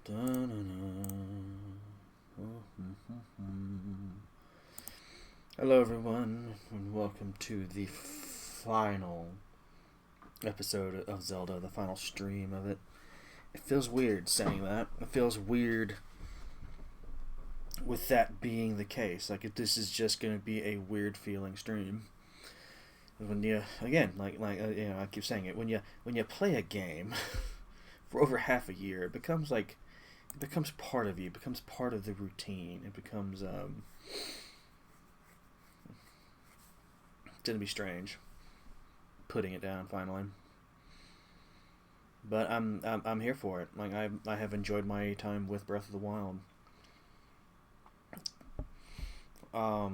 Hello, everyone, and welcome to the final episode of Zelda, the final stream of it. It feels weird saying that. It feels weird with that being the case. This is just going to be a weird feeling stream. When you, again, I keep saying it. When you play a game for over half a year, it becomes part of you. It becomes part of the routine. It becomes it's gonna be strange putting it down finally. But I'm here for it. I have enjoyed my time with Breath of the Wild. I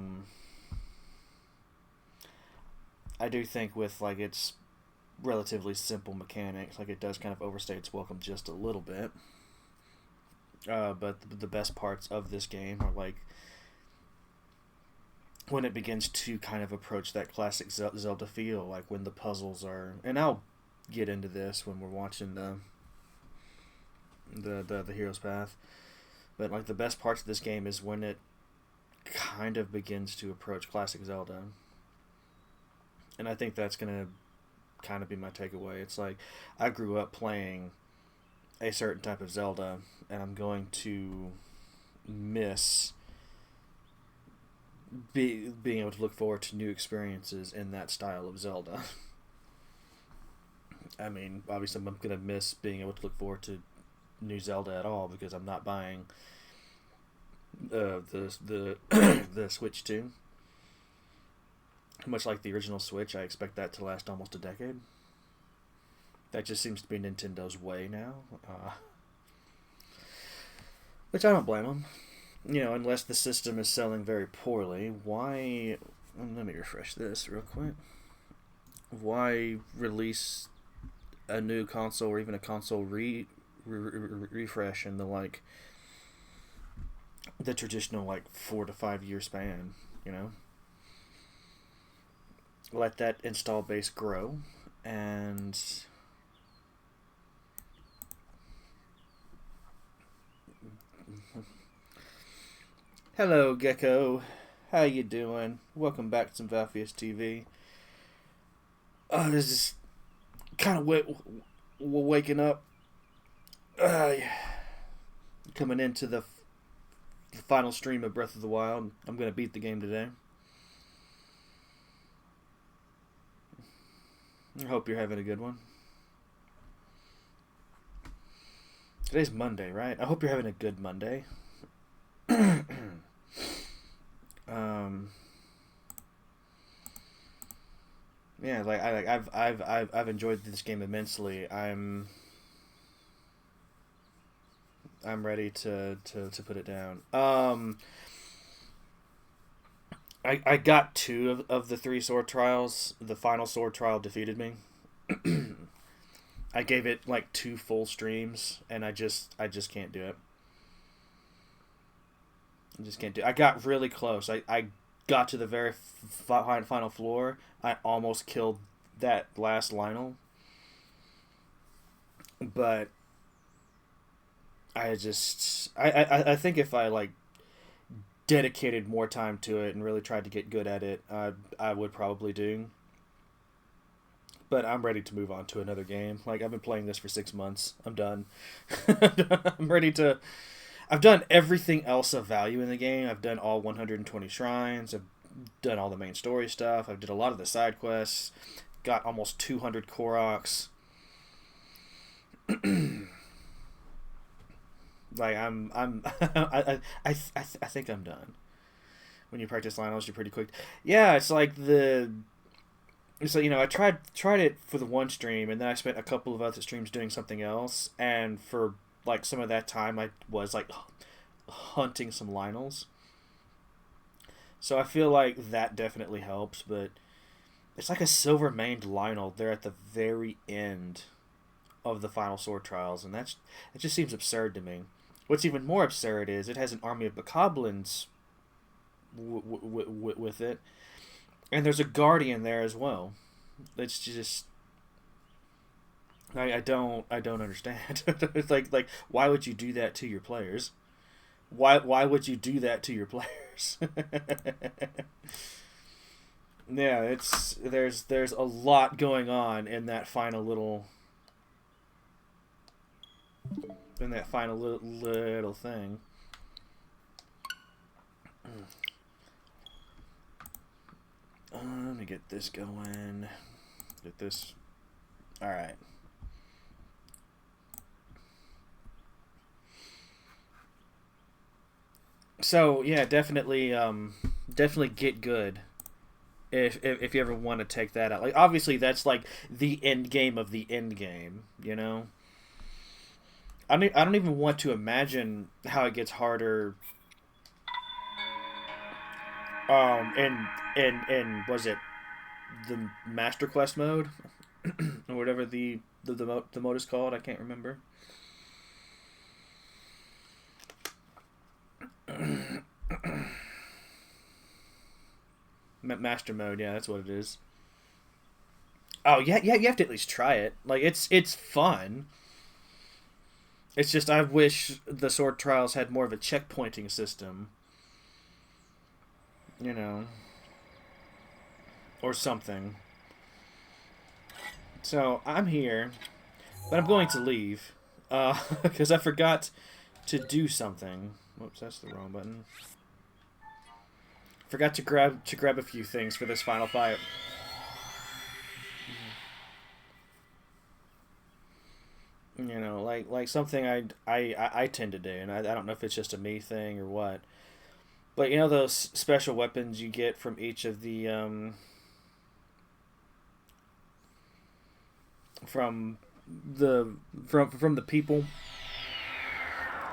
do think with its relatively simple mechanics, it does kind of overstay its welcome just a little bit. But the best parts of this game are when it begins to kind of approach that classic Zelda feel, when the puzzles are, and I'll get into this when we're watching the hero's path, but the best parts of this game is when it kind of begins to approach classic Zelda, and I think that's gonna kind of be my takeaway. It's I grew up playing a certain type of Zelda, and I'm going to miss being able to look forward to new experiences in that style of Zelda. I mean, obviously, I'm going to miss being able to look forward to new Zelda at all because I'm not buying the the Switch 2. Much like the original Switch, I expect that to last almost a decade. That just seems to be Nintendo's way now. Which I don't blame them. Unless the system is selling very poorly, why... Let me refresh this real quick. Why release a new console or even a console refresh in the traditional 4 to 5 year span, Let that install base grow and... Hello, Gecko. How you doing? Welcome back to some Valfius TV. This is kind of waking up. Coming into the final stream of Breath of the Wild. I'm going to beat the game today. I hope you're having a good one. Today's Monday, right? I hope you're having a good Monday. Yeah, I've enjoyed this game immensely. I'm ready to put it down. I got 2 of the 3 sword trials. The final sword trial defeated me. I gave it 2 full streams, and I just can't do it. I just can't do it. I got really close. I got to the very final floor. I almost killed that last Lionel. But I think if I dedicated more time to it and really tried to get good at it, I would probably do. But I'm ready to move on to another game. I've been playing this for 6 months. I'm done. I'm ready to... I've done everything else of value in the game. I've done all 120 shrines. I've done all the main story stuff. I've did a lot of the side quests. Got almost 200 Koroks. I think I'm done. When you practice Lionels, you're pretty quick. Yeah, it's I tried it for the one stream, and then I spent a couple of other streams doing something else, and for some of that time I was hunting some Lionels. So I feel that definitely helps, but it's a silver maned Lionel there at the very end of the final sword trials, and it just seems absurd to me. What's even more absurd is it has an army of bokoblins with it, and there's a guardian there as well. It's just... I don't understand. It's like why would you do that to your players? Why would you do that to your players? Yeah, it's there's a lot going on in that final little little thing. Let me get this going. Get this. All right. So yeah, definitely get good if you ever want to take that out. Like obviously that's like the end game of the end game. You know, I don't even want to imagine how it gets harder. And was it the Master Quest mode or whatever the mode is called? I can't remember. Master mode, yeah, that's what it is. Oh yeah, yeah, you have to at least try it. Like it's fun. It's just I wish the Sword Trials had more of a checkpointing system, you know, or something. So I'm here, but I'm going to leave because I forgot to do something. Whoops, that's the wrong button. Forgot to grab a few things for this final fight. You know, like something I tend to do, and I don't know if it's just a me thing or what. But you know those special weapons you get from each of the from from the people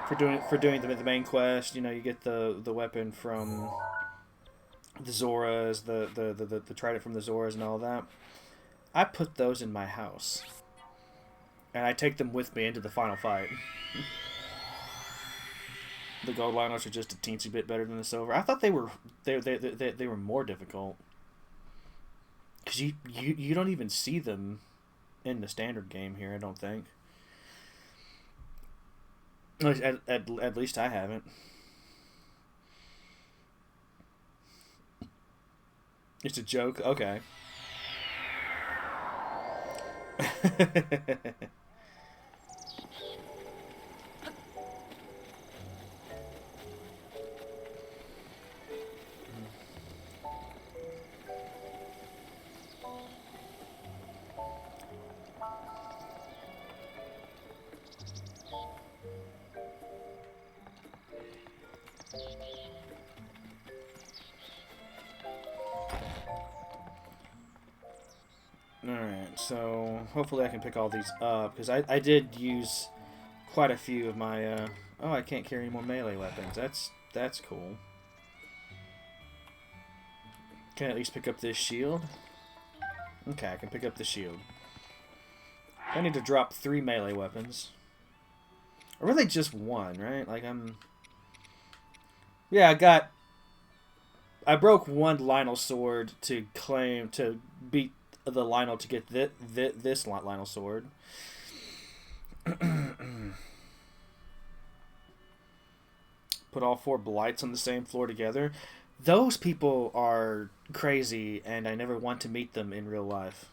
for doing the main quest. You know, you get the weapon from the Zoras, the trident from the Zoras, and all that. I put those in my house, and I take them with me into the final fight. The gold liners are just a teensy bit better than the silver. I thought they were more difficult because you don't even see them in the standard game here. I don't think. At least I haven't. It's a joke. Okay. Alright, so hopefully I can pick all these up, because I did use quite a few of my, oh, I can't carry more melee weapons. That's cool. Can I at least pick up this shield? Okay, I can pick up the shield. I need to drop 3 melee weapons. Or really just 1, right? Like, yeah, I broke 1 Lionel sword to beat the Lionel to get this Lionel sword. Put all 4 blights on the same floor together. Those people are crazy, and I never want to meet them in real life.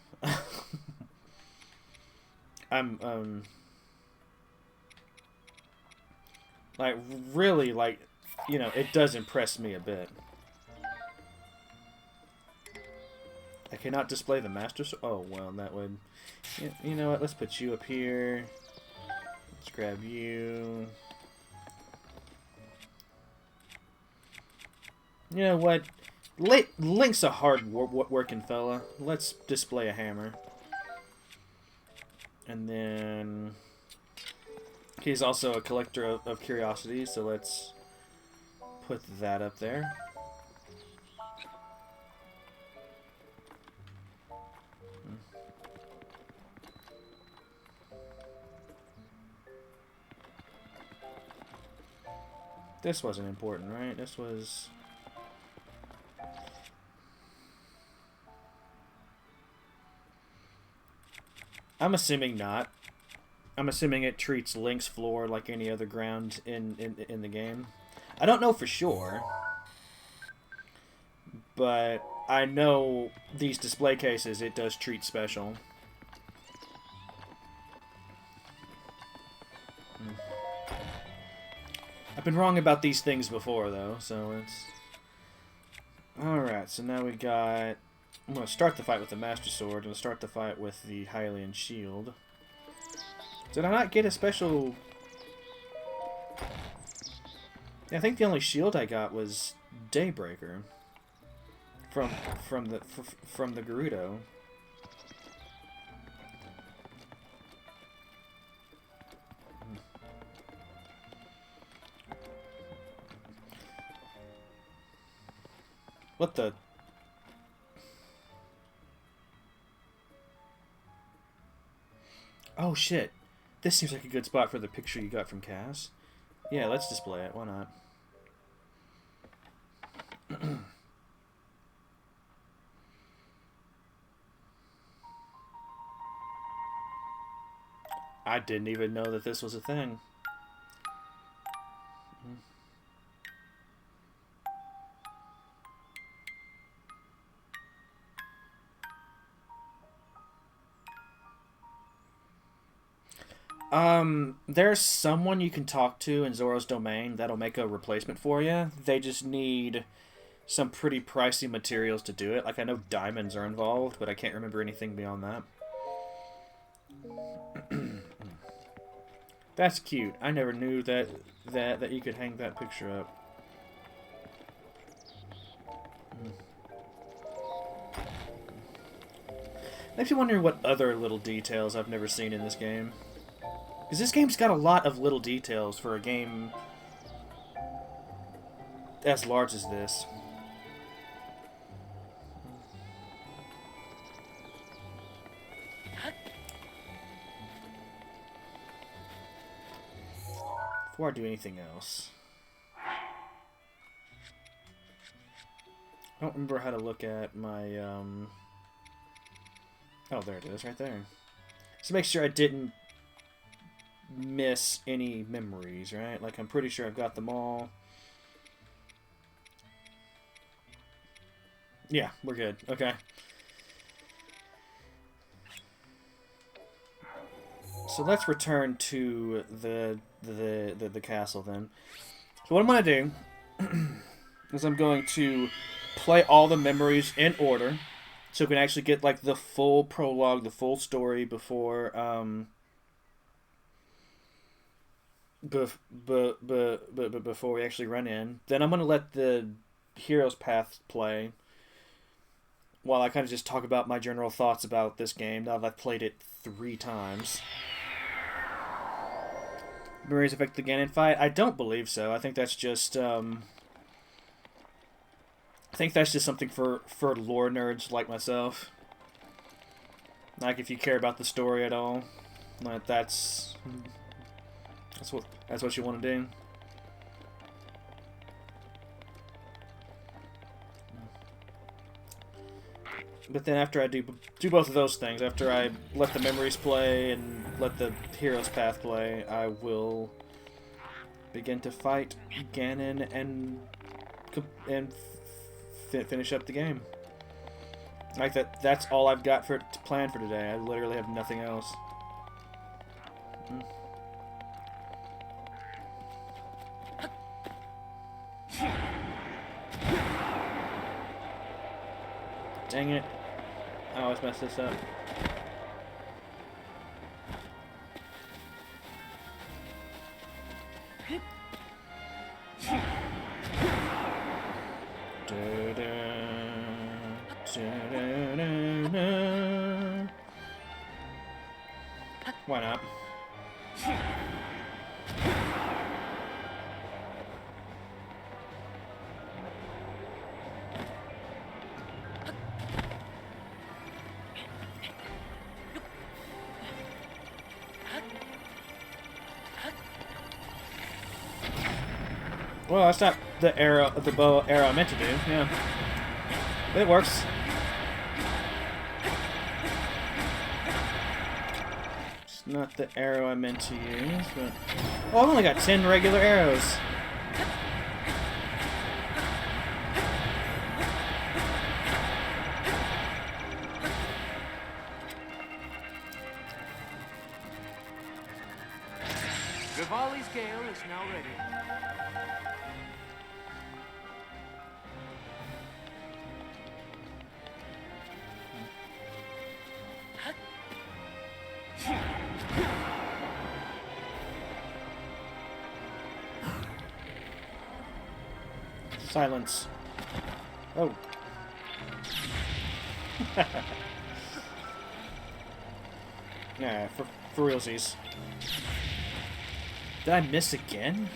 I'm like really like, you know, it does impress me a bit. I cannot display the master. Oh well, that would. Yeah, you know what? Let's put you up here. Let's grab you. You know what? Link's a hard working fella. Let's display a hammer. And then he's also a collector of curiosities, so let's put that up there. This wasn't important, right? This was... I'm assuming not. I'm assuming it treats Link's floor like any other ground in the game. I don't know for sure, but I know these display cases it does treat special. I've been wrong about these things before, though, so it's... Alright, so now we got... I'm going to start the fight with the Master Sword, and start the fight with the Hylian Shield. Did I not get a special... Yeah, I think the only shield I got was Daybreaker. From the Gerudo. What the... Oh shit. This seems like a good spot for the picture you got from Cass. Yeah, let's display it. Why not? I didn't even know that this was a thing. There's someone you can talk to in Zora's Domain that'll make a replacement for you. They just need some pretty pricey materials to do it. Like, I know diamonds are involved, but I can't remember anything beyond that. That's cute. I never knew that you could hang that picture up. Makes me wonder what other little details I've never seen in this game. Because this game's got a lot of little details for a game as large as this. Before I do anything else, I don't remember how to look at my, Oh, there it is, right there. So make sure I didn't miss any memories, right? Like, I'm pretty sure I've got them all. Yeah, we're good. Okay. So let's return to the castle then. So what I'm going to do is I'm going to play all the memories in order so we can actually get like the full prologue, the full story before before we actually run in. Then I'm going to let the Hero's Path play while I kind of just talk about my general thoughts about this game now that I've played it 3 times. Memories affect the Ganon fight? I don't believe so. I think that's just something for lore nerds like myself. Like, if you care about the story at all, like that's what you want to do. But then after I do both of those things, after I let the memories play and let the Hero's Path play, I will begin to fight Ganon and finish up the game. Like that's all I've got to plan for today. I literally have nothing else. Dang it. I always mess this up. Why not? Well, that's not the bow arrow I meant to do. Yeah, but it works. not the arrow I meant to use, but... Oh, I've only got 10 regular arrows. Rivali's gale is now ready. Silence. Oh. Nah, for realsies. Did I miss again?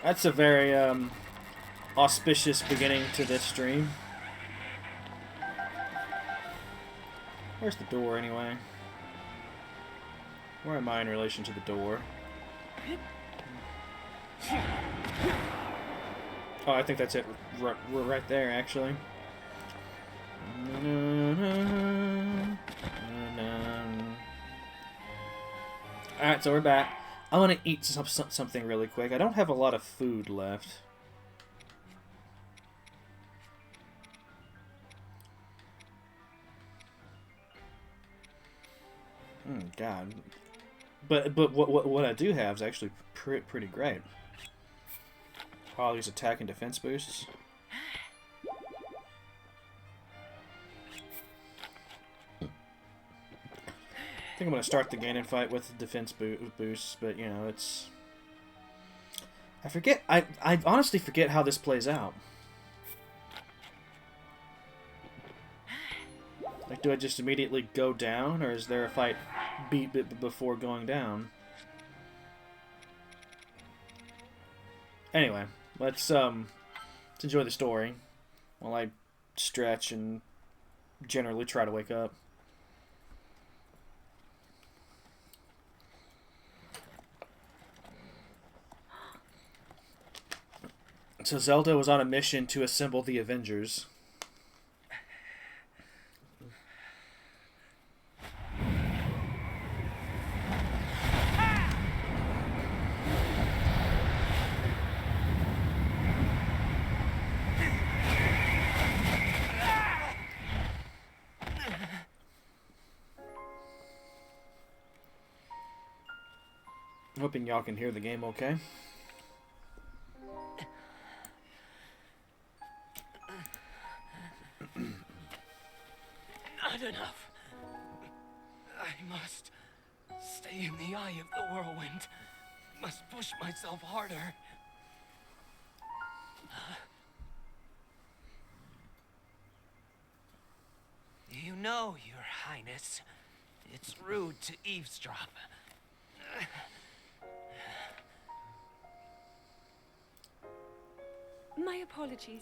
That's a very auspicious beginning to this stream. Where's the door anyway? Where am I in relation to the door? Oh, I think that's it. We're right there, actually. Alright, so we're back. I want to eat something really quick. I don't have a lot of food left. God. But what I do have is actually pretty great. I'll use attack and defense boosts. I think I'm going to start the Ganon fight with the defense boosts, but you know, it's... I forget, I honestly forget how this plays out. Like, do I just immediately go down, or is there a fight before going down? Anyway, let's enjoy the story while I stretch and generally try to wake up. So Zelda was on a mission to assemble the Avengers. Hoping y'all can hear the game okay. Not enough. I must stay in the eye of the whirlwind. Must push myself harder. You know, Your Highness, it's rude to eavesdrop. My apologies.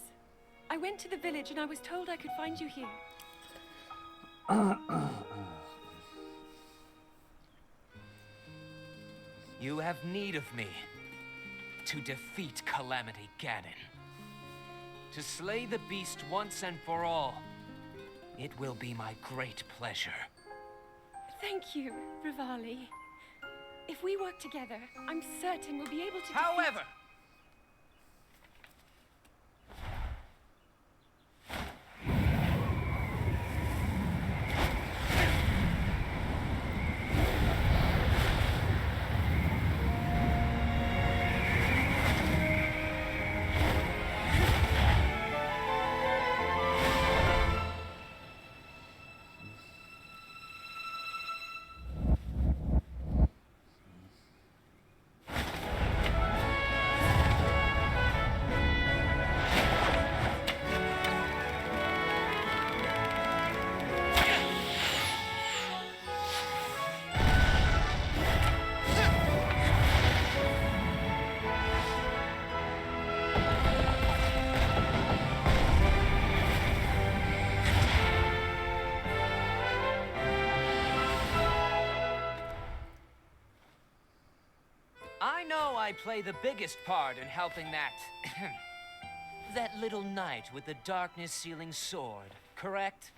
I went to the village and I was told I could find you here. You have need of me to defeat Calamity Ganon. To slay the beast once and for all. It will be my great pleasure. Thank you, Rivali. If we work together, I'm certain we'll be able to However, know I play the biggest part in helping that... that little knight with the darkness-sealing sword, correct?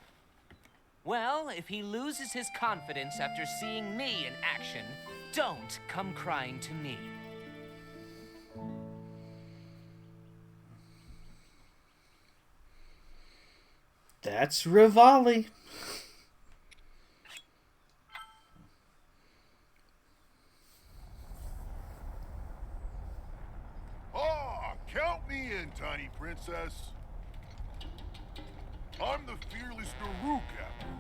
Well, if he loses his confidence after seeing me in action, don't come crying to me. That's Rivali. Ah, count me in, tiny princess. I'm the fearless thru captain.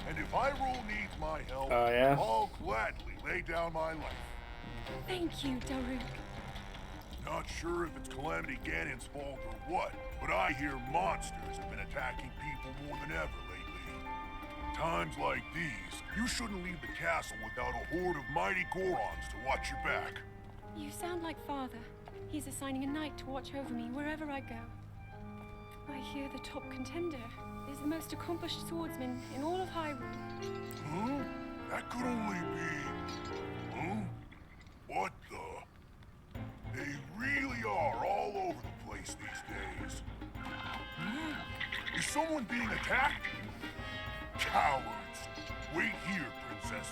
And if Hyrule needs my help, Oh, yeah? I'll gladly lay down my life. Thank you, Daruk. Not sure if it's Calamity Ganon's fault or what, but I hear monsters have been attacking people more than ever lately. Times like these, you shouldn't leave the castle without a horde of mighty Gorons to watch your back. You sound like Father. He's assigning a knight to watch over me wherever I go. I hear the top contender is the most accomplished swordsman in all of Hyrule. Huh? That could only be... Huh? What the... They really are all over the place these days. Is someone being attacked? Cowards! Wait here, princess.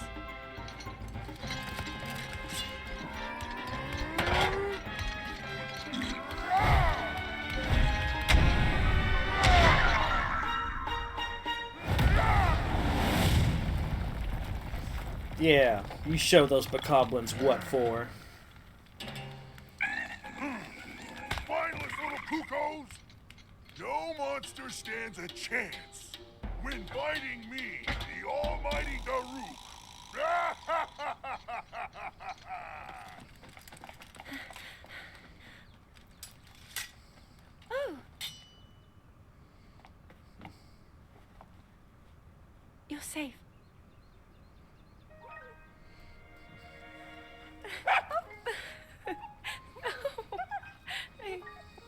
Yeah, you show those bokoblins what for. Mindless little cuckoos! No monster stands a chance when fighting me, the almighty Daruk. Oh! You're safe.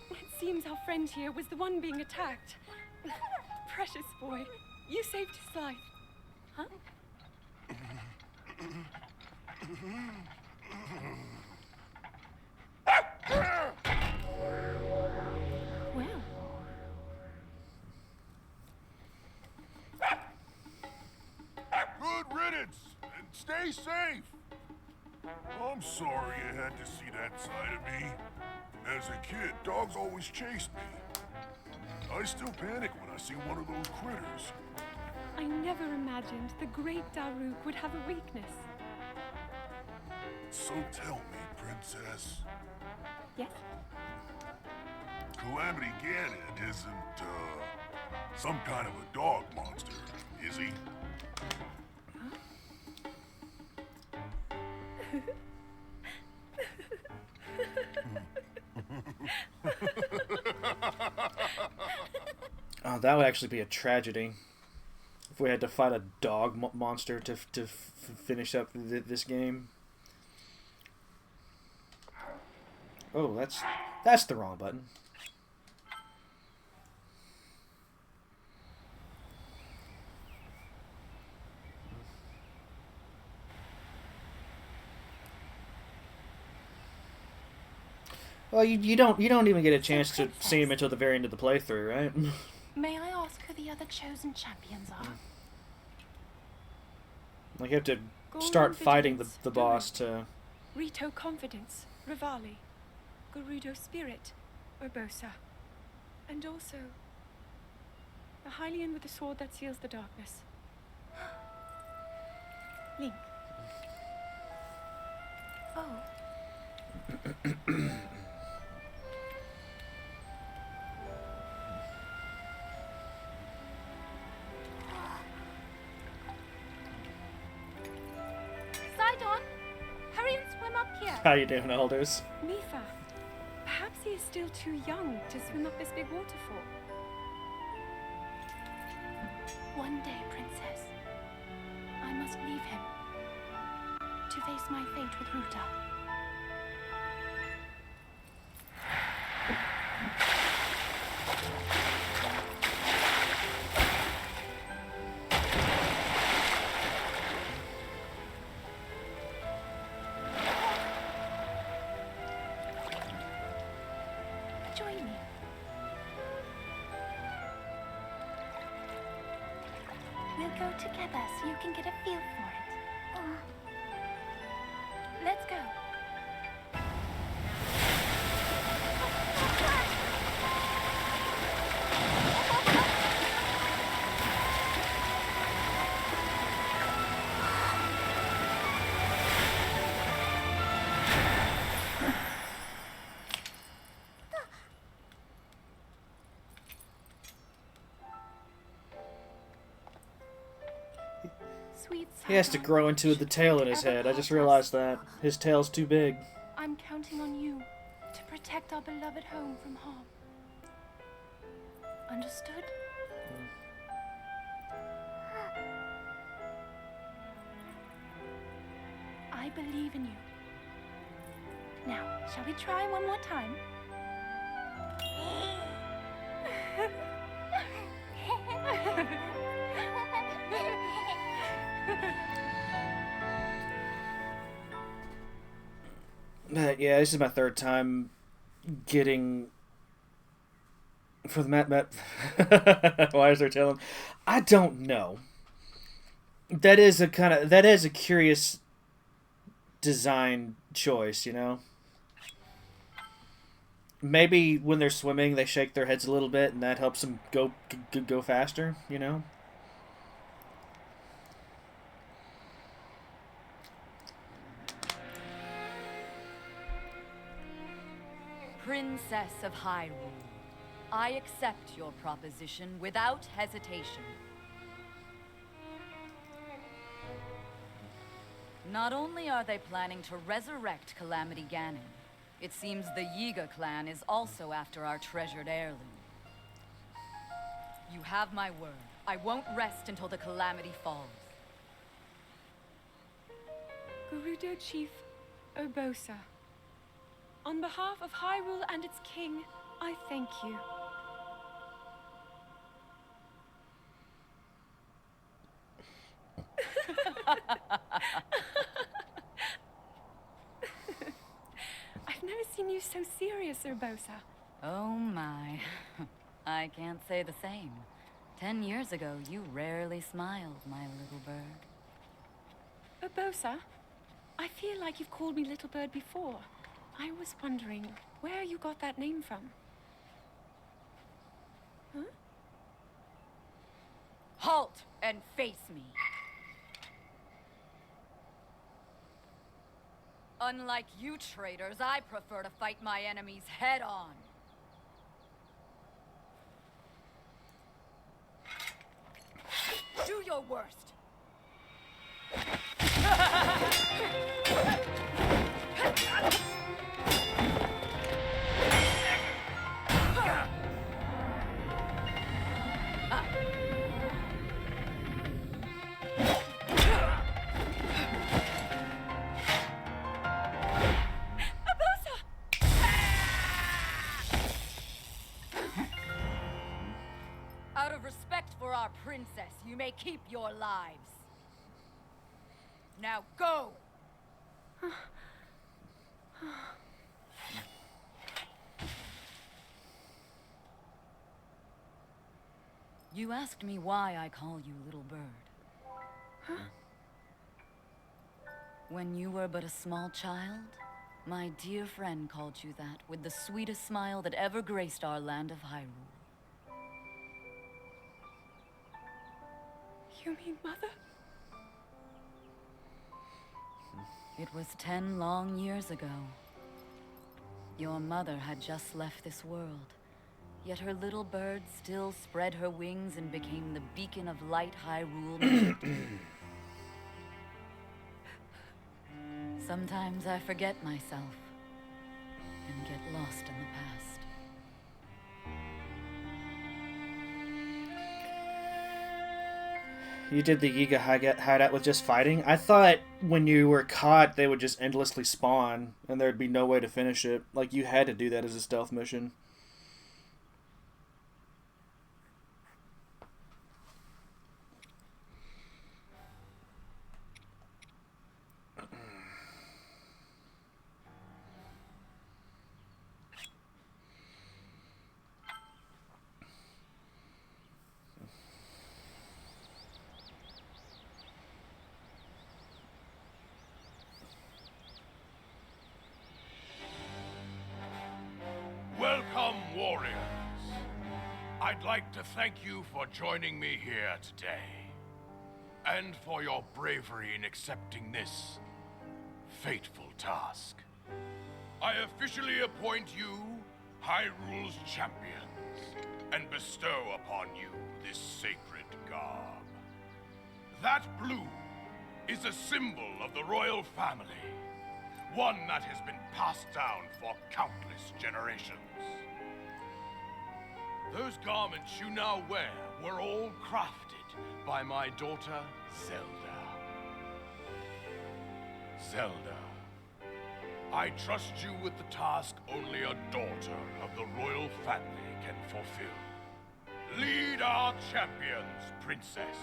It seems our friend here was the one being attacked. Precious boy, you saved his life. Huh? Well. Good riddance, and stay safe. I'm sorry you had to see that side of me. As a kid, dogs always chased me. I still panic when I see one of those critters. I never imagined the great Daruk would have a weakness. So tell me, princess, Yes? Calamity Ganon isn't, some kind of a dog monster, is he? Oh, that would actually be a tragedy. If we had to fight a dog monster to finish up this game. Oh, that's the wrong button. Well, you don't even get a chance to see him until the very end of the playthrough, right? May I ask who the other chosen champions are? Like you have to Goron start fighting Vigilance, the boss to. Rito Confidence, Rivali, Gerudo Spirit, Urbosa, and also a Hylian with a sword that seals the darkness. Link. Oh, Sidon, hurry and swim up here. How you doing, elders? Mifa, perhaps he is still too young to swim up this big waterfall. One day, princess, I must leave him to face my fate with Ruta. walk together so you can get a feel for it. Let's go. Sweet He has to grow into the tail in his head. I just realized that. His tail's too big. I'm counting on you to protect our beloved home from harm. Understood? I believe in you. Now, shall we try one more time? But yeah, this is my third time getting for the Matt. Why is there telling? I don't know. That is a curious design choice, you know. Maybe when they're swimming, they shake their heads a little bit, and that helps them go faster, you know. Princess of Hyrule, I accept your proposition without hesitation. Not only are they planning to resurrect Calamity Ganon, it seems the Yiga clan is also after our treasured heirloom. You have my word. I won't rest until the Calamity falls. Gerudo Chief Urbosa, on behalf of Hyrule and its king, I thank you. I've never seen you so serious, Urbosa. Oh my. I can't say the same. 10 years ago, you rarely smiled, my little bird. Urbosa, I feel like you've called me Little Bird before. I was wondering where you got that name from. Huh? Halt and face me. Unlike you traitors, I prefer to fight my enemies head on. Do your worst. Out of respect for our princess, you may keep your lives. Now go! You asked me why I call you Little Bird. Huh? When you were but a small child, my dear friend called you that with the sweetest smile that ever graced our land of Hyrule. You mean Mother? It was 10 long years ago. Your mother had just left this world, yet her little bird still spread her wings and became the beacon of light Hyrule made. Sometimes I forget myself and get lost in the past. You did the Yiga hideout with just fighting? I thought when you were caught, they would just endlessly spawn, and there'd be no way to finish it. Like, you had to do that as a stealth mission. like to thank you for joining me here today, and for your bravery in accepting this fateful task. I officially appoint you Hyrule's champions, and bestow upon you this sacred garb. That blue is a symbol of the royal family, one that has been passed down for countless generations. Those garments you now wear were all crafted by my daughter, Zelda. Zelda, I trust you with the task only a daughter of the royal family can fulfill. Lead our champions, Princess,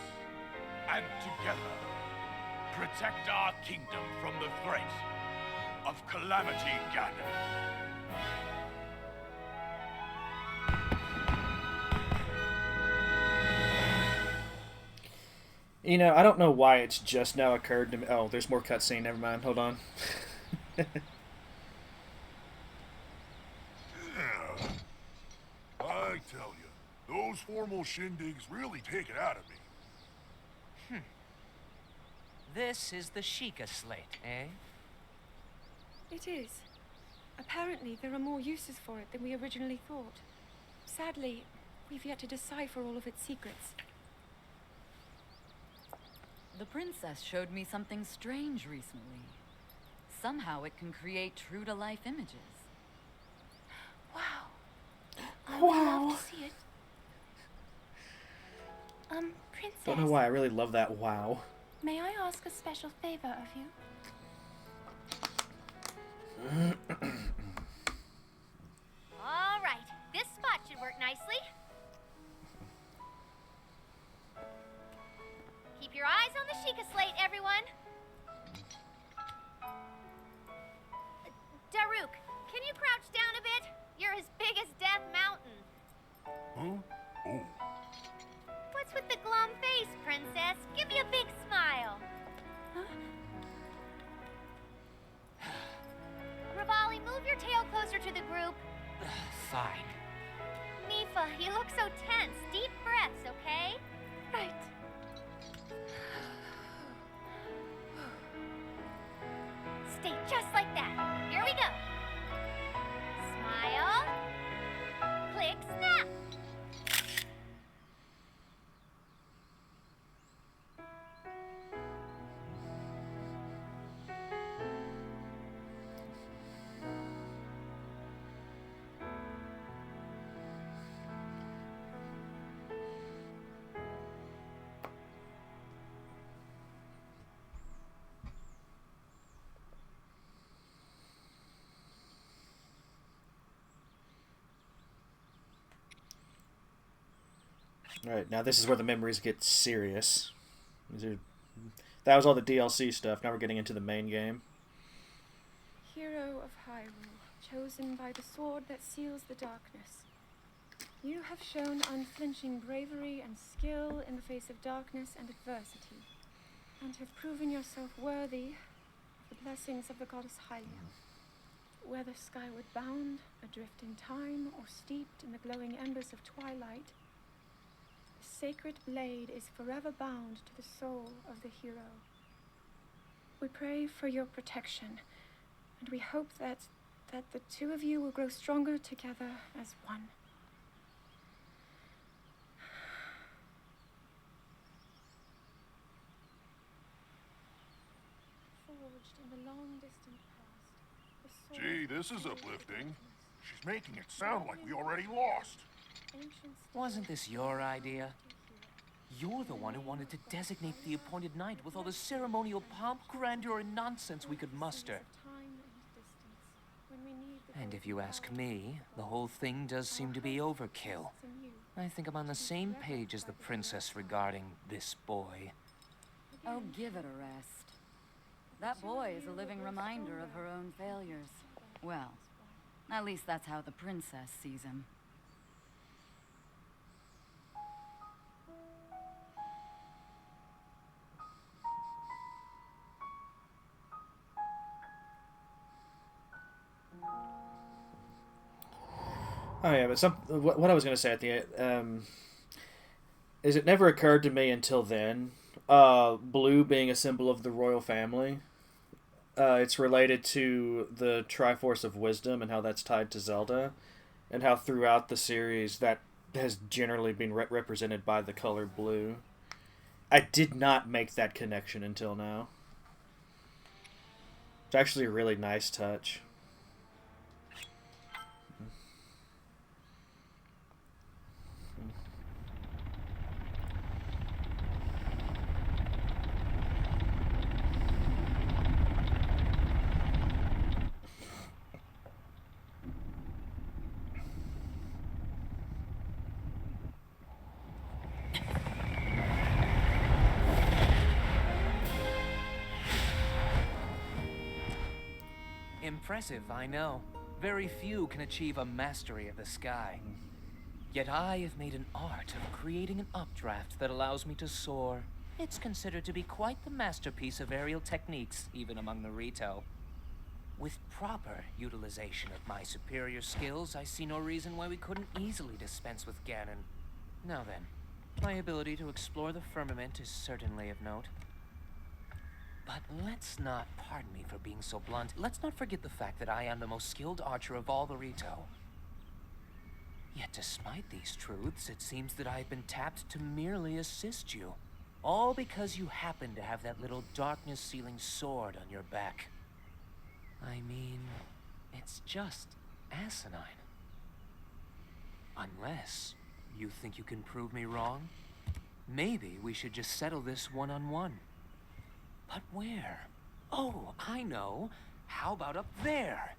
and together, protect our kingdom from the threat of Calamity Ganon. You know, I don't know why it's just now occurred to me. Oh, there's more cutscene. Never mind. Hold on. Yeah. I tell you, those formal shindigs really take it out of me. This is the Sheikah slate, eh? It is. Apparently, there are more uses for it than we originally thought. Sadly, we've yet to decipher all of its secrets. The princess showed me something strange recently. Somehow it can create true-to-life images. Wow. I would love to see it. Princess. Don't know why I really love that wow. May I ask a special favor of you? All right, this spot should work nicely. Keep your eyes on the Sheikah slate, everyone. Daruk, can you crouch down a bit? You're as big as Death Mountain. Huh? Oh. What's with the glum face, Princess? Give me a big smile. Rivali, move your tail closer to the group. Fine. Mifa, you look so tense. Deep breaths, okay? Right. Stay just like that. Here we go. Smile. Click, snap. Alright, now this is where the memories get serious. That was all the DLC stuff. Now we're getting into the main game. Hero of Hyrule, chosen by the sword that seals the darkness. You have shown unflinching bravery and skill in the face of darkness and adversity, and have proven yourself worthy of the blessings of the goddess Hylia. Whether skyward bound, adrift in time, or steeped in the glowing embers of twilight, the sacred blade is forever bound to the soul of the hero. We pray for your protection, and we hope that the two of you will grow stronger together as one. Forged in the long distant past, the sword Gee, this is uplifting. She's making it sound like we already lost. ancient Wasn't this your idea? You're the one who wanted to designate the appointed knight with all the ceremonial pomp, grandeur, and nonsense we could muster. And if you ask me, the whole thing does seem to be overkill. I think I'm on the same page as the princess regarding this boy. Oh, give it a rest. That boy is a living reminder of her own failures. Well, at least that's how the princess sees him. Oh yeah, but what I was going to say at the end is it never occurred to me until then. Blue being a symbol of the royal family. It's related to the Triforce of Wisdom and how that's tied to Zelda, and how throughout the series that has generally been represented by the color blue. I did not make that connection until now. It's actually a really nice touch. Impressive, I know. Very few can achieve a mastery of the sky. Yet I have made an art of creating an updraft that allows me to soar. It's considered to be quite the masterpiece of aerial techniques, even among the Rito. With proper utilization of my superior skills, I see no reason why we couldn't easily dispense with Ganon. Now then, my ability to explore the firmament is certainly of note. But let's not, pardon me for being so blunt, let's not forget the fact that I am the most skilled archer of all the Rito. Yet despite these truths, it seems that I've been tapped to merely assist you. All because you happen to have that little darkness-sealing sword on your back. I mean, it's just asinine. Unless you think you can prove me wrong, maybe we should just settle this one-on-one. But where? Oh, I know. How about up there?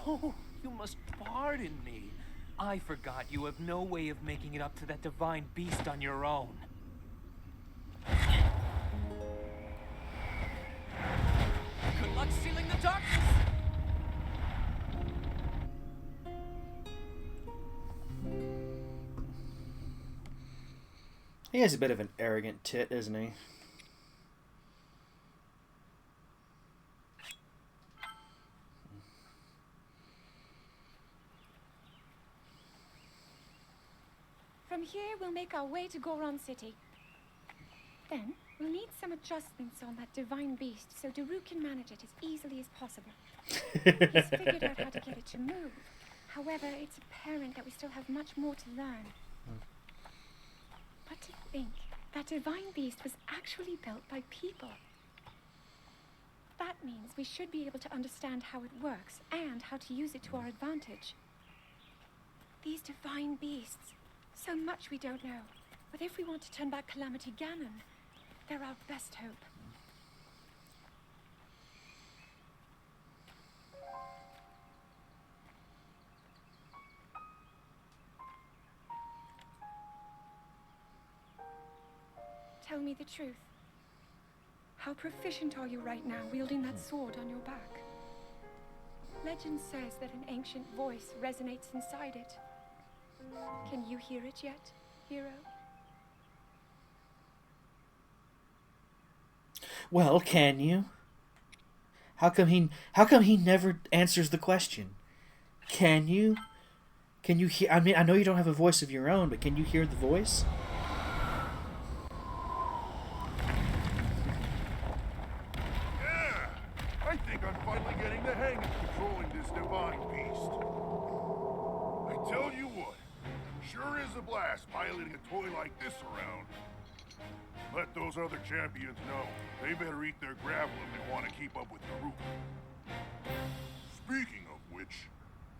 Oh, you must pardon me. I forgot you have no way of making it up to that divine beast on your own. Good luck sealing the darkness! He has a bit of an arrogant tit, isn't he? From here, we'll make our way to Goron City. Then, we'll need some adjustments on that divine beast so Daru can manage it as easily as possible. He's figured out how to get it to move. However, it's apparent that we still have much more to learn. But to think that divine beast was actually built by people. That means we should be able to understand how it works and how to use it to our advantage. These divine beasts, so much we don't know. But if we want to turn back Calamity Ganon, they're our best hope. Tell me the truth. How proficient are you right now wielding that sword on your back? Legend says that an ancient voice resonates inside it. Can you hear it yet, hero? Well, can you? How come he never answers the question? Can you? Can you hear? I mean, I know you don't have a voice of your own, but can you hear the voice? Yeah! I think I'm finally getting the hang of controlling this divine beast. I tell you what, sure is a blast piloting a toy like this around. Let those other champions know. They better eat their gravel if they want to keep up with the route. Speaking of which,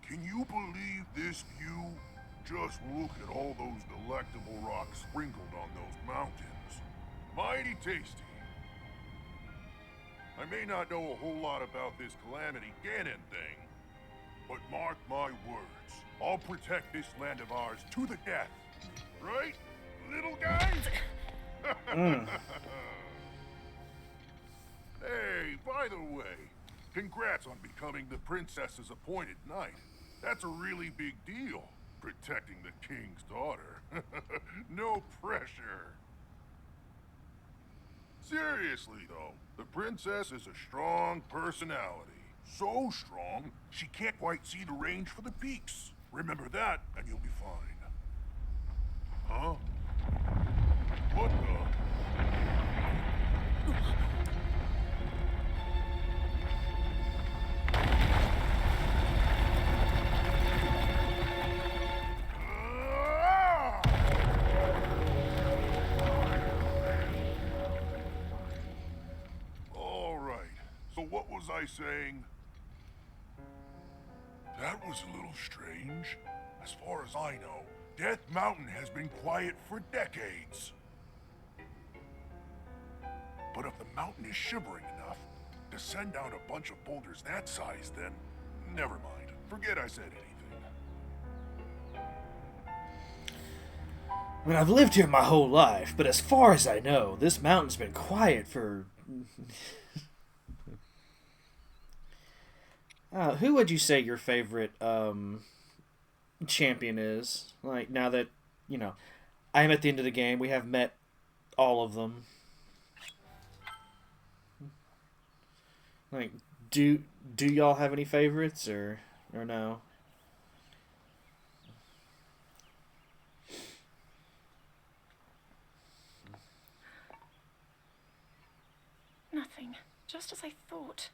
can you believe this view? Just look at all those delectable rocks sprinkled on those mountains. Mighty tasty. I may not know a whole lot about this Calamity Ganon thing, but mark my words, I'll protect this land of ours to the death. Right, little guys? Hey, by the way, congrats on becoming the princess's appointed knight. That's a really big deal, protecting the king's daughter. No pressure. Seriously, though, the princess is a strong personality. So strong, she can't quite see the range for the peaks. Remember that, and you'll be fine. Huh? What the? All right. So what was I saying? That was a little strange. As far as I know, Death Mountain has been quiet for decades. But if the mountain is shivering enough to send out a bunch of boulders that size, then never mind. Forget I said anything. I mean, I've lived here my whole life, but as far as I know, this mountain's been quiet for... who would you say your favorite champion is? Like, now that, you know, I am at the end of the game, we have met all of them. Like, do y'all have any favorites, or no? Nothing. Just as I thought.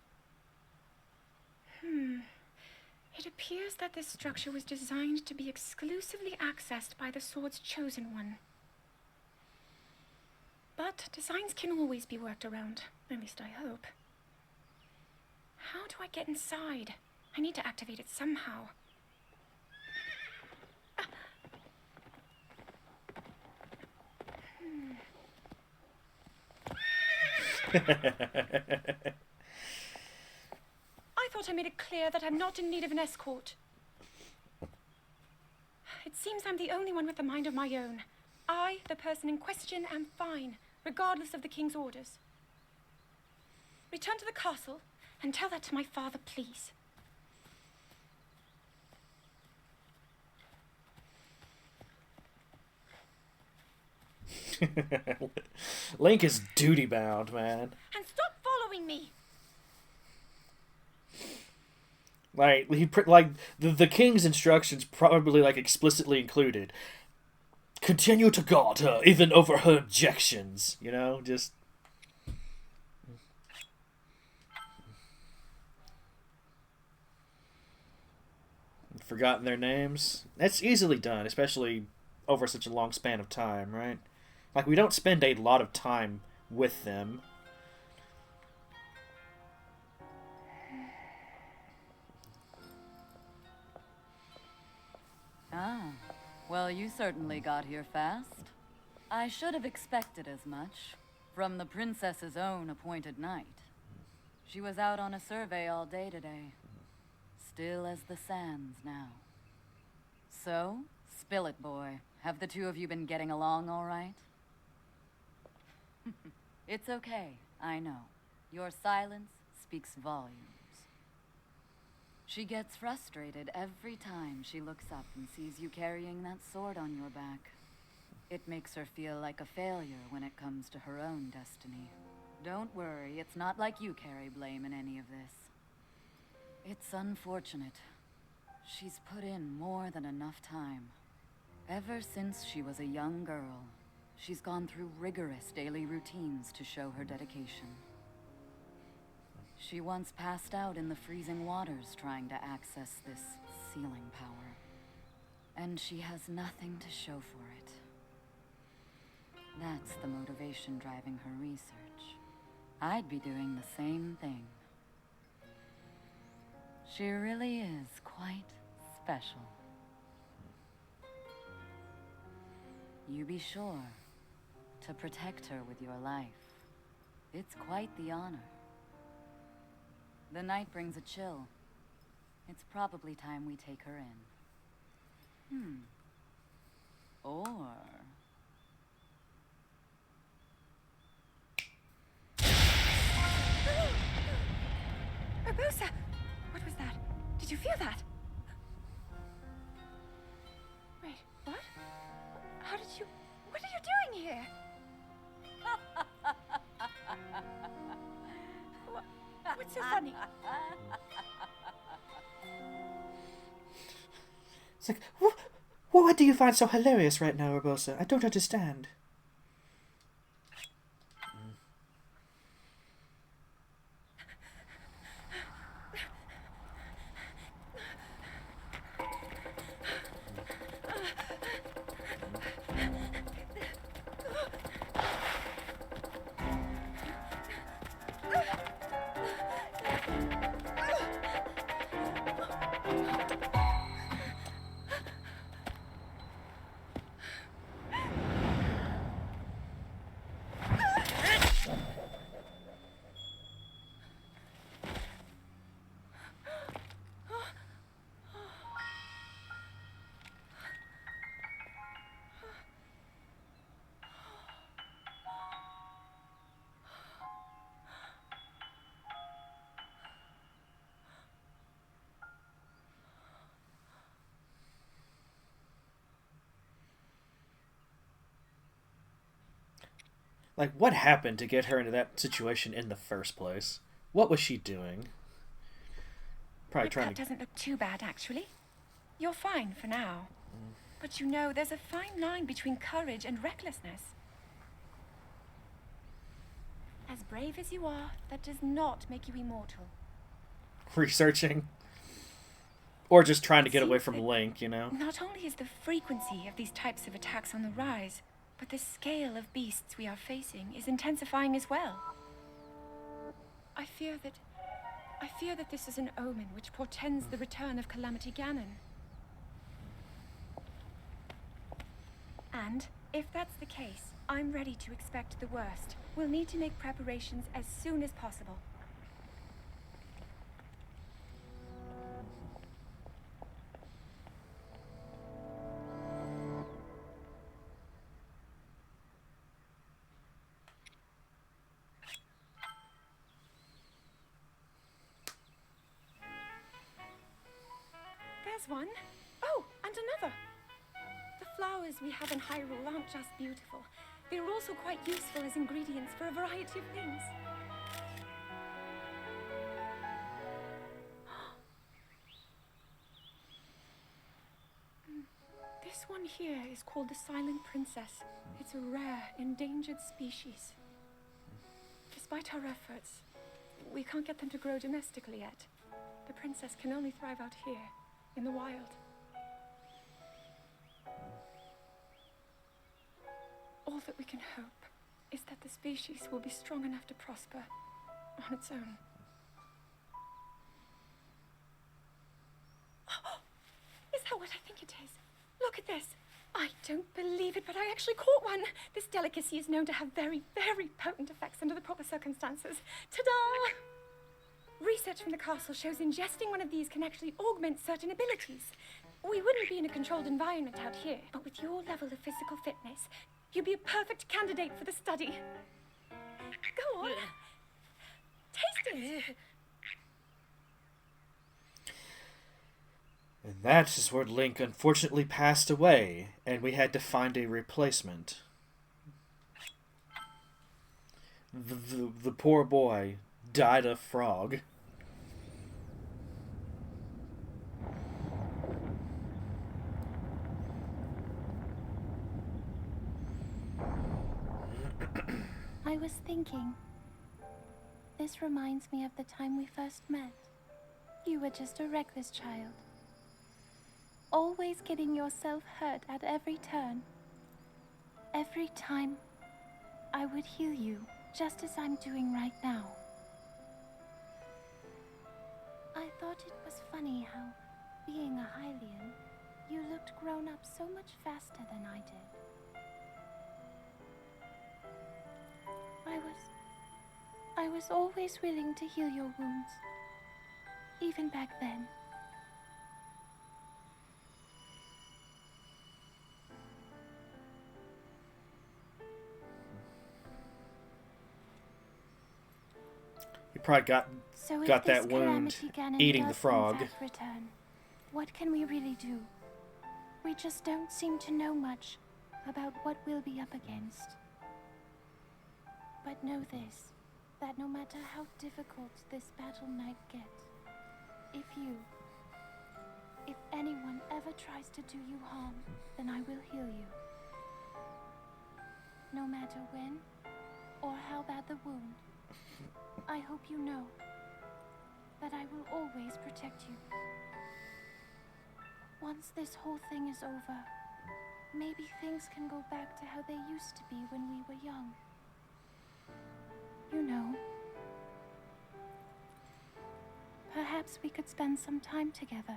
It appears that this structure was designed to be exclusively accessed by the sword's chosen one. But designs can always be worked around. At least I hope. How do I get inside? I need to activate it somehow. I thought I made it clear that I'm not in need of an escort. It seems I'm the only one with a mind of my own. I, the person in question, am fine, regardless of the king's orders. Return to the castle and tell that to my father, please. Link is duty bound, man. And stop following me! Like the king's instructions probably like explicitly included. Continue to guard her, even over her objections. You know, just. Forgotten their names. That's easily done, especially over such a long span of time, right? Like, we don't spend a lot of time with them. Ah, well, you certainly got here fast. I should have expected as much from the princess's own appointed knight. She was out on a survey all day today. Still as the sands now. So, spill it, boy. Have the two of you been getting along all right? It's okay, I know. Your silence speaks volumes. She gets frustrated every time she looks up and sees you carrying that sword on your back. It makes her feel like a failure when it comes to her own destiny. Don't worry, it's not like you carry blame in any of this. It's unfortunate. She's put in more than enough time. Ever since she was a young girl, she's gone through rigorous daily routines to show her dedication. She once passed out in the freezing waters trying to access this sealing power. And she has nothing to show for it. That's the motivation driving her research. I'd be doing the same thing. She really is quite special. You be sure to protect her with your life. It's quite the honor. The night brings a chill. It's probably time we take her in. Or... Barbosa! What was that? Did you feel that? Wait, what? How did you... What are you doing here? What's so funny? It's like, what do you find so hilarious right now, Urbosa? I don't understand. Like, what happened to get her into that situation in the first place? What was she doing? Probably But trying that to... doesn't look too bad, actually. You're fine for now. But you know, there's a fine line between courage and recklessness. As brave as you are, that does not make you immortal. researching. Or just trying to It get away seems from that Link, you know? Not only is the frequency of these types of attacks on the rise, but the scale of beasts we are facing is intensifying as well. I fear that this is an omen which portends the return of Calamity Ganon. And, if that's the case, I'm ready to expect the worst. We'll need to make preparations as soon as possible. There's one. Oh, and another. The flowers we have in Hyrule aren't just beautiful. They're also quite useful as ingredients for a variety of things. This one here is called the Silent Princess. It's a rare, endangered species. Despite our efforts, we can't get them to grow domestically yet. The princess can only thrive out here, in the wild. All that we can hope is that the species will be strong enough to prosper on its own. Is that what I think it is? Look at this. I don't believe it, but I actually caught one. This delicacy is known to have very, very potent effects under the proper circumstances. Ta-da! Research from the castle shows ingesting one of these can actually augment certain abilities. We wouldn't be in a controlled environment out here, but with your level of physical fitness, you'd be a perfect candidate for the study. Go on. Taste it. And that is where Link unfortunately passed away, and we had to find a replacement. The poor boy died of frog. I was thinking. This reminds me of the time we first met. You were just a reckless child. Always getting yourself hurt at every turn. Every time, I would heal you, just as I'm doing right now. I thought it was funny how, being a Hylian, you looked grown up so much faster than I did. I was always willing to heal your wounds, even back then. He probably got If that this wound Calamity Ganon eating the does in frog. fact return, what can we really do? We just don't seem to know much about what we'll be up against. But know this, that no matter how difficult this battle might get, if you, If anyone ever tries to do you harm, then I will heal you. No matter when or how bad the wound, I hope you know that I will always protect you. Once this whole thing is over, maybe things can go back to how they used to be when we were young. You know. Perhaps we could spend some time together.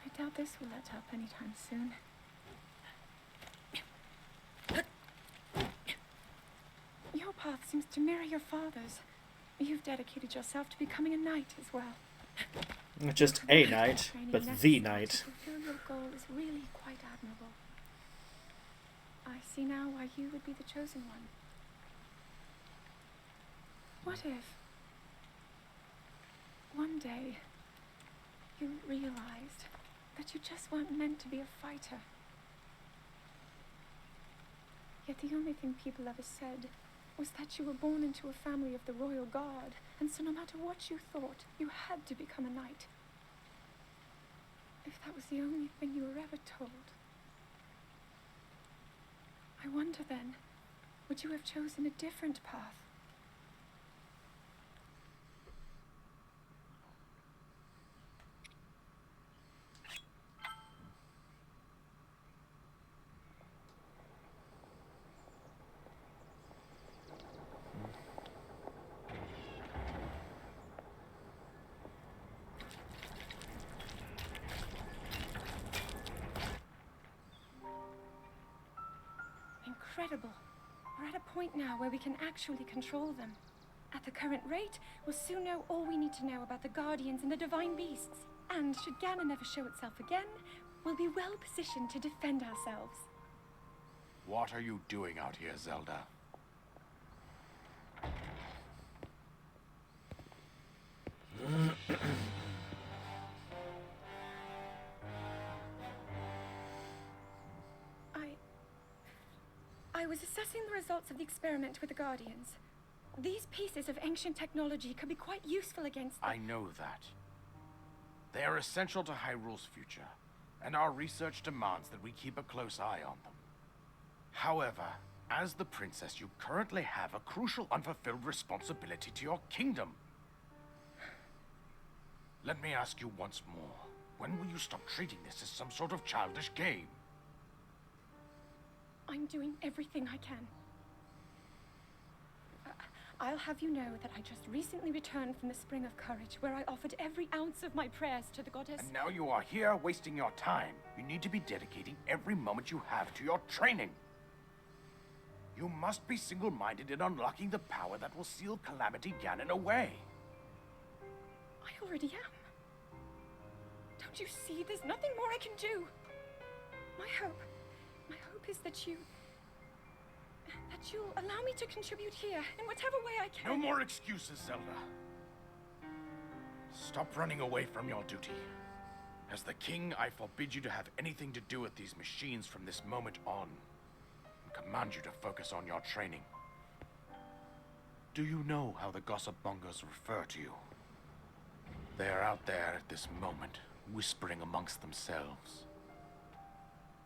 I doubt this will let up anytime soon. Your path seems to mirror your father's. You've dedicated yourself to becoming a knight as well. Not just a knight, but the knight. To fulfill your goal is really quite admirable. I see now why you would be the chosen one. What if one day you realized that you just weren't meant to be a fighter? Yet the only thing people ever said was that you were born into a family of the royal guard, and so no matter what you thought, you had to become a knight. If that was the only thing you were ever told, I wonder then, would you have chosen a different path? Incredible. We're at a point now where we can actually control them. At the current rate, we'll soon know all we need to know about the Guardians and the Divine Beasts. And should Ganon never show itself again, we'll be well positioned to defend ourselves. What are you doing out here, Zelda? I was assessing the results of the experiment with the Guardians. These pieces of ancient technology could be quite useful against the... I know that. They are essential to Hyrule's future, and our research demands that we keep a close eye on them. However, as the princess, you currently have a crucial unfulfilled responsibility to your kingdom. Let me ask you once more. When will you stop treating this as some sort of childish game? I'm doing everything I can. I'll have you know that I just recently returned from the Spring of Courage, where I offered every ounce of my prayers to the goddess. And now you are here wasting your time. You need to be dedicating every moment you have to your training. You must be single-minded in unlocking the power that will seal Calamity Ganon away. I already am. Don't you see? There's nothing more I can do. My hope is that you'll allow me to contribute here in whatever way I can. No more excuses, Zelda. Stop running away from your duty. As the king, I forbid you to have anything to do with these machines from this moment on, and command you to focus on your training. Do you know how the gossip mongers refer to you? They are out there at this moment, whispering amongst themselves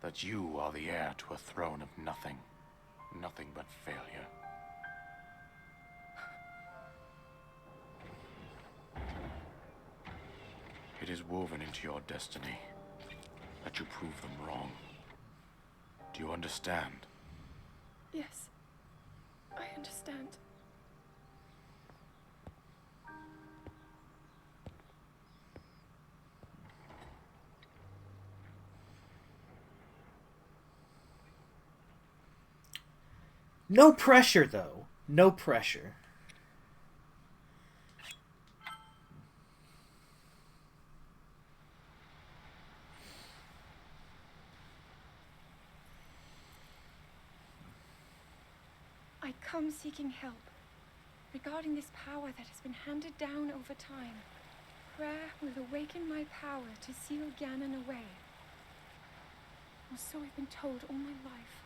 that you are the heir to a throne of nothing. Nothing but failure. It is woven into your destiny that you prove them wrong. Do you understand? Yes, I understand. No pressure, though. No pressure. I come seeking help. regarding this power that has been handed down over time. Prayer will awaken my power to seal Ganon away. Or so I've been told all my life.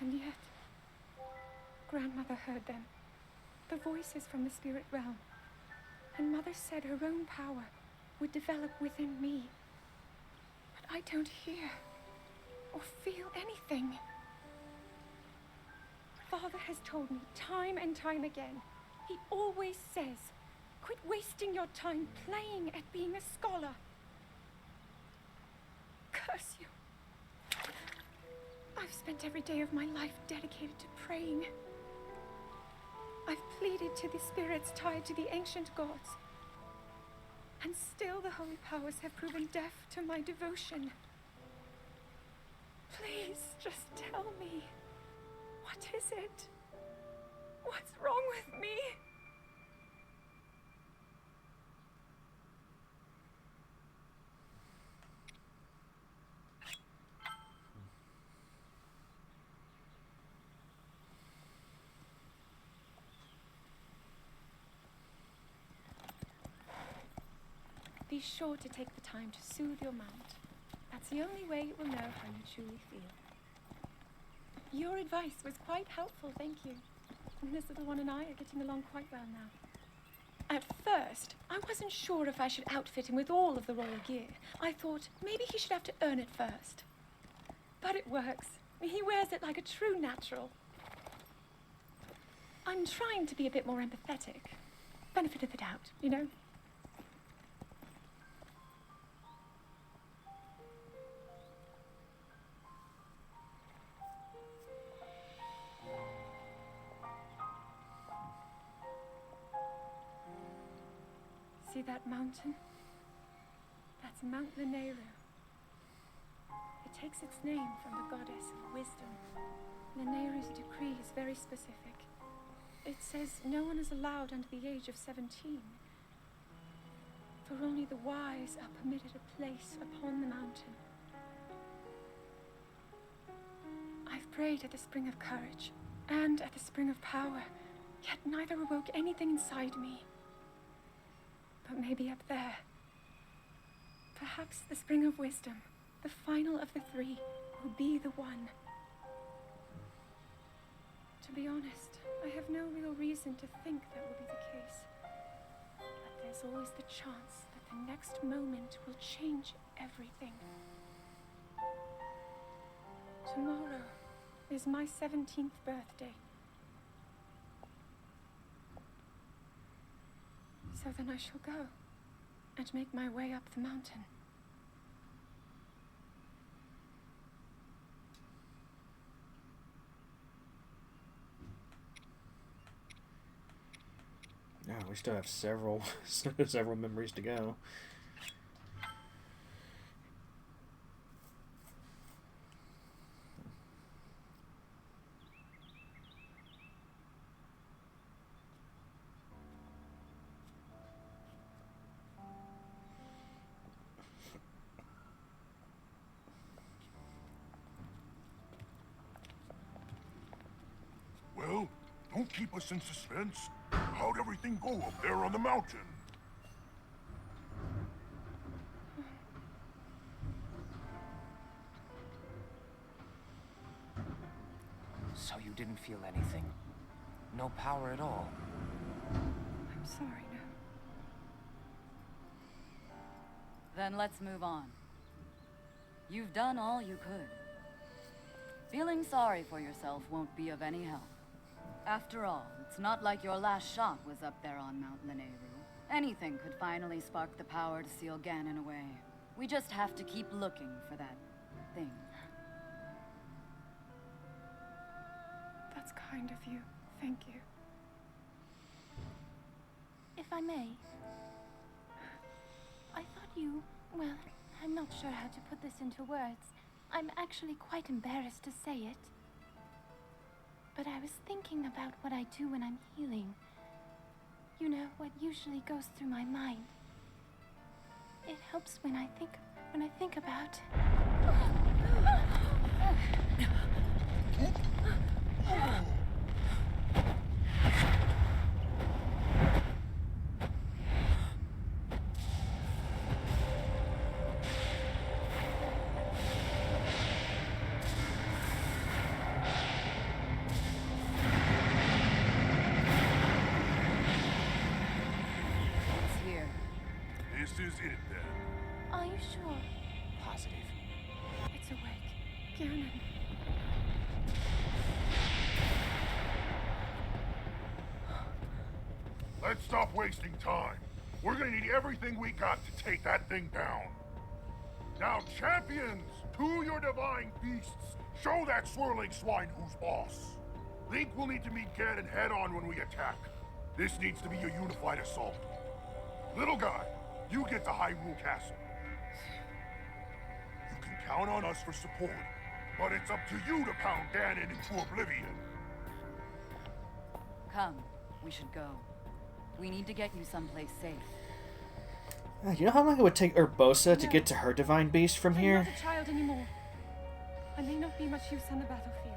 And yet, Grandmother heard them, the voices from the spirit realm, and Mother said her own power would develop within me. But I don't hear or feel anything. Father has told me time and time again, he always says, quit wasting your time playing at being a scholar. Curse you. I've spent every day of my life dedicated to praying. I've pleaded to the spirits tied to the ancient gods. And still the holy powers have proven deaf to my devotion. Please, just tell me. What is it? What's wrong with me? Be sure to take the time to soothe your mind. That's the only way it will know how you truly feel. Your advice was quite helpful, thank you. And this little one and I are getting along quite well now. At first, I wasn't sure if I should outfit him with all of the royal gear. I thought maybe he should have to earn it first. But it works. He wears it like a true natural. I'm trying to be a bit more empathetic. Benefit of the doubt, you know? See that mountain? That's Mount Lanayru. It takes its name from the goddess of wisdom. Lanayru's decree is very specific. It says no one is allowed under the age of 17. For only the wise are permitted a place upon the mountain. I've prayed at the Spring of Courage and at the Spring of Power, yet neither awoke anything inside me. But maybe up there, perhaps the Spring of Wisdom, the final of the three, will be the one. To be honest, I have no real reason to think that will be the case. But there's always the chance that the next moment will change everything. Tomorrow is my 17th birthday. So then I shall go and make my way up the mountain. Yeah, we still have several memories to go. Well, don't keep us in suspense. How'd everything go up there on the mountain? So you didn't feel anything? No power at all? I'm sorry, no. Then let's move on. You've done all you could. Feeling sorry for yourself won't be of any help. After all, it's not like your last shot was up there on Mount Lanayru. Anything could finally spark the power to seal Ganon away. We just have to keep looking for that thing. That's kind of you. Thank you. If I may, I thought you... Well, I'm not sure how to put this into words. I'm actually quite embarrassed to say it. But I was thinking about what I do when I'm healing. You know, what usually goes through my mind. It helps when I think about... is it then? Are you sure? Positive. It's awake. Ganon. Let's stop wasting time. We're gonna need everything we got to take that thing down. Now, champions, to your divine beasts, show that swirling swine who's boss. Link will need to meet Ganon head-on when we attack. This needs to be a unified assault. Little guy, you get to Hyrule Castle. You can count on us for support, but it's up to you to pound Ganon into oblivion. Come, we should go. We need to get you someplace safe. You know how long it would take Urbosa to get to her divine beast from I'm here? not a child anymore. I may not be much use on the battlefield,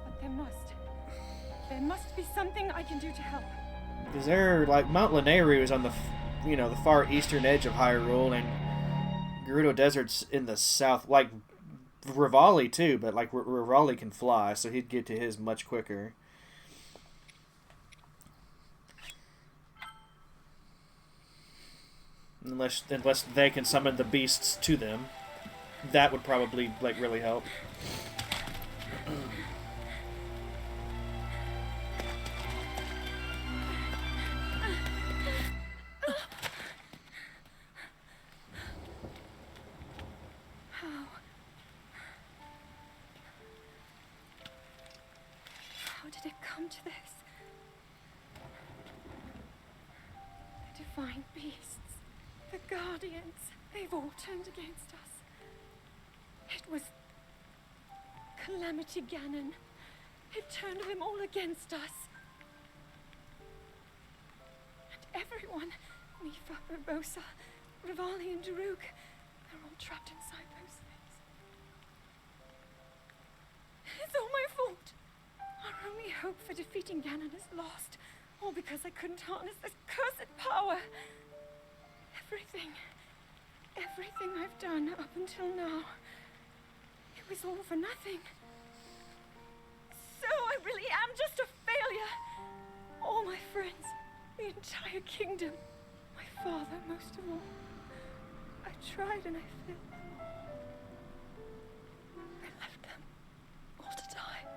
but there must be something I can do to help. Because they're like Mount Lanayru is on the, the far eastern edge of Hyrule, and Gerudo Desert's in the south. Like Rivali too, but like Rivali can fly, so he'd get to his much quicker. Unless they can summon the beasts to them, that would probably like really help. How did it come to this? The divine beasts, the guardians, they've all turned against us. It was Calamity Ganon. It turned them all against us. And everyone, Mipha, Urbosa, Rivali, and Daruk, they're all trapped inside those things. It's all my fault. Our only hope for defeating Ganon is lost, all because I couldn't harness this cursed power. Everything I've done up until now, it was all for nothing. So I really am just a failure. All my friends, the entire kingdom, my father most of all. I tried and I failed. I left them all to die.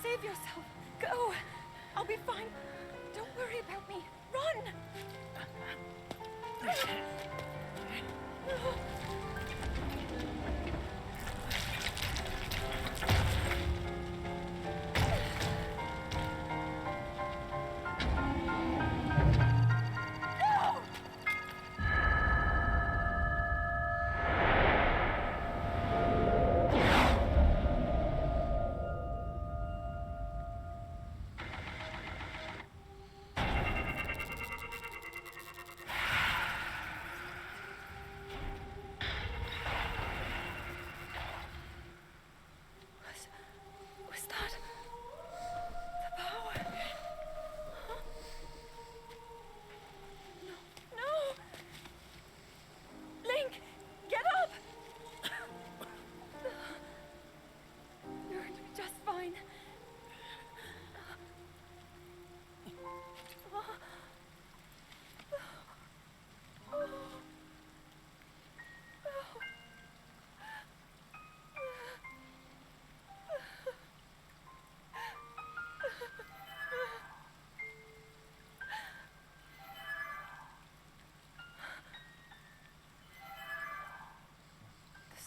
Save yourself. Go. I'll be fine. Don't worry about me. Run! Was that the power? Huh? No! Link, get up! You're going to be just fine.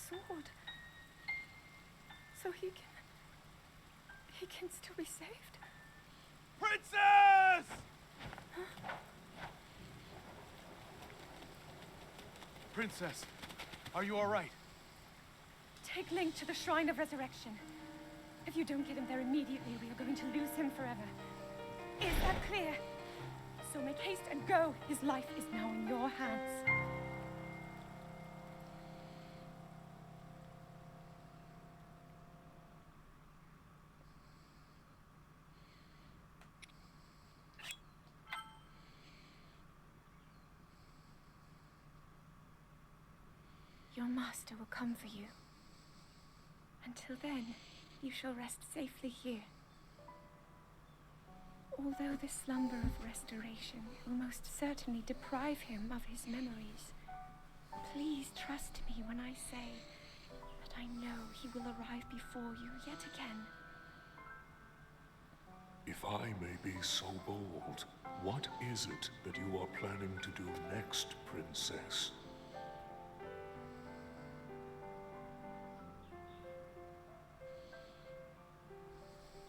Sword. So he can still be saved? Princess! Princess, are you all right? Take Link to the Shrine of Resurrection. If you don't get him there immediately, we are going to lose him forever. Is that clear? So make haste and go. His life is now in your hands. Your master will come for you. Until then, you shall rest safely here. Although the slumber of restoration will most certainly deprive him of his memories, please trust me when I say that I know he will arrive before you yet again. If I may be so bold, what is it that you are planning to do next, Princess?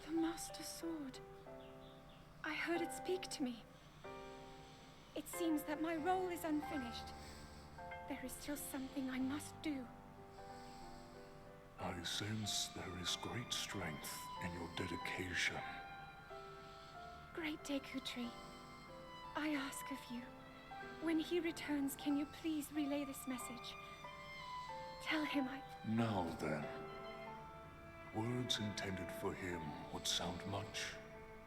The Master Sword. I heard it speak to me. It seems that my role is unfinished. There is still something I must do. I sense there is great strength in your dedication. Great Dekutri, I ask of you, when he returns, can you please relay this message? Tell him Now then, words intended for him would sound much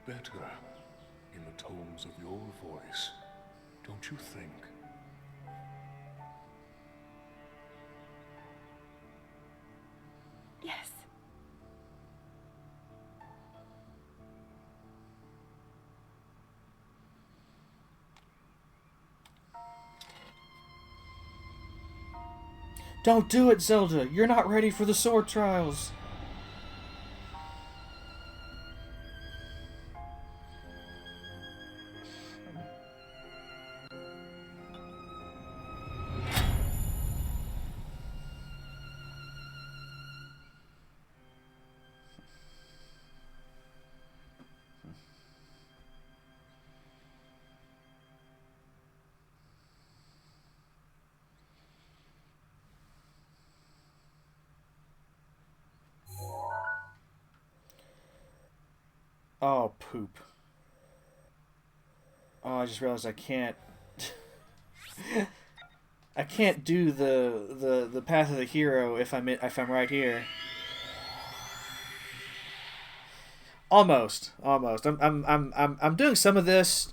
better in the tones of your voice, don't you think? Yes. Don't do it, Zelda! You're not ready for the sword trials! Oh, poop. Oh, I just realized I can't... I can't do the path of the hero if I'm right here. Almost. I'm doing some of this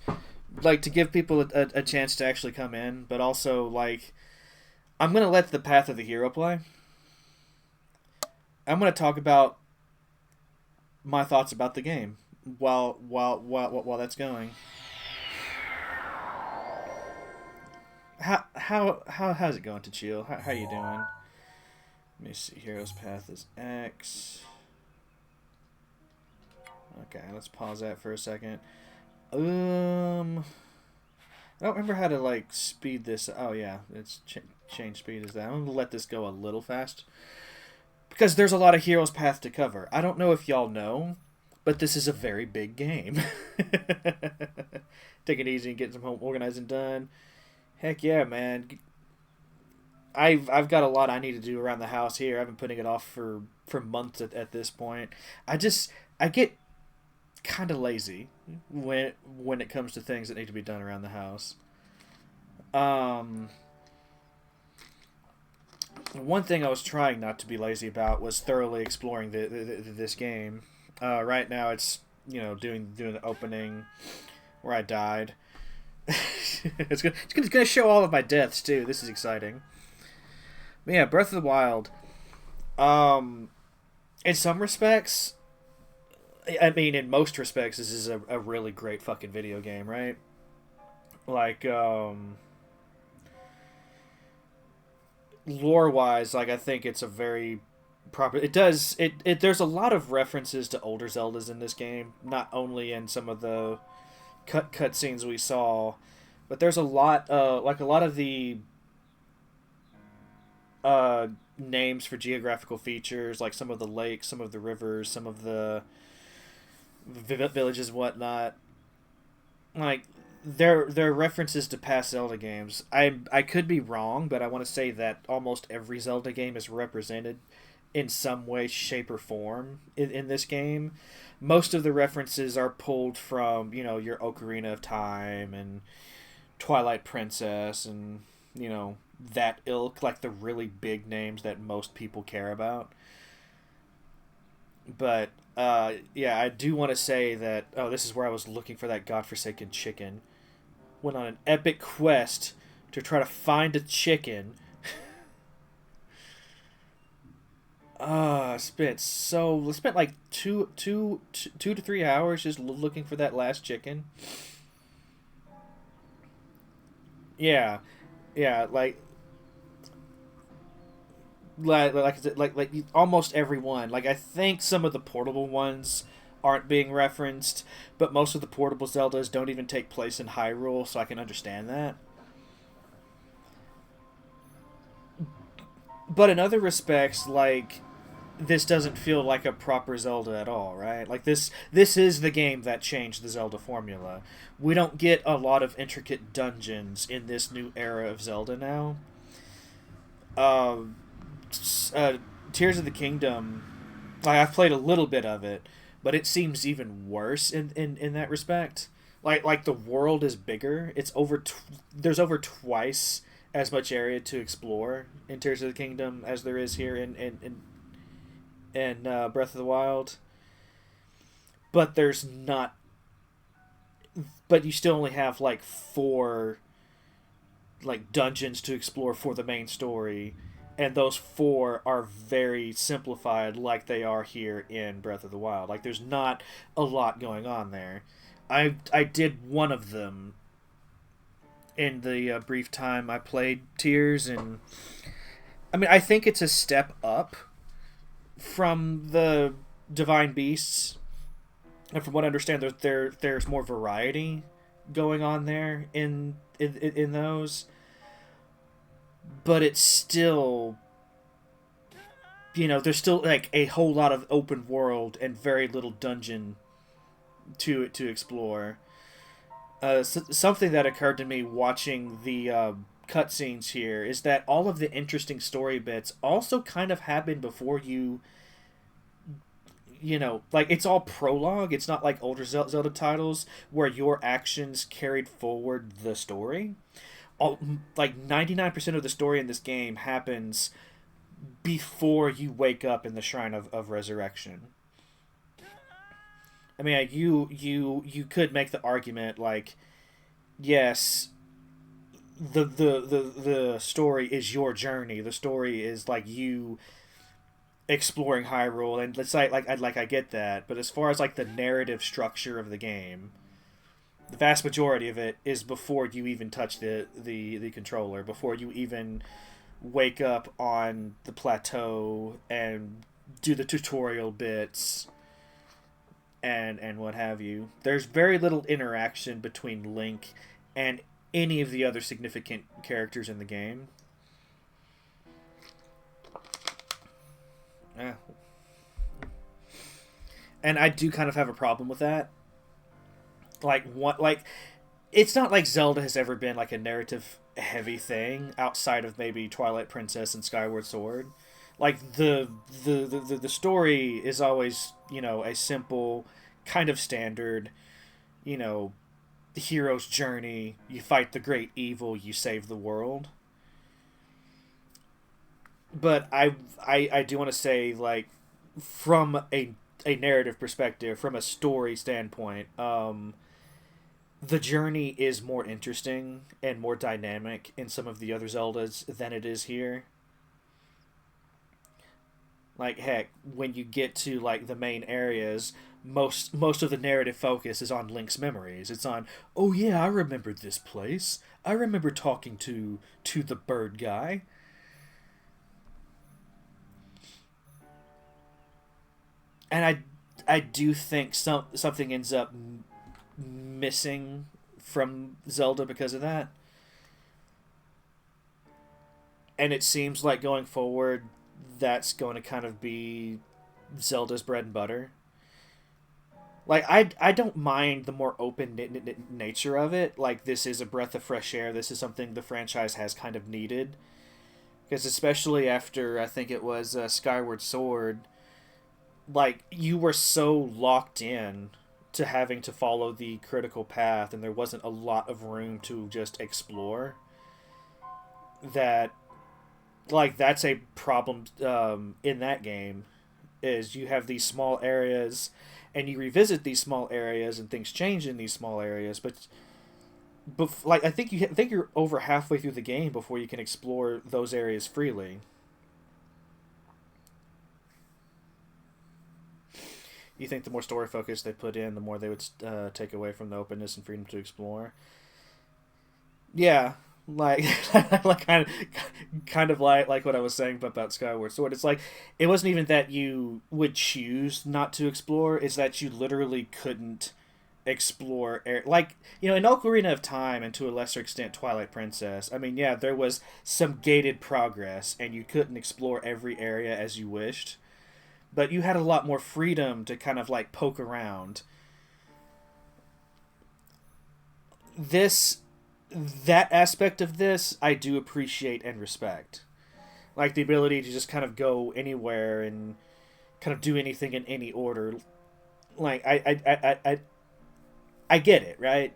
like to give people a chance to actually come in, but also like I'm gonna let the path of the hero play. I'm gonna talk about my thoughts about the game while that's going. How's it going, to chill? How you doing? Let me see. Hero's path is X. Okay, let's pause that for a second. I don't remember how to like speed this. Oh yeah, it's change speed is that. I'm gonna let this go a little fast because there's a lot of Hero's Path to cover. I don't know if y'all know, but this is a very big game. Take it easy and get some home organized and done. Heck yeah, man. I've got a lot I need to do around the house here. I've been putting it off for months at this point. I get kind of lazy when it comes to things that need to be done around the house. One thing I was trying not to be lazy about was thoroughly exploring this game. Right now it's doing the opening where I died. It's gonna show all of my deaths too. This is exciting. But yeah, Breath of the Wild. In some respects, I mean, in most respects, this is a really great fucking video game, right? Like, lore-wise, like, I think it's a very proper... There's a lot of references to older Zeldas in this game, not only in some of the cut scenes we saw, but there's a lot of the names for geographical features, like some of the lakes, some of the rivers, some of the villages and whatnot. Like, There are references to past Zelda games. I could be wrong, but I want to say that almost every Zelda game is represented in some way, shape, or form in this game. Most of the references are pulled from, your Ocarina of Time and Twilight Princess and, that ilk, like the really big names that most people care about. But, yeah, I do want to say that, oh, this is where I was looking for that godforsaken chicken. Went on an epic quest to try to find a chicken. Spent like two to 3 hours just looking for that last chicken. Yeah, yeah, like almost every one. Like I think some of the portable ones aren't being referenced, but most of the portable Zeldas don't even take place in Hyrule, so I can understand that. But in other respects, like this doesn't feel like a proper Zelda at all, right? Like this is the game that changed the Zelda formula. We don't get a lot of intricate dungeons in this new era of Zelda now. Um, uh, Tears of the Kingdom, like I've played a little bit of it, but it seems even worse in that respect. Like the world is bigger. There's over twice as much area to explore in Tears of the Kingdom as there is here in Breath of the Wild. But there's not. But you still only have like four like dungeons to explore for the main story, and those four are very simplified, like they are here in Breath of the Wild. Like there's not a lot going on there. I did one of them in the brief time I played Tears, and I mean I think it's a step up from the Divine Beasts, and from what I understand, there's more variety going on there in those, but it's still, there's still like a whole lot of open world and very little dungeon to explore. Something that occurred to me watching the cutscenes here is that all of the interesting story bits also kind of happen before like it's all prologue. It's not like older Zelda titles where your actions carried forward the story. Like 99% of the story in this game happens before you wake up in the Shrine of Resurrection. I mean, you could make the argument like, yes, the story is your journey. The story is like you exploring Hyrule, and it's like I get that, but as far as like the narrative structure of the game, the vast majority of it is before you even touch the controller, before you even wake up on the plateau and do the tutorial bits and what have you. There's very little interaction between Link and any of the other significant characters in the game. Yeah. And I do kind of have a problem with that. Like it's not like Zelda has ever been like a narrative heavy thing outside of maybe Twilight Princess and Skyward Sword. Like the story is always, a simple kind of standard, the hero's journey, you fight the great evil, you save the world. But I do want to say, like, from a narrative perspective, from a story standpoint, the journey is more interesting and more dynamic in some of the other Zeldas than it is here. Like heck, when you get to like the main areas, most of the narrative focus is on Link's memories. It's on, oh yeah, I remember this place. I remember talking to the bird guy. And I do think something ends up missing from Zelda because of that. And it seems like going forward, that's going to kind of be Zelda's bread and butter. Like I don't mind the more open nature of it. Like this is a breath of fresh air. This is something the franchise has kind of needed. Because especially after I think it was Skyward Sword, like you were so locked in to having to follow the critical path, and there wasn't a lot of room to just explore. That like that's a problem in that game is you have these small areas and you revisit these small areas and things change in these small areas but like I think you're over halfway through the game before you can explore those areas freely. You think the more story focus they put in, the more they would take away from the openness and freedom to explore? Yeah, like like kind of like what I was saying about Skyward Sword. It's like it wasn't even that you would choose not to explore; it's that you literally couldn't explore like in Ocarina of Time and to a lesser extent Twilight Princess. I mean, yeah, there was some gated progress, and you couldn't explore every area as you wished, but you had a lot more freedom to kind of like poke around. This that aspect of this I do appreciate and respect. Like the ability to just kind of go anywhere and kind of do anything in any order. Like I get it, right?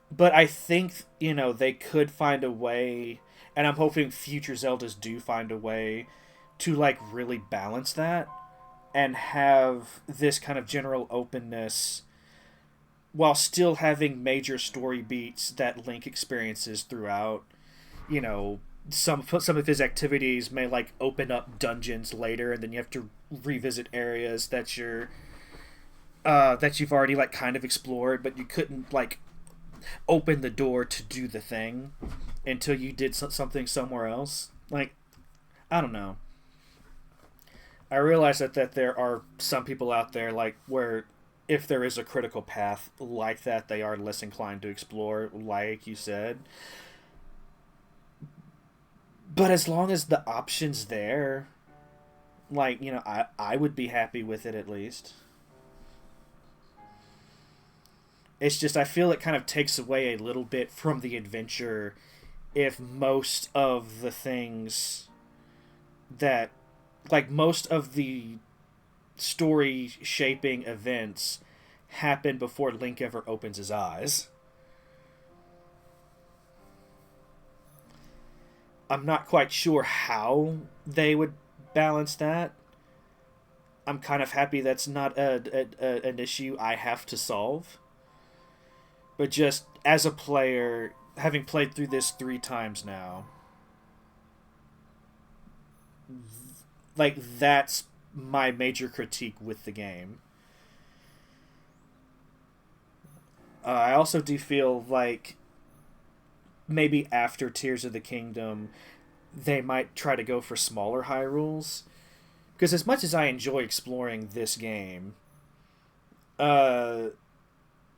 But I think, they could find a way, and I'm hoping future Zeldas do find a way to like really balance that and have this kind of general openness while still having major story beats that Link experiences throughout. You know, some of his activities may like open up dungeons later, and then you have to revisit areas that you've already like kind of explored, but you couldn't like open the door to do the thing until you did something somewhere else. Like, I don't know. I realize that there are some people out there like where if there is a critical path like that, they are less inclined to explore, like you said. But as long as the option's there, like, I would be happy with it at least. It's just I feel it kind of takes away a little bit from the adventure if most of the things that like most of the story shaping events happen before Link ever opens his eyes. I'm not quite sure how they would balance that. I'm kind of happy that's not an issue I have to solve. But just as a player, having played through this 3 times now, like that's my major critique with the game. I also do feel like maybe after Tears of the Kingdom, they might try to go for smaller Hyrules. Because as much as I enjoy exploring this game, uh,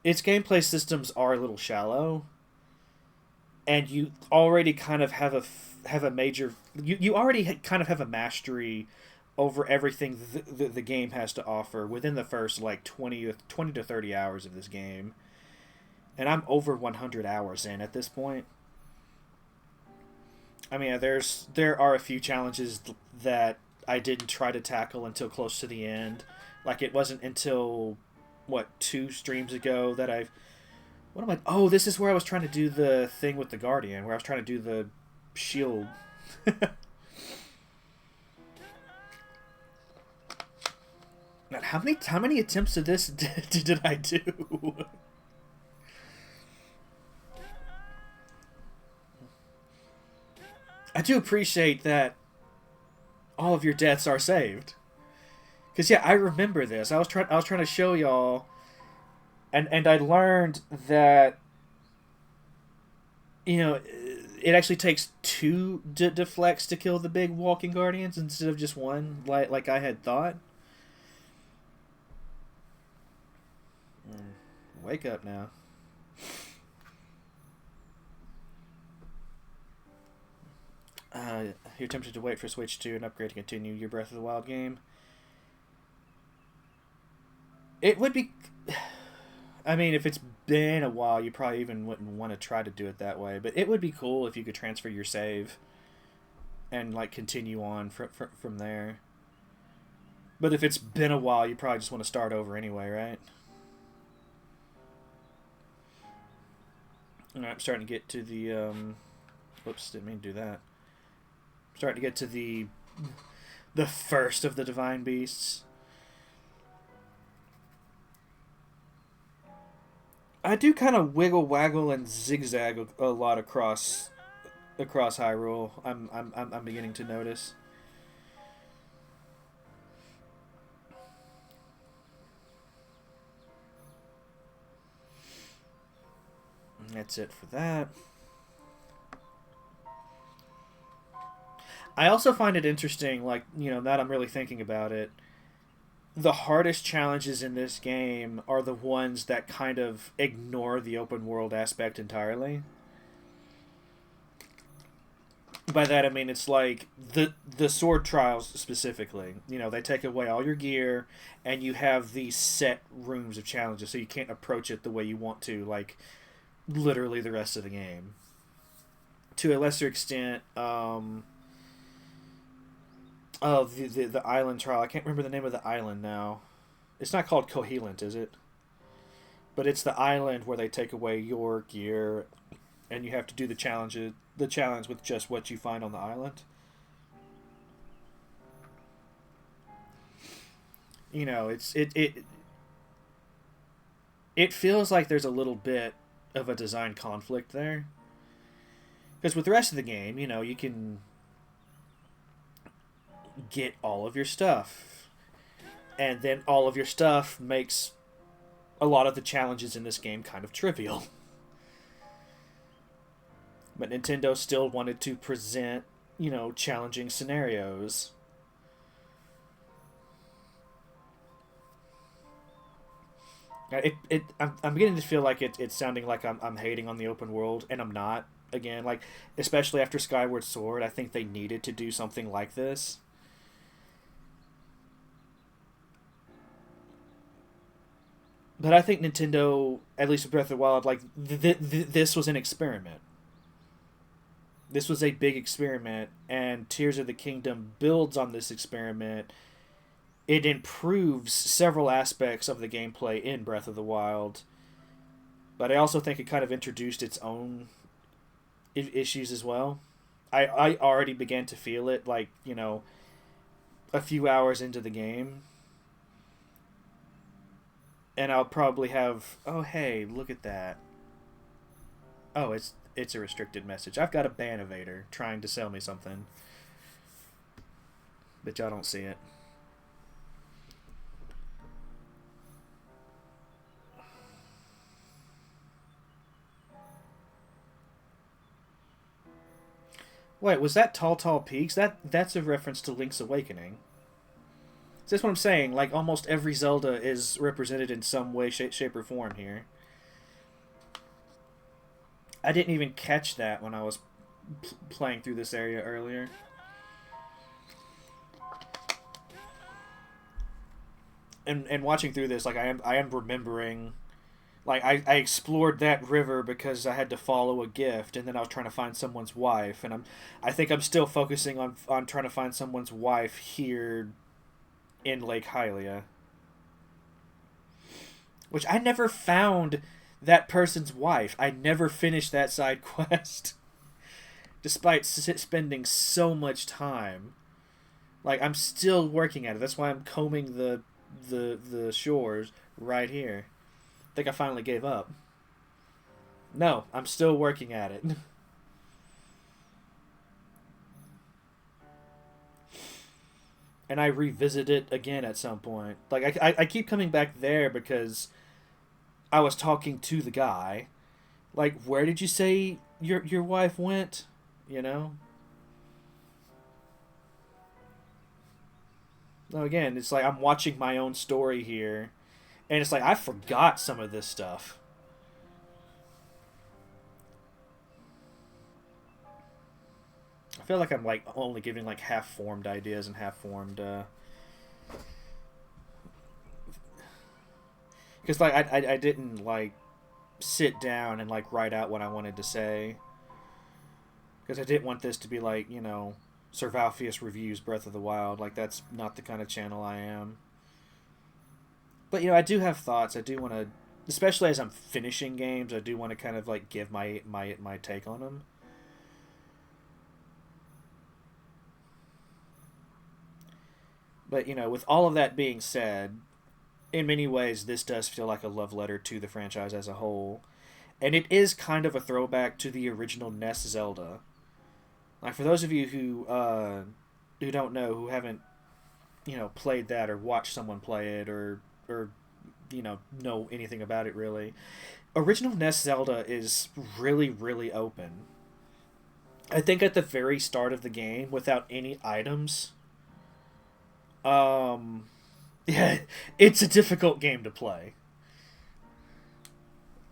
its gameplay systems are a little shallow, and you already kind of have a major you already kind of have a mastery over everything the game has to offer within the first like 20 to 30 hours of this game, and I'm over 100 hours in at this point. I mean, there are a few challenges that I didn't try to tackle until close to the end. Like it wasn't until what 2 streams ago that I've what am I? Oh, this is where I was trying to do the thing with the Guardian, where I was trying to do the shield. Man, how many attempts of this did I do? I do appreciate that all of your deaths are saved. Cause yeah, I remember this. I was trying to show y'all, and I learned that it actually takes 2 deflects to kill the big walking guardians instead of just 1, like I had thought. Wake up now. You're tempted to wait for Switch 2 and upgrade to continue your Breath of the Wild game. It would be. I mean, if it's been a while, you probably even wouldn't want to try to do it that way. But it would be cool if you could transfer your save and like continue on from there. But if it's been a while, you probably just want to start over anyway, right? Alright, I'm starting to get to the, whoops, didn't mean to do that. I'm starting to get to the first of the Divine Beasts. I do kind of wiggle, waggle, and zigzag a lot across Hyrule. I'm beginning to notice. And that's it for that. I also find it interesting, like, you know, now that I'm really thinking about it, the hardest challenges in this game are the ones that kind of ignore the open world aspect entirely. By that I mean it's like the sword trials specifically. You know, they take away all your gear and you have these set rooms of challenges, so you can't approach it the way you want to, like literally the rest of the game. To a lesser extent, the island trial. I can't remember the name of the island now. It's not called Cohelant, is it? But it's the island where they take away your gear, and you have to do the challenge with just what you find on the island. You know, it feels like there's a little bit of a design conflict there. Because with the rest of the game, you know, you can get all of your stuff. And then all of your stuff makes a lot of the challenges in this game kind of trivial. But Nintendo still wanted to present, you know, challenging scenarios. I'm beginning to feel like it's sounding like I'm hating on the open world, and I'm not. Again, like, especially after Skyward Sword, I think they needed to do something like this. But I think Nintendo, at least with Breath of the Wild, like, this was an experiment. This was a big experiment, and Tears of the Kingdom builds on this experiment. It improves several aspects of the gameplay in Breath of the Wild, but I also think it kind of introduced its own issues as well. I already began to feel it, like, you know, a few hours into the game. And I'll probably have, oh, hey, look at that. Oh, it's a restricted message. I've got a Banivator trying to sell me something. But y'all don't see it. Wait, was that Tall Peaks? That's a reference to Link's Awakening. So that's what I'm saying. Like, almost every Zelda is represented in some way, shape, or form here. I didn't even catch that when I was playing through this area earlier. And watching through this, like, I am remembering, like, I explored that river because I had to follow a gift, and then I was trying to find someone's wife, and I think I'm still focusing on trying to find someone's wife here in Lake Hylia. Which I never found that person's wife. I never finished that side quest. Despite spending so much time. Like, I'm still working at it. That's why I'm combing the shores right here. I think I finally gave up. No, I'm still working at it. And I revisit it again at some point. Like, I keep coming back there because I was talking to the guy. Like, where did you say your wife went? You know? So again, it's like I'm watching my own story here. And it's like, I forgot some of this stuff. I feel like I'm like only giving like half-formed ideas and half-formed because like I didn't like sit down and like write out what I wanted to say, because I didn't want this to be like, you know, Sir Valfius reviews Breath of the Wild. Like, that's not the kind of channel I am. But, you know, I do have thoughts. I do want to, especially as I'm finishing games, I do want to kind of like give my take on them. But, you know, with all of that being said, in many ways, this does feel like a love letter to the franchise as a whole. And it is kind of a throwback to the original NES Zelda. Like, for those of you who don't know, who haven't, you know, played that or watched someone play it or you know anything about it really, original NES Zelda is really, really open. I think at the very start of the game, without any items, yeah, it's a difficult game to play.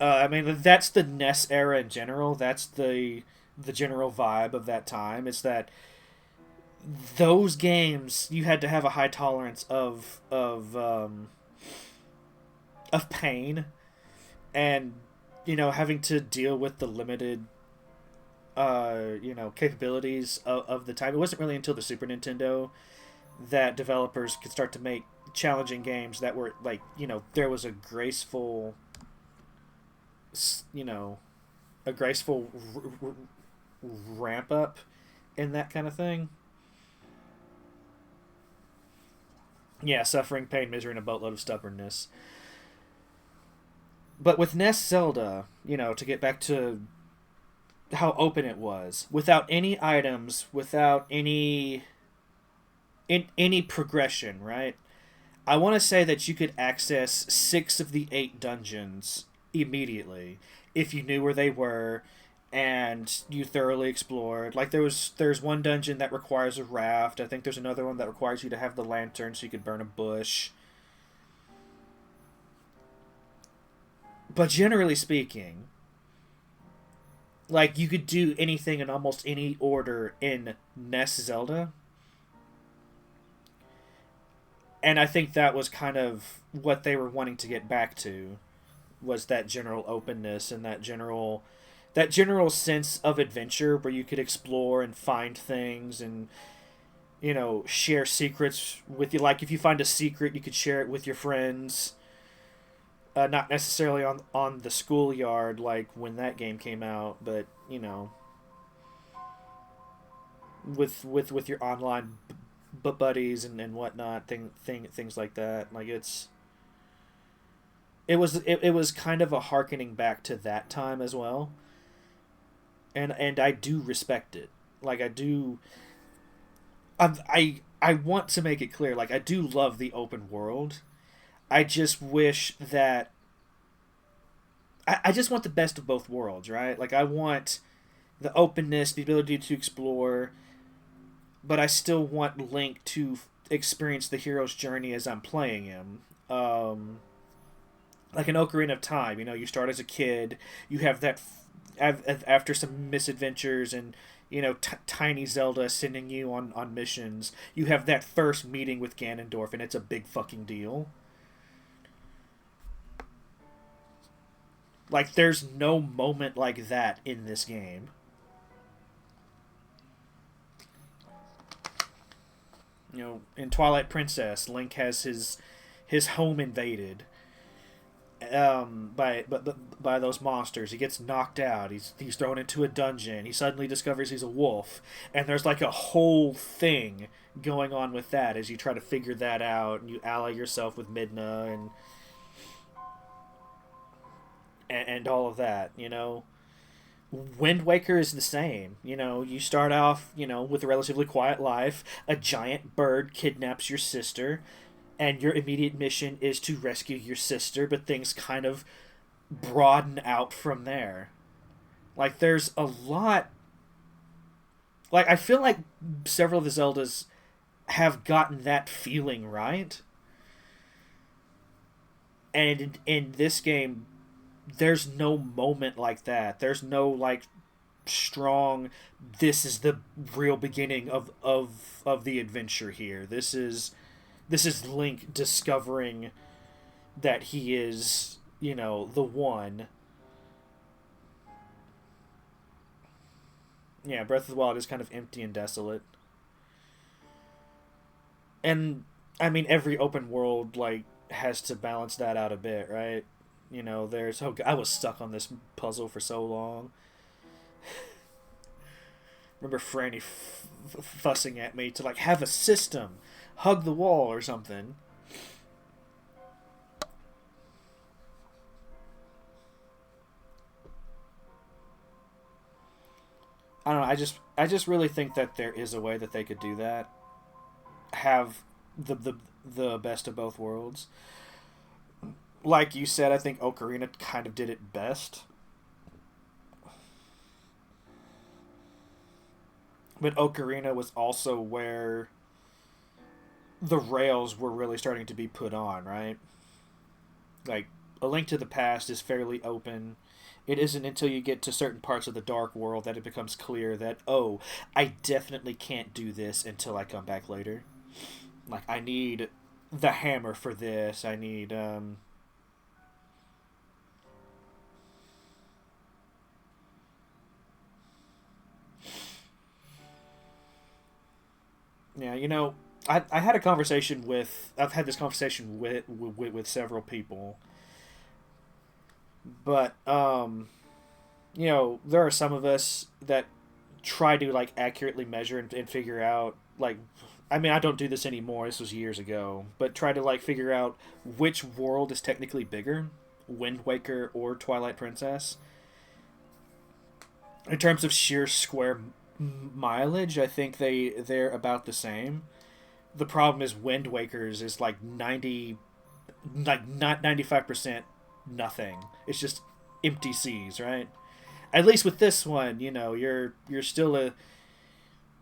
I mean, that's the NES era in general. That's the general vibe of that time. It's that those games you had to have a high tolerance of pain, and you know, having to deal with the limited you know, capabilities of the time. It wasn't really until the Super Nintendo that developers could start to make challenging games that were like, you know, there was a graceful, you know, a graceful ramp up in that kind of thing. Yeah, suffering, pain, misery, and a boatload of stubbornness. But with NES Zelda, you know, to get back to how open it was, without any items, without any progression, right? I want to say that you could access 6 of the 8 dungeons immediately if you knew where they were and you thoroughly explored. Like, there's one dungeon that requires a raft. I think there's another one that requires you to have the lantern so you could burn a bush. But generally speaking, like, you could do anything in almost any order in NES Zelda. And I think that was kind of what they were wanting to get back to, was that general openness and that general sense of adventure where you could explore and find things and, you know, share secrets with you. Like, if you find a secret, you could share it with your friends. Not necessarily on the schoolyard like when that game came out, but, you know, with your online buddies and whatnot, things like that. Like, it was kind of a harkening back to that time as well. And I do respect it. Like, I do. I want to make it clear. Like, I do love the open world. I just wish that. I just want the best of both worlds, right? Like, I want the openness, the ability to explore, but I still want Link to experience the hero's journey as I'm playing him. Like an Ocarina of Time, you know, you start as a kid, you have that after some misadventures and, you know, tiny Zelda sending you on missions, you have that first meeting with Ganondorf, and it's a big fucking deal. Like, there's no moment like that in this game. You know, in Twilight Princess, Link has his home invaded by those monsters. He gets knocked out. He's thrown into a dungeon. He suddenly discovers he's a wolf, and there's like a whole thing going on with that as you try to figure that out, and you ally yourself with Midna and all of that, you know. Wind Waker is the same. You know, you start off, you know, with a relatively quiet life. A giant bird kidnaps your sister, and your immediate mission is to rescue your sister, but things kind of broaden out from there. Like, there's a lot. Like, I feel like several of the Zeldas have gotten that feeling right. And in this game, there's no moment like that. There's no, like, strong, this is the real beginning of the adventure here. This is Link discovering that he is, you know, the one. Yeah, Breath of the Wild is kind of empty and desolate. And I mean, every open world like has to balance that out a bit, right? You know, there's I was stuck on this puzzle for so long. Remember Franny fussing at me to like have a system, hug the wall or something. I don't know. I just really think that there is a way that they could do that. Have the best of both worlds. Like you said, I think Ocarina kind of did it best. But Ocarina was also where the rails were really starting to be put on, right? Like, A Link to the Past is fairly open. It isn't until you get to certain parts of the Dark World that it becomes clear that, oh, I definitely can't do this until I come back later. Like, I need the hammer for this. I need, Yeah, you know, I had a conversation with... I've had this conversation with several people. But, you know, there are some of us that try to, like, accurately measure and figure out, like... I mean, I don't do this anymore. This was years ago. But try to, like, figure out which world is technically bigger. Wind Waker or Twilight Princess. In terms of sheer square mileage, I think they're about the same. The problem is Wind Waker's is like 90, like not 95% nothing. It's just empty seas, right? At least with this one, you know, you're still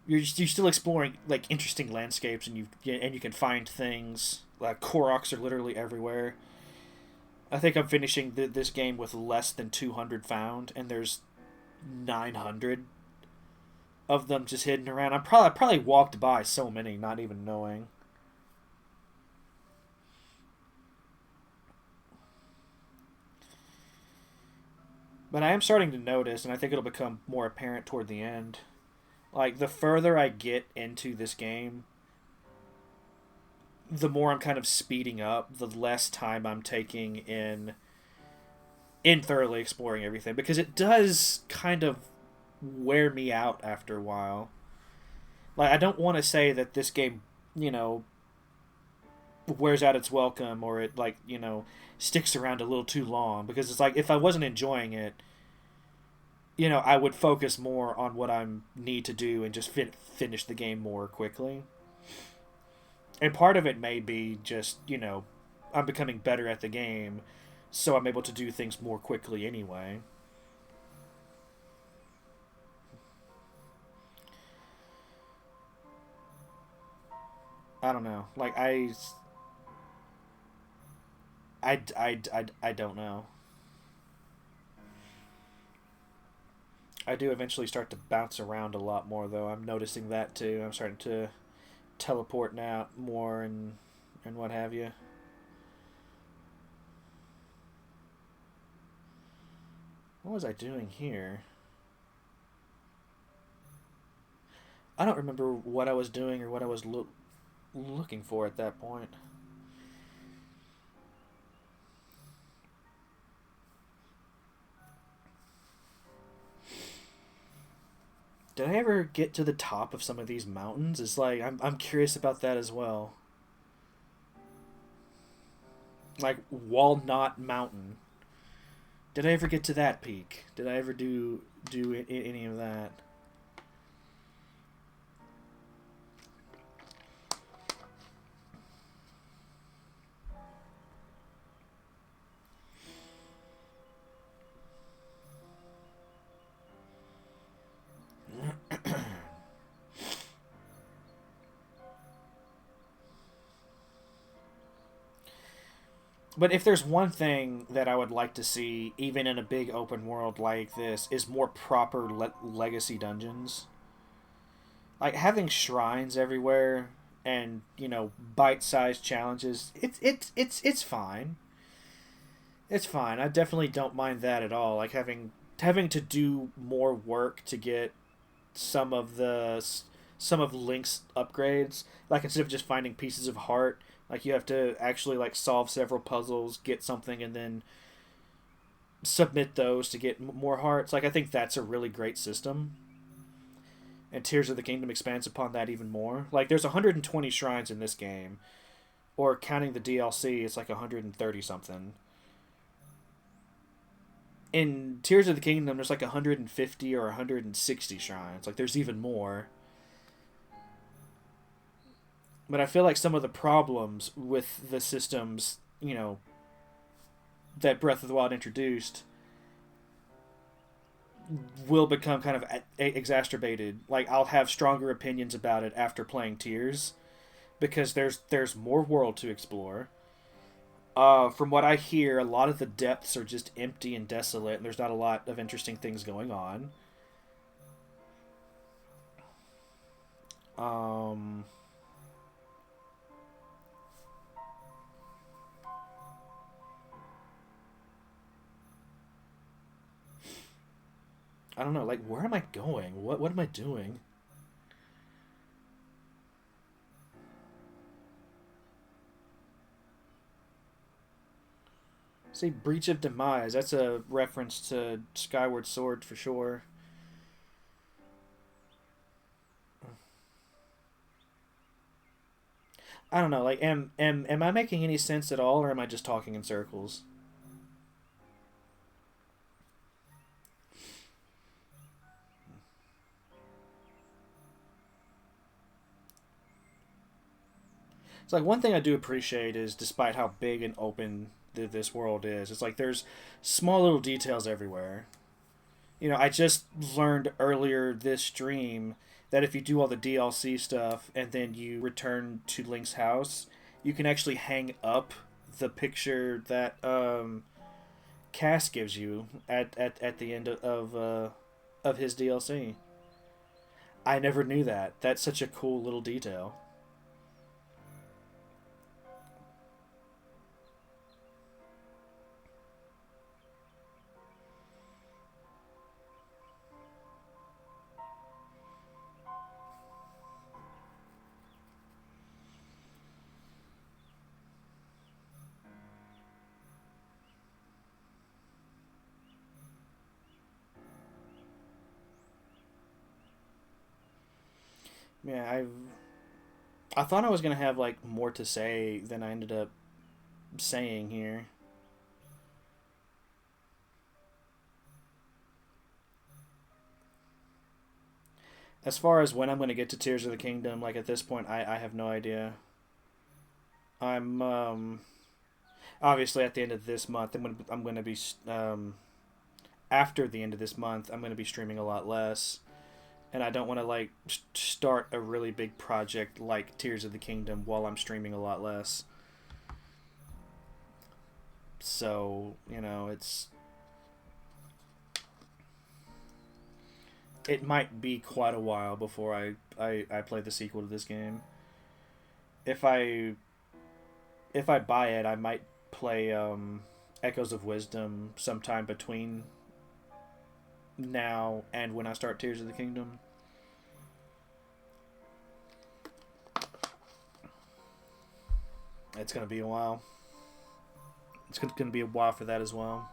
you're still exploring like interesting landscapes, and you can find things. Like Koroks are literally everywhere. I think I'm finishing this game with less than 200 found, and there's 900 of them just hidden around. I probably walked by so many, not even knowing. But I am starting to notice, and I think it'll become more apparent toward the end. Like, the further I get into this game, the more I'm kind of speeding up, the less time I'm taking in thoroughly exploring everything. Because it does kind of wear me out after a while. Like, I don't want to say that this game, you know, wears out its welcome, or it, like, you know, sticks around a little too long, because it's like, if I wasn't enjoying it, you know, I would focus more on what I need to do and just finish the game more quickly. And part of it may be just, you know, I'm becoming better at the game, so I'm able to do things more quickly anyway. I don't know. Like, I don't know. I do eventually start to bounce around a lot more, though. I'm noticing that, too. I'm starting to teleport now more and what have you. What was I doing here? I don't remember what I was doing or what I was looking for at that point. Did I ever get to the top of some of these mountains? It's like, I'm curious about that as well. Like Walnut Mountain. Did I ever get to that peak? Did I ever do any of that? But if there's one thing that I would like to see, even in a big open world like this, is more proper legacy dungeons. Like having shrines everywhere and, you know, bite-sized challenges. It's fine. It's fine. I definitely don't mind that at all. Like having to do more work to get some of the some of Link's upgrades. Like instead of just finding pieces of heart, like you have to actually like solve several puzzles, get something, and then submit those to get more hearts. Like I think that's a really great system. And Tears of the Kingdom expands upon that even more. Like there's 120 shrines in this game, or counting the DLC, it's like 130 something. In Tears of the Kingdom, there's like 150 or 160 shrines. Like there's even more. But I feel like some of the problems with the systems, that Breath of the Wild introduced will become kind of exacerbated. Like I'll have stronger opinions about it after playing Tears because there's more world to explore. From what I hear, a lot of the depths are just empty and desolate, and there's not a lot of interesting things going on. Um, I don't know. Like, where am I going? What am I doing? Say Breach of Demise. That's a reference to Skyward Sword for sure. I don't know. Like, am I making any sense at all, or am I just talking in circles? It's like one thing I do appreciate is, despite how big and open this world is, it's like there's small little details everywhere. I just learned earlier this stream that if you do all the DLC stuff and then you return to Link's house, you can actually hang up the picture that Cass gives you at the end of his DLC. I never knew that. That's such a cool little detail. Yeah, I thought I was gonna have like more to say than I ended up saying here. As far as when I'm gonna get to Tears of the Kingdom, like at this point, I have no idea. I'm obviously at the end of this month. I'm gonna be after the end of this month. I'm gonna be streaming a lot less, and I don't want to like start a really big project like Tears of the Kingdom while I'm streaming a lot less. So it might be quite a while before I play the sequel to this game. If I buy it, I might play Echoes of Wisdom sometime between now and when I start Tears of the Kingdom. It's gonna be a while. It's gonna be a while for that as well.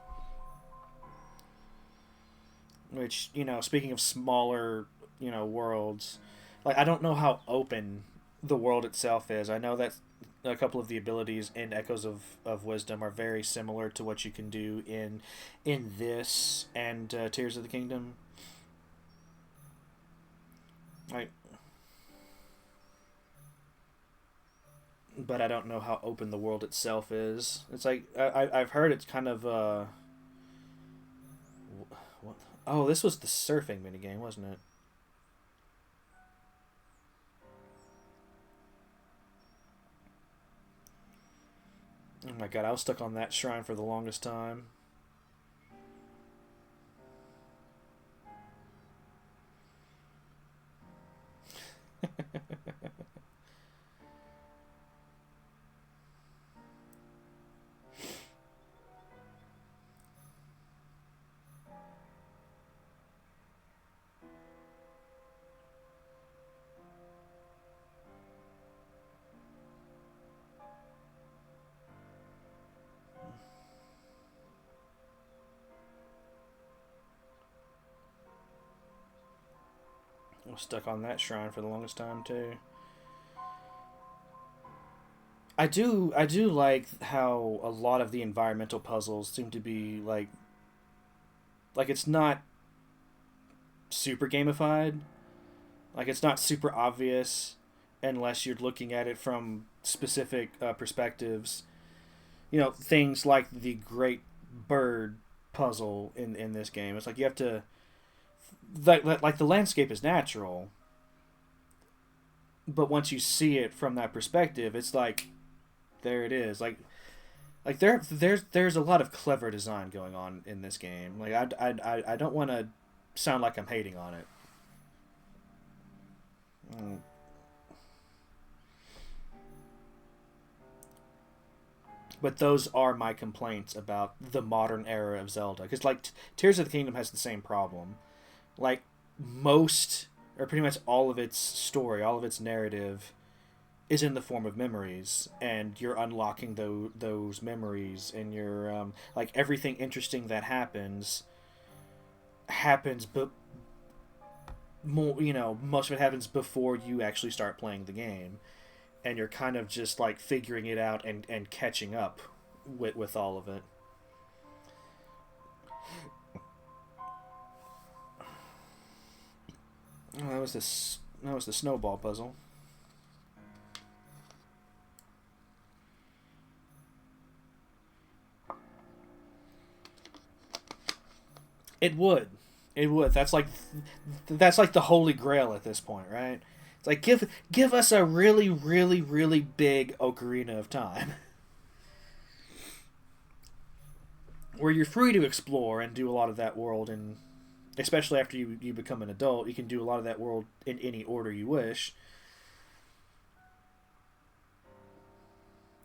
Which, speaking of smaller, worlds, like I don't know how open the world itself is. I know that a couple of the abilities in Echoes of Wisdom are very similar to what you can do in this and Tears of the Kingdom. Like, but I don't know how open the world itself is. It's like I've heard it's kind of what? Oh, this was the surfing minigame, wasn't it? Oh my god, I was stuck on that shrine for the longest time. I was stuck on that shrine for the longest time too. I do like how a lot of the environmental puzzles seem to be like it's not super gamified. Like it's not super obvious unless you're looking at it from specific perspectives. You know, things like the great bird puzzle in this game. It's like you have to like the landscape is natural, but once you see it from that perspective, it's like there it is. Like there's a lot of clever design going on in this game. Like I don't want to sound like I'm hating on it. Mm. But those are my complaints about the modern era of Zelda. Because like Tears of the Kingdom has the same problem. Like most or pretty much all of its story, all of its narrative is in the form of memories, and you're unlocking those memories, and you're like everything interesting that happens, but more most of it happens before you actually start playing the game, and you're kind of just like figuring it out and catching up with all of it. Oh, that was the snowball puzzle. It would. It would. That's like the holy grail at this point, right? It's like give us a really really really big Ocarina of Time where you're free to explore and do a lot of that world, and especially after you become an adult, you can do a lot of that world in any order you wish.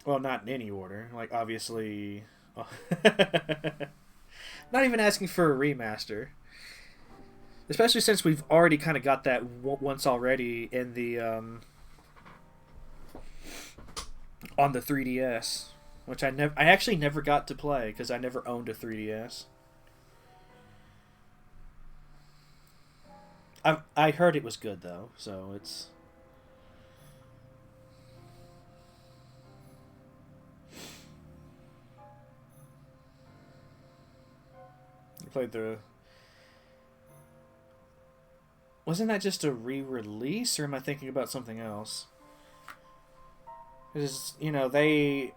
Well, not in any order. Like obviously, not even asking for a remaster. Especially since we've already kind of got that once already in the on the 3DS, which I actually never got to play because I never owned a 3DS. I heard it was good though, so it's you played the. Wasn't that just a re-release, or am I thinking about something else? Because they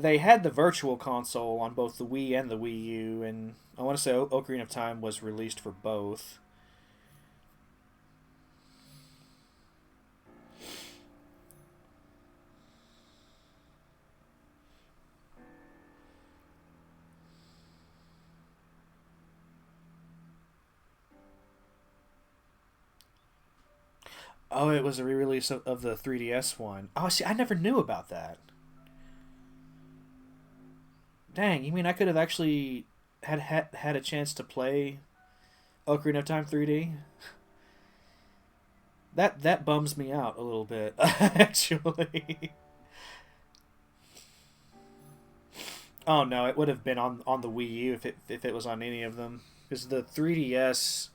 had the Virtual Console on both the Wii and the Wii U, and I want to say Ocarina of Time was released for both. Oh, it was a re-release of the 3DS one. Oh, see, I never knew about that. Dang, you mean I could have actually had a chance to play Ocarina of Time 3D? That bums me out a little bit, actually. Oh no, it would have been on the Wii U if it was on any of them. Because the 3DS,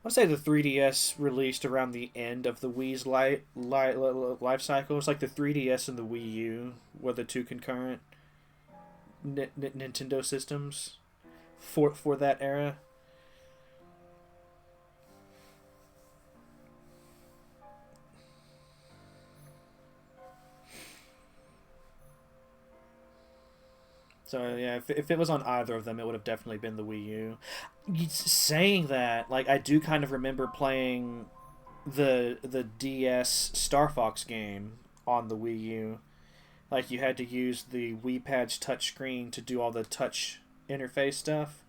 I'd say the 3DS released around the end of the Wii's life cycle. It's like the 3DS and the Wii U were the two concurrent Nintendo systems for that era. So yeah, if it was on either of them, it would have definitely been the Wii U. Saying that, like I do kind of remember playing the DS Star Fox game on the Wii U. Like you had to use the Wii Pad's touchscreen to do all the touch interface stuff.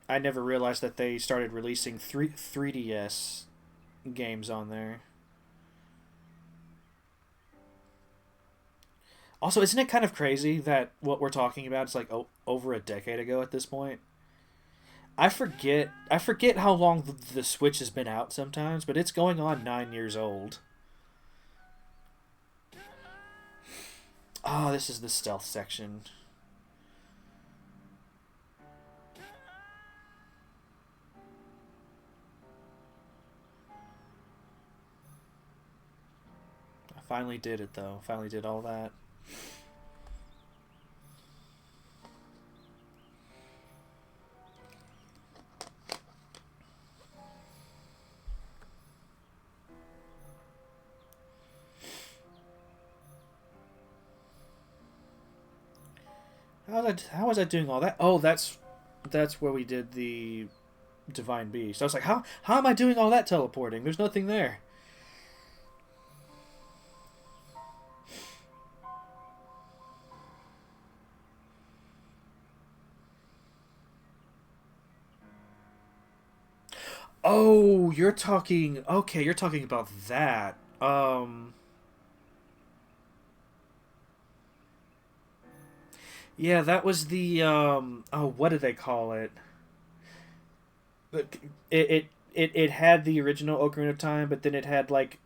I never realized that they started releasing 3DS games on there. Also, isn't it kind of crazy that what we're talking about is like over a decade ago at this point? I forget how long the Switch has been out sometimes, but it's going on 9 years old. Oh, this is the stealth section. Finally did it though. Finally did all that. How was I doing all that? Oh, that's where we did the divine beast. I was like, how am I doing all that teleporting? There's nothing there. Oh, you're talking. Okay, you're talking about that. Yeah, that was the oh, what did they call it? It it had the original Ocarina of Time, but then it had like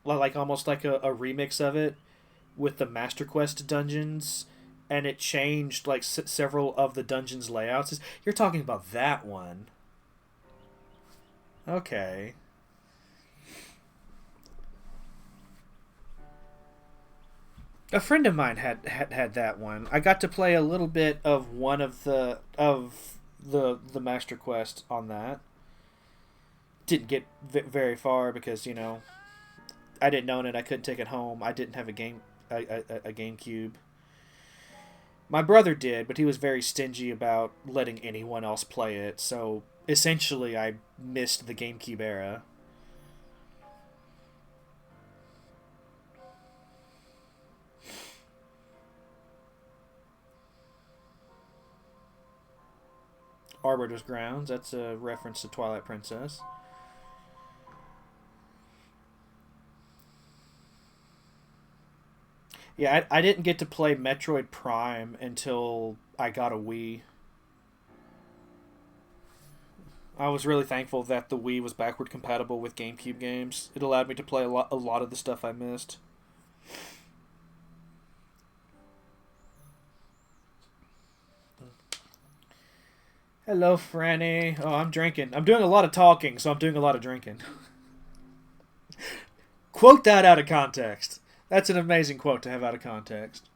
almost like a remix of it with the Master Quest dungeons, and it changed like several of the dungeons layouts. You're talking about that one. Okay. A friend of mine had that one. I got to play a little bit of one of the Master Quest on that. Didn't get very far because I didn't own it. I couldn't take it home. I didn't have a GameCube. My brother did, but he was very stingy about letting anyone else play it. So essentially, I missed the GameCube era. Arbiter's Grounds. That's a reference to Twilight Princess. Yeah, I didn't get to play Metroid Prime until I got a Wii. I was really thankful that the Wii was backward compatible with GameCube games. It allowed me to play a lot of the stuff I missed. Hello, Franny. Oh, I'm drinking. I'm doing a lot of talking, so I'm doing a lot of drinking. Quote that out of context. That's an amazing quote to have out of context.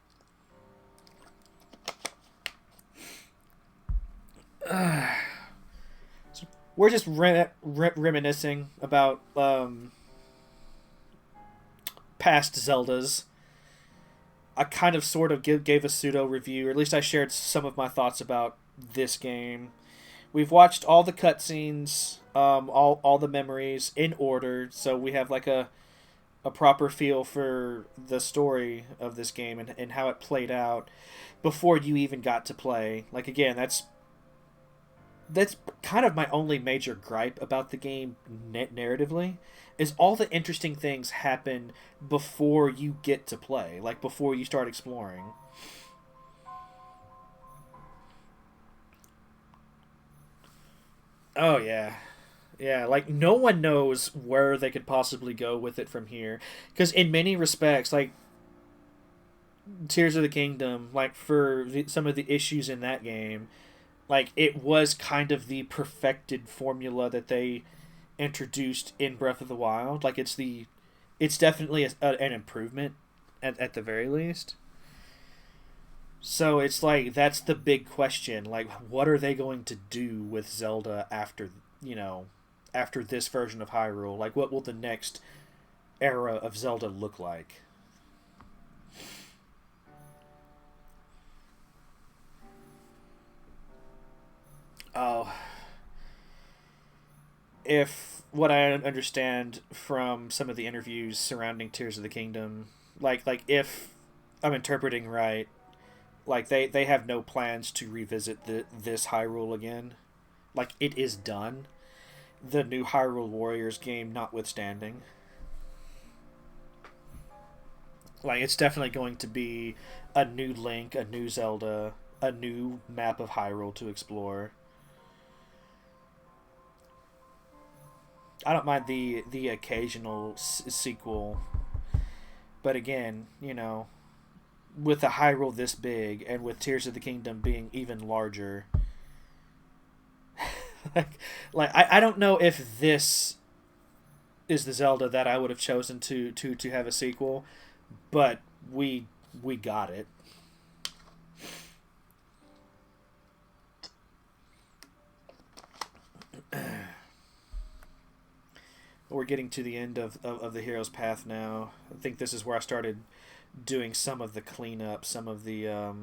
So we're just reminiscing about past Zeldas. I kind of sort of gave a pseudo review, or at least I shared some of my thoughts about this game. We've watched all the cutscenes, all the memories in order, so we have like a proper feel for the story of this game and how it played out before you even got to play. Like again, that's kind of my only major gripe about the game narratively is all the interesting things happen before you get to play, like before you start exploring. Oh yeah. Yeah, like no one knows where they could possibly go with it from here because in many respects like Tears of the Kingdom, like for some of the issues in that game, like it was kind of the perfected formula that they introduced in Breath of the Wild. Like it's definitely an improvement at the very least. So it's like that's the big question. Like, what are they going to do with Zelda after this version of Hyrule? Like, what will the next era of Zelda look like? Oh, if what I understand from some of the interviews surrounding Tears of the Kingdom, like if I'm interpreting right, like they have no plans to revisit this Hyrule again. Like it is done. The new Hyrule Warriors game notwithstanding. Like it's definitely going to be a new Link, a new Zelda, a new map of Hyrule to explore. I don't mind the occasional sequel, but again, with a Hyrule this big and with Tears of the Kingdom being even larger, like I don't know if this is the Zelda that I would have chosen to have a sequel, but we got it. We're getting to the end of the hero's path now. I think this is where I started doing some of the cleanup, some of the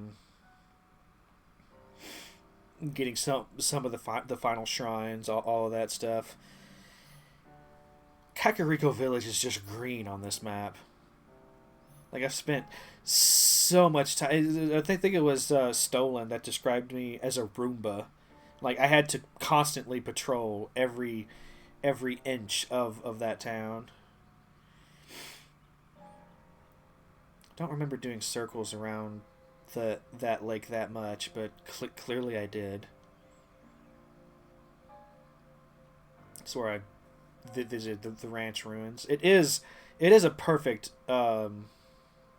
getting some of the final shrines, all of that stuff. Kakariko Village is just green on this map. Like, I've spent so much time. I think it was Stolen that described me as a Roomba. Like, I had to constantly patrol every inch of that town. Don't remember doing circles around that lake that much, but clearly I did. That's where I visited the ranch ruins. It is a perfect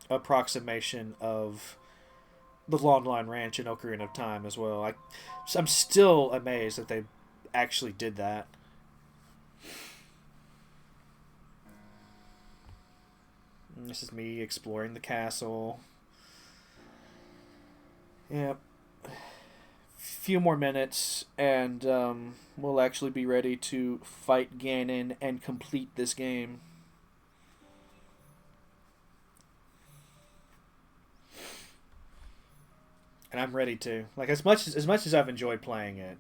approximation of the Long Line Ranch in Ocarina of Time as well. I'm still amazed that they actually did that. This is me exploring the castle. Yep. Few more minutes, and we'll actually be ready to fight Ganon and complete this game. And I'm ready to. Like, as much as I've enjoyed playing it,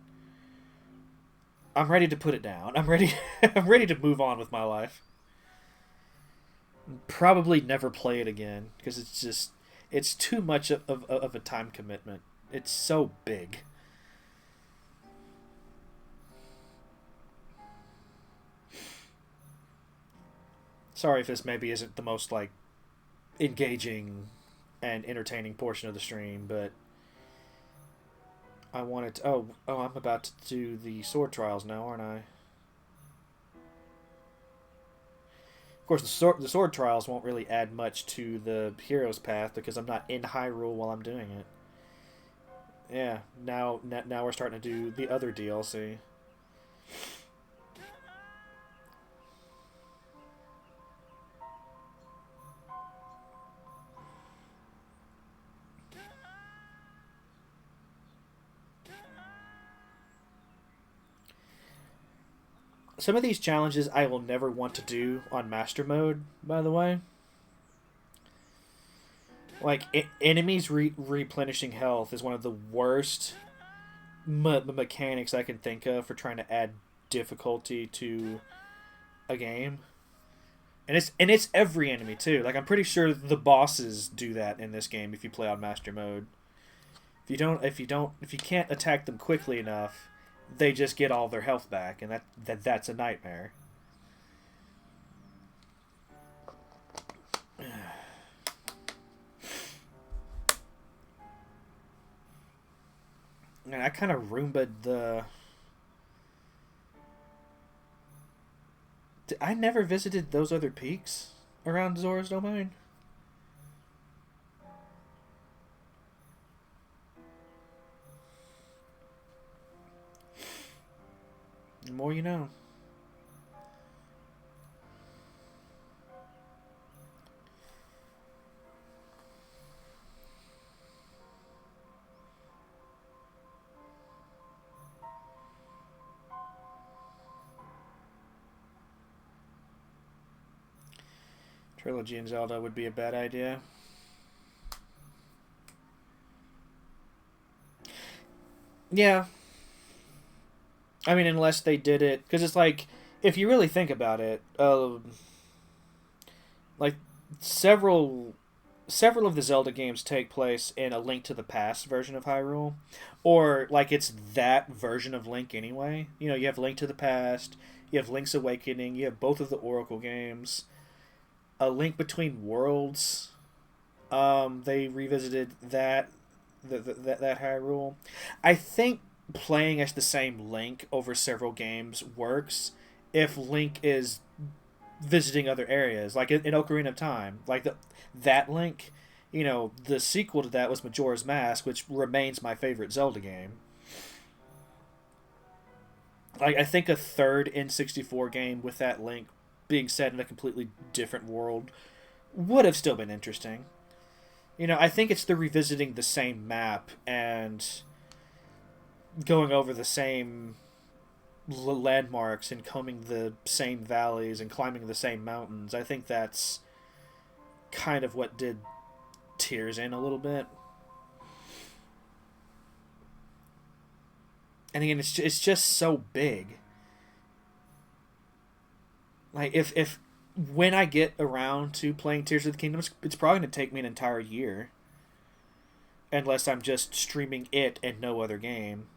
I'm ready to put it down. I'm ready to move on with my life. Probably never play it again, because it's too much of a time commitment. It's so big. Sorry if this maybe isn't the most, like, engaging and entertaining portion of the stream, but I wanted to... Oh, I'm about to do the sword trials now, aren't I? Of course, the sword trials won't really add much to the hero's path because I'm not in Hyrule while I'm doing it. Yeah, now we're starting to do the other DLC. Some of these challenges I will never want to do on Master Mode, by the way. Like, enemies replenishing health is one of the worst mechanics I can think of for trying to add difficulty to a game. And it's every enemy, too. Like, I'm pretty sure the bosses do that in this game if you play on Master Mode. If you can't attack them quickly enough, they just get all their health back, and that's a nightmare. And I kind of Roomba'd the... I never visited those other peaks around Zora's Domain. The more you know. Trilogy in Zelda would be a bad idea. Yeah. I mean, unless they did it... Because it's like, if you really think about it, like, several of the Zelda games take place in a Link to the Past version of Hyrule. Or, like, it's that version of Link anyway. You know, you have Link to the Past, you have Link's Awakening, you have both of the Oracle games. A Link Between Worlds, they revisited that Hyrule. I think playing as the same Link over several games works if Link is visiting other areas, like in Ocarina of Time. Like that Link, you know, the sequel to that was Majora's Mask, which remains my favorite Zelda game. Like, I think a third N64 game with that Link being set in a completely different world would have still been interesting. You know, I think it's the revisiting the same map and going over the same landmarks and combing the same valleys and climbing the same mountains. I think that's kind of what did Tears in a little bit. And again, it's just so big. Like, if when I get around to playing Tears of the Kingdom, it's probably going to take me an entire year. Unless I'm just streaming it and no other game.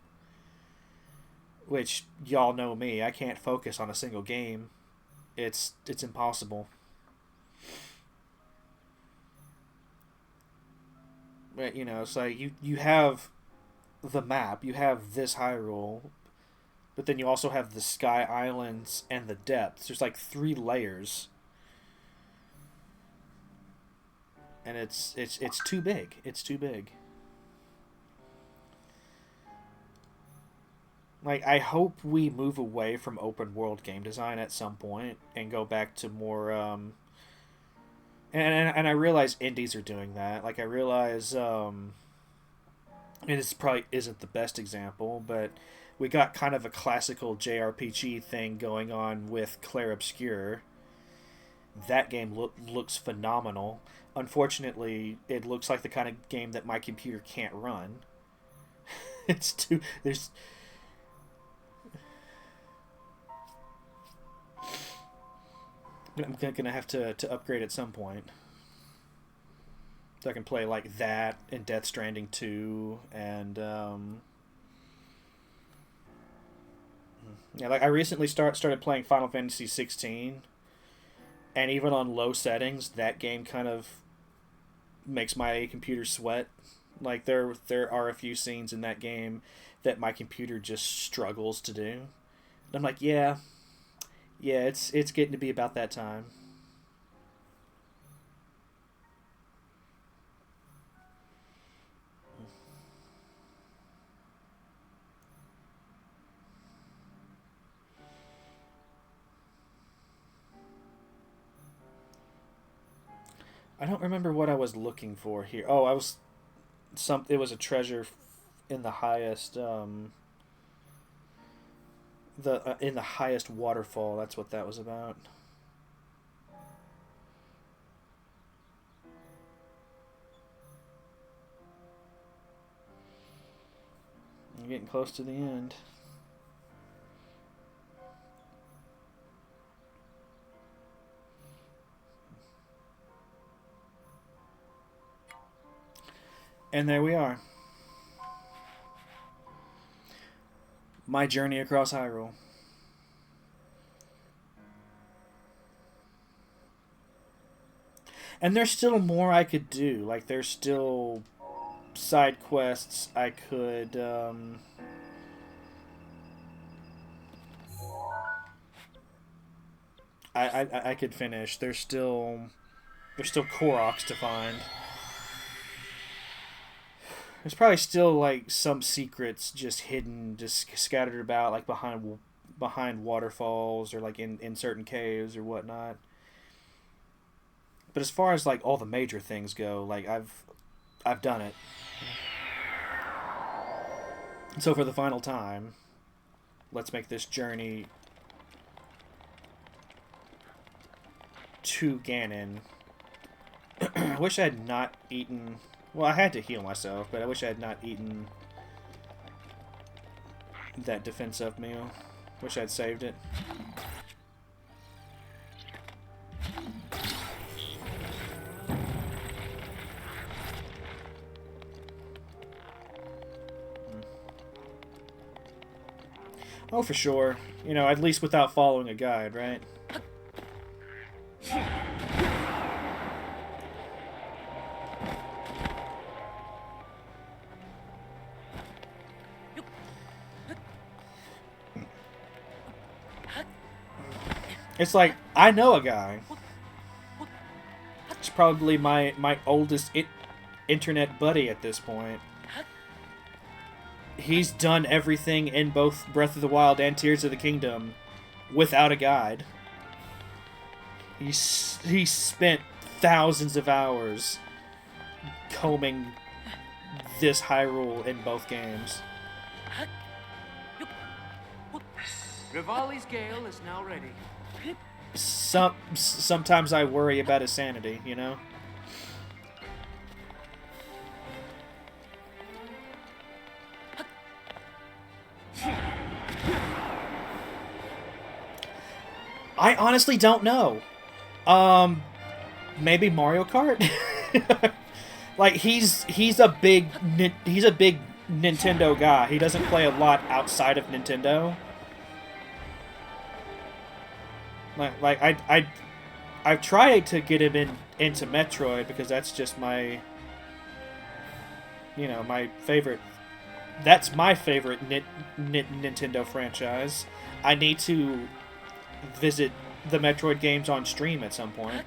Which, y'all know me, I can't focus on a single game. It's impossible. But, you know, it's like, you have the map, you have this Hyrule, but then you also have the Sky Islands and the depths. There's like 3 layers. And it's too big. It's too big. Like, I hope we move away from open world game design at some point and go back to more and I realize indies are doing that. Like, I realize it probably isn't the best example, but we got kind of a classical JRPG thing going on with Clair Obscur. That game looks phenomenal. Unfortunately, it looks like the kind of game that my computer can't run. It's too... There's... I'm gonna have to upgrade at some point. So I can play like that and Death Stranding 2 and yeah, like I recently started playing Final Fantasy 16, and even on low settings, that game kind of makes my computer sweat. Like there are a few scenes in that game that my computer just struggles to do. And I'm like, yeah, it's getting to be about that time. I don't remember what I was looking for here. Oh, it was a treasure in the highest in the highest waterfall. That's what that was about. I'm getting close to the end. And there we are. My journey across Hyrule. And there's still more I could do. Like, there's still side quests I could... I could finish. There's still Koroks to find. There's probably still like some secrets just hidden, just scattered about, like behind waterfalls or like in certain caves or whatnot. But as far as like all the major things go, like I've done it. So for the final time, let's make this journey to Ganon. I wish I had not eaten... Well, I had to heal myself, but I wish I had not eaten that defensive meal. Wish I'd saved it. Oh, for sure. You know, at least without following a guide, right? It's like, I know a guy. It's probably my oldest internet buddy at this point. He's done everything in both Breath of the Wild and Tears of the Kingdom without a guide. he spent thousands of hours combing this Hyrule in both games. Rivali's Gale is now ready. Sometimes I worry about his sanity, you know? I honestly don't know. Maybe Mario Kart? Like he's a big Nintendo guy. He doesn't play a lot outside of Nintendo. I've tried to get him into Metroid because that's just my, my favorite. That's my favorite Nintendo franchise. I need to visit the Metroid games on stream at some point.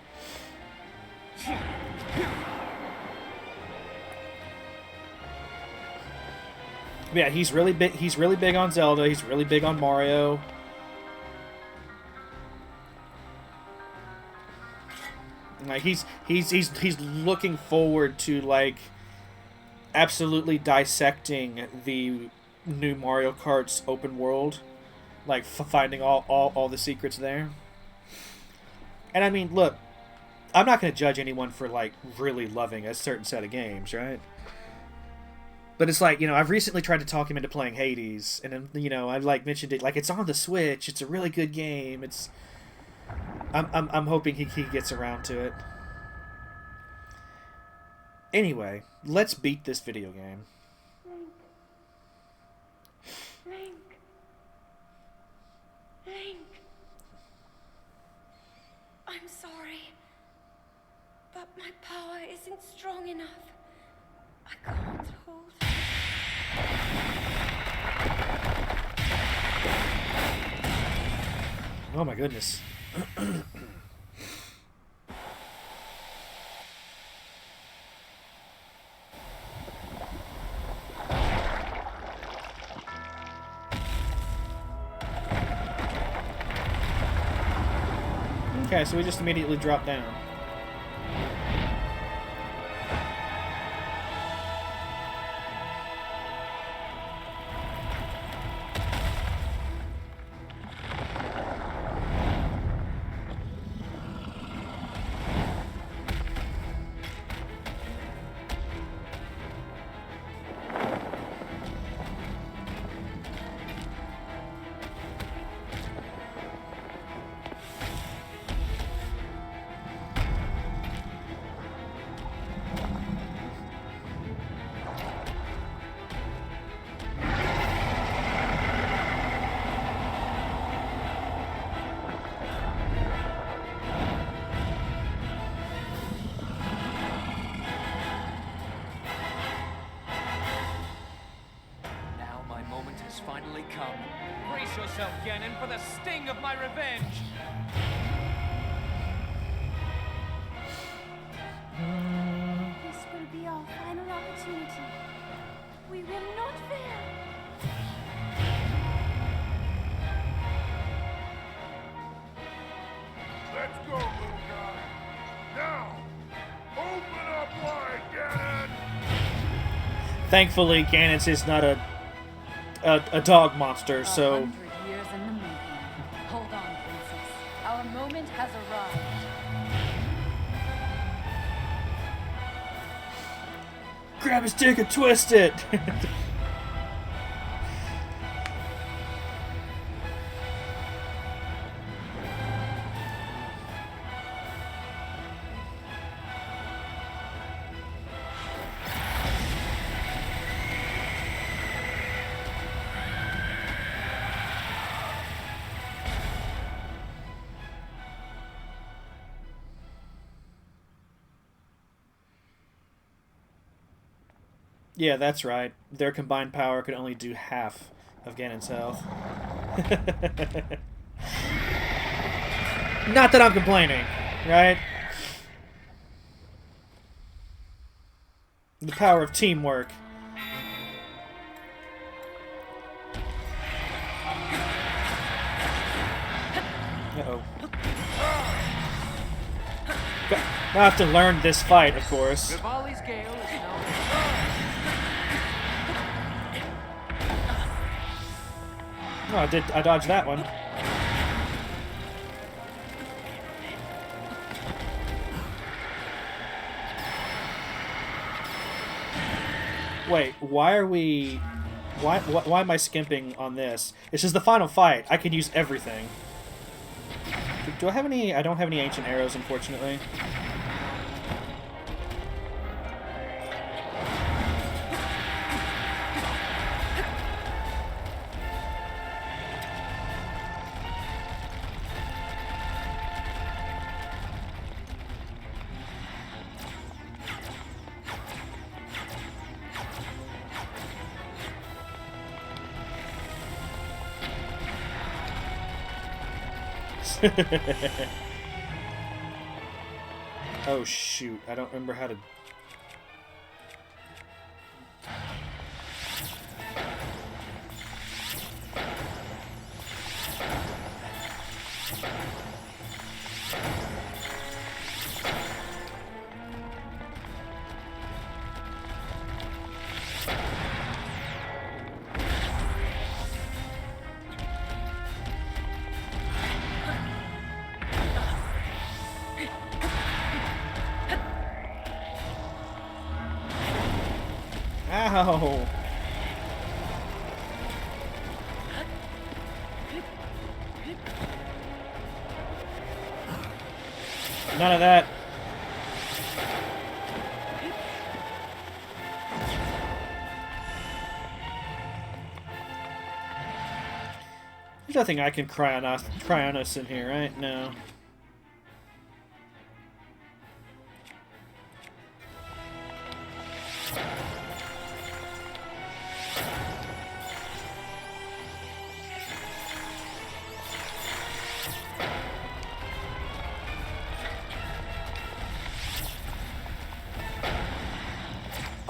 Yeah, he's really big. He's really big on Zelda. He's really big on Mario. Like he's looking forward to like absolutely dissecting the new Mario Kart's open world, like finding all the secrets there. And I mean, look, I'm not going to judge anyone for like really loving a certain set of games, right? But it's like, I've recently tried to talk him into playing Hades, and then, I like mentioned it, like it's on the Switch. It's a really good game. I'm hoping he gets around to it. Anyway, let's beat this video game. Link. I'm sorry, but my power isn't strong enough. I can't hold it. Oh my goodness. Okay, so we just immediately drop down. Finally come. Brace yourself, Ganon, for the sting of my revenge! This will be our final opportunity. We will not fail. Let's go, little guy. Now, open up wide, Ganon! Thankfully, Ganon's is not a dog monster, so... 100 years in the making. Hold on, princess. Our moment has arrived. Grab his dick and twist it! Yeah, that's right. Their combined power could only do half of Ganon's health. Not that I'm complaining, right? The power of teamwork. Uh-oh. I have to learn this fight, of course. Rivali's Gale is now. Oh, I dodged that one. Wait, why are we... Why am I skimping on this? This is the final fight. I can use everything. Do I have any... I don't have any ancient arrows, unfortunately. Oh shoot, I don't remember how to... Ow! None of that. There's nothing I can cry on us in here, right? No.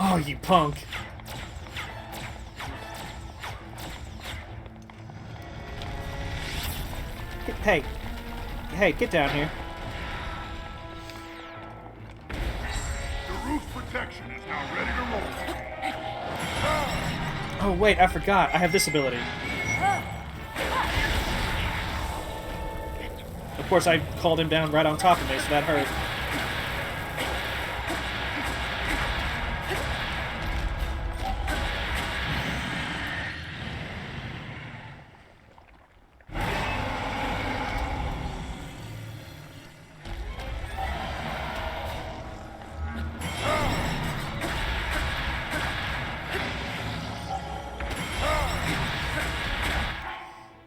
Oh, you punk. Hey. Hey, get down here. The roof protection is now ready to roll. Oh, wait, I forgot. I have this ability. Of course, I called him down right on top of me, so that hurt.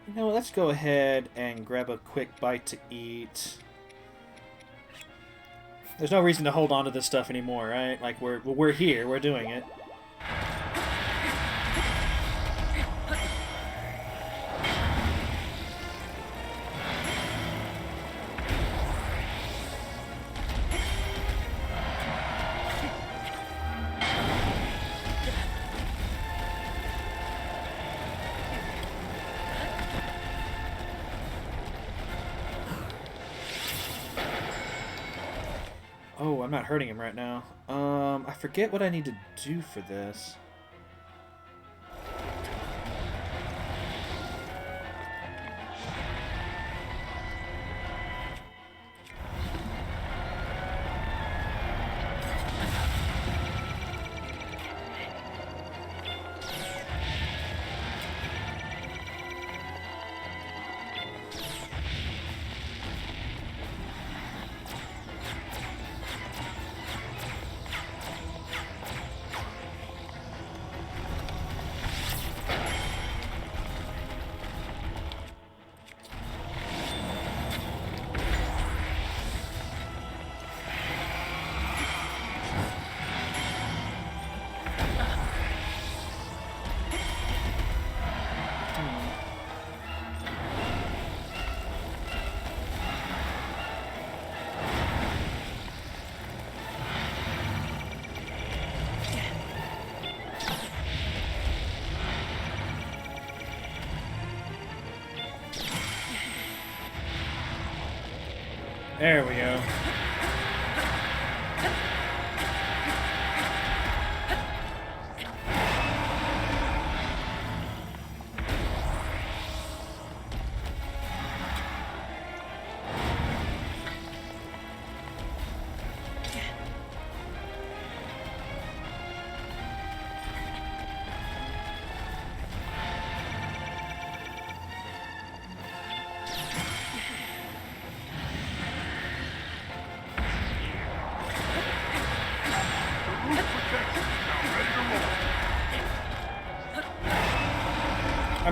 You know what, let's go ahead and grab a quick bite to eat. There's no reason to hold on to this stuff anymore, right? Like, we're here, we're doing it. Oh, I'm not hurting him right now. I forget what I need to do for this. There we go.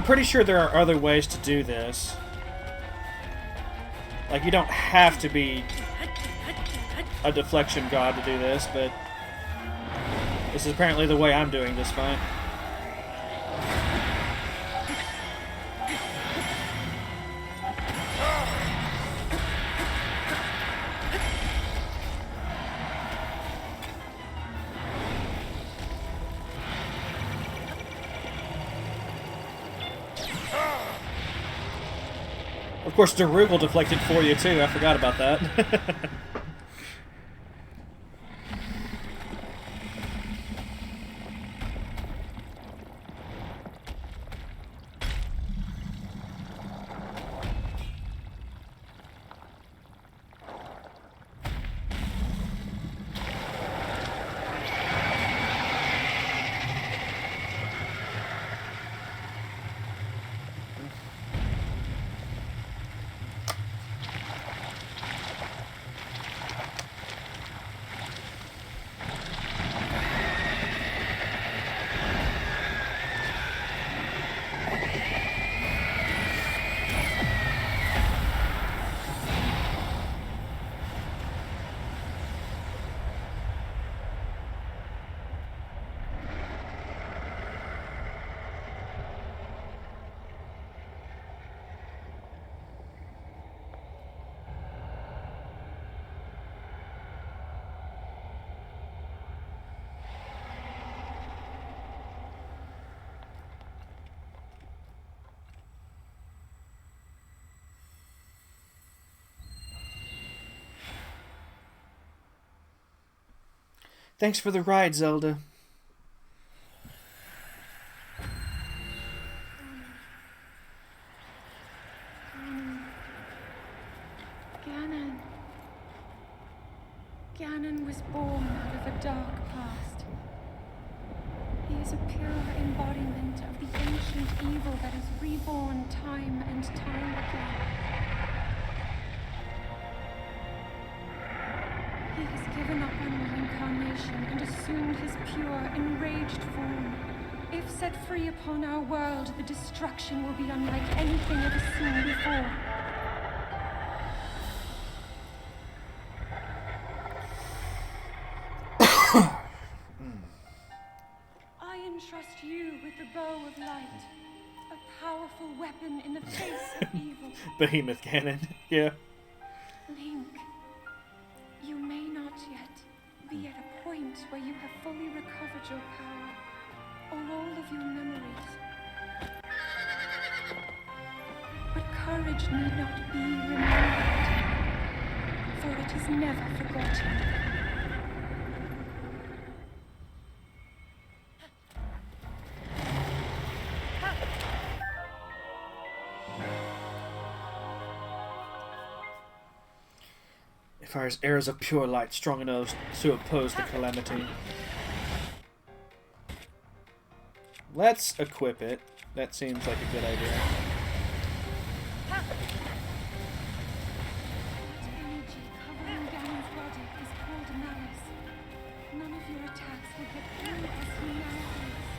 pretty sure there are other ways to do this. Like, you don't have to be a deflection god to do this, but this is apparently the way I'm doing this fight. Of course, thru will deflect it for you too. I forgot about that. Thanks for the ride, Zelda. Ganon was born out of a dark past. He is a pure embodiment of the ancient evil that is reborn time and time again. He has given up on reincarnation and assumed his pure, enraged form. If set free upon our world, the destruction will be unlike anything ever seen before. I entrust you with the bow of light, a powerful weapon in the face of evil. Behemoth Ganon, yeah. Link, you may not yet be at a point where you have fully recovered your power, or all of your memories. But courage need not be remembered, for it is never forgotten. It fires arrows of pure light strong enough to oppose the calamity. Let's equip it. That seems like a good idea. That energy covering Ganon's body is called malice. None of your attacks will get through as he now is.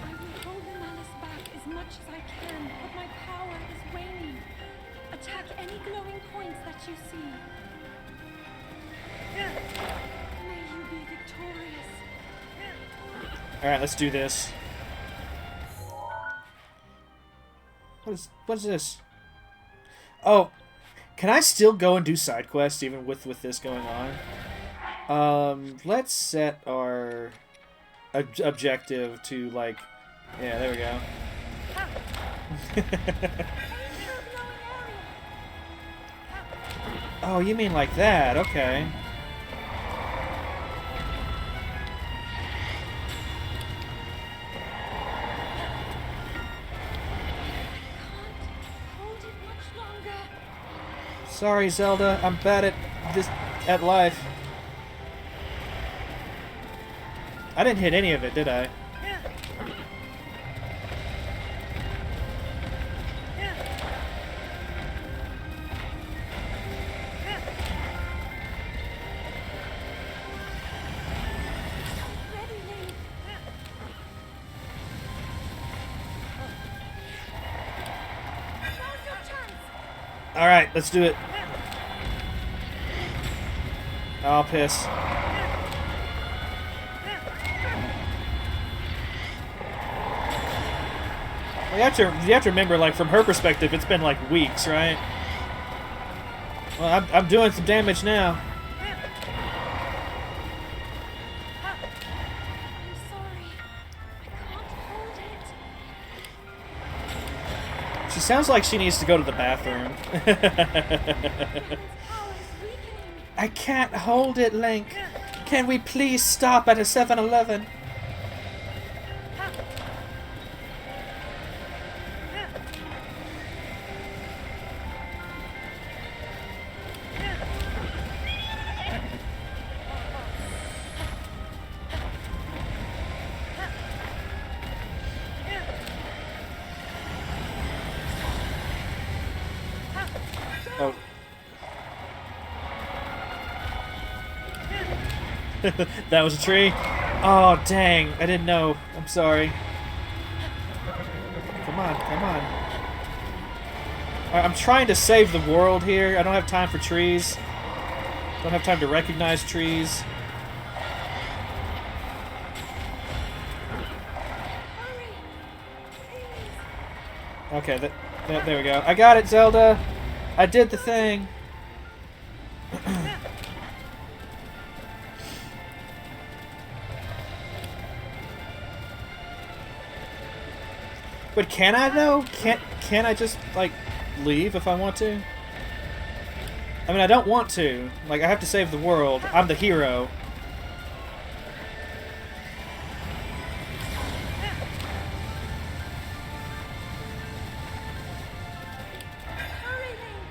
I will hold the malice back as much as I can, but my power is waning. Attack any glowing points that you see. May you be victorious. Alright, let's do this. What is this? Oh, can I still go and do side quests even with this going on? Let's set our objective to, like, yeah, there we go. Oh, you mean like that? Okay. Sorry, Zelda. I'm bad at life. I didn't hit any of it, did I? Alright, let's do it. Oh, piss. Well, you have to remember, like, from her perspective, it's been, like, weeks, right? Well, I'm doing some damage now. I'm sorry. I can't hold it. She sounds like she needs to go to the bathroom. Ganon's power is weakening. I can't hold it, Link. Can we please stop at a 7-Eleven? Oh. That was a tree? Oh, dang. I didn't know. I'm sorry. Come on, come on. Alright, I'm trying to save the world here. I don't have time for trees. Don't have time to recognize trees. Hurry. Please. Okay, there we go. I got it, Zelda. I did the thing. But can I though? Can I just like leave if I want to? I mean, I don't want to. Like, I have to save the world. I'm the hero. Hurry, Link.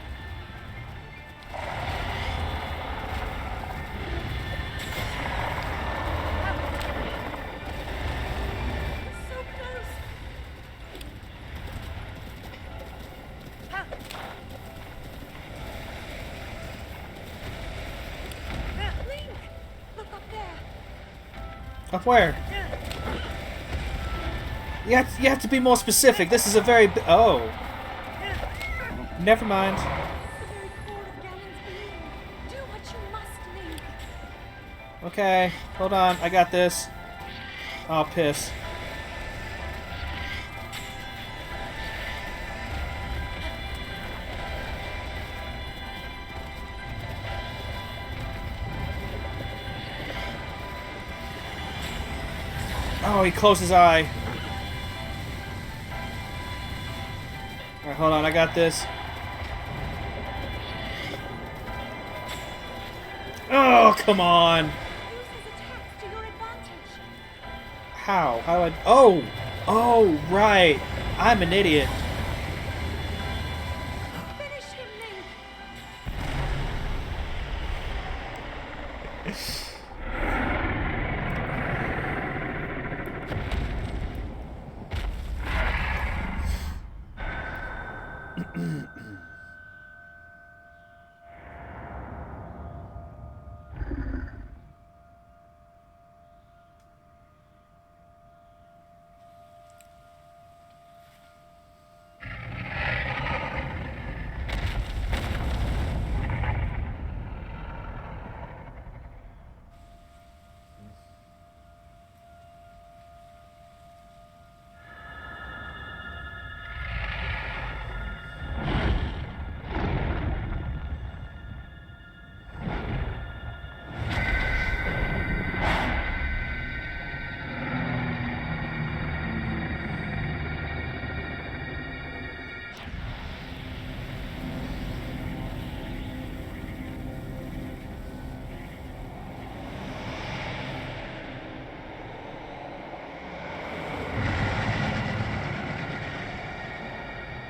So close. Link, look up there. Up where? You have to be more specific. This is a very oh. Never mind. The very core of Ganon's being. Do what you must, Link. Okay, hold on. I got this. Oh, piss. Oh, he closed his eye. Alright, hold on. I got this. Oh, come on. Use his attacks to your advantage. How? How do I... Oh! Oh, right. I'm an idiot. Finish him, Link.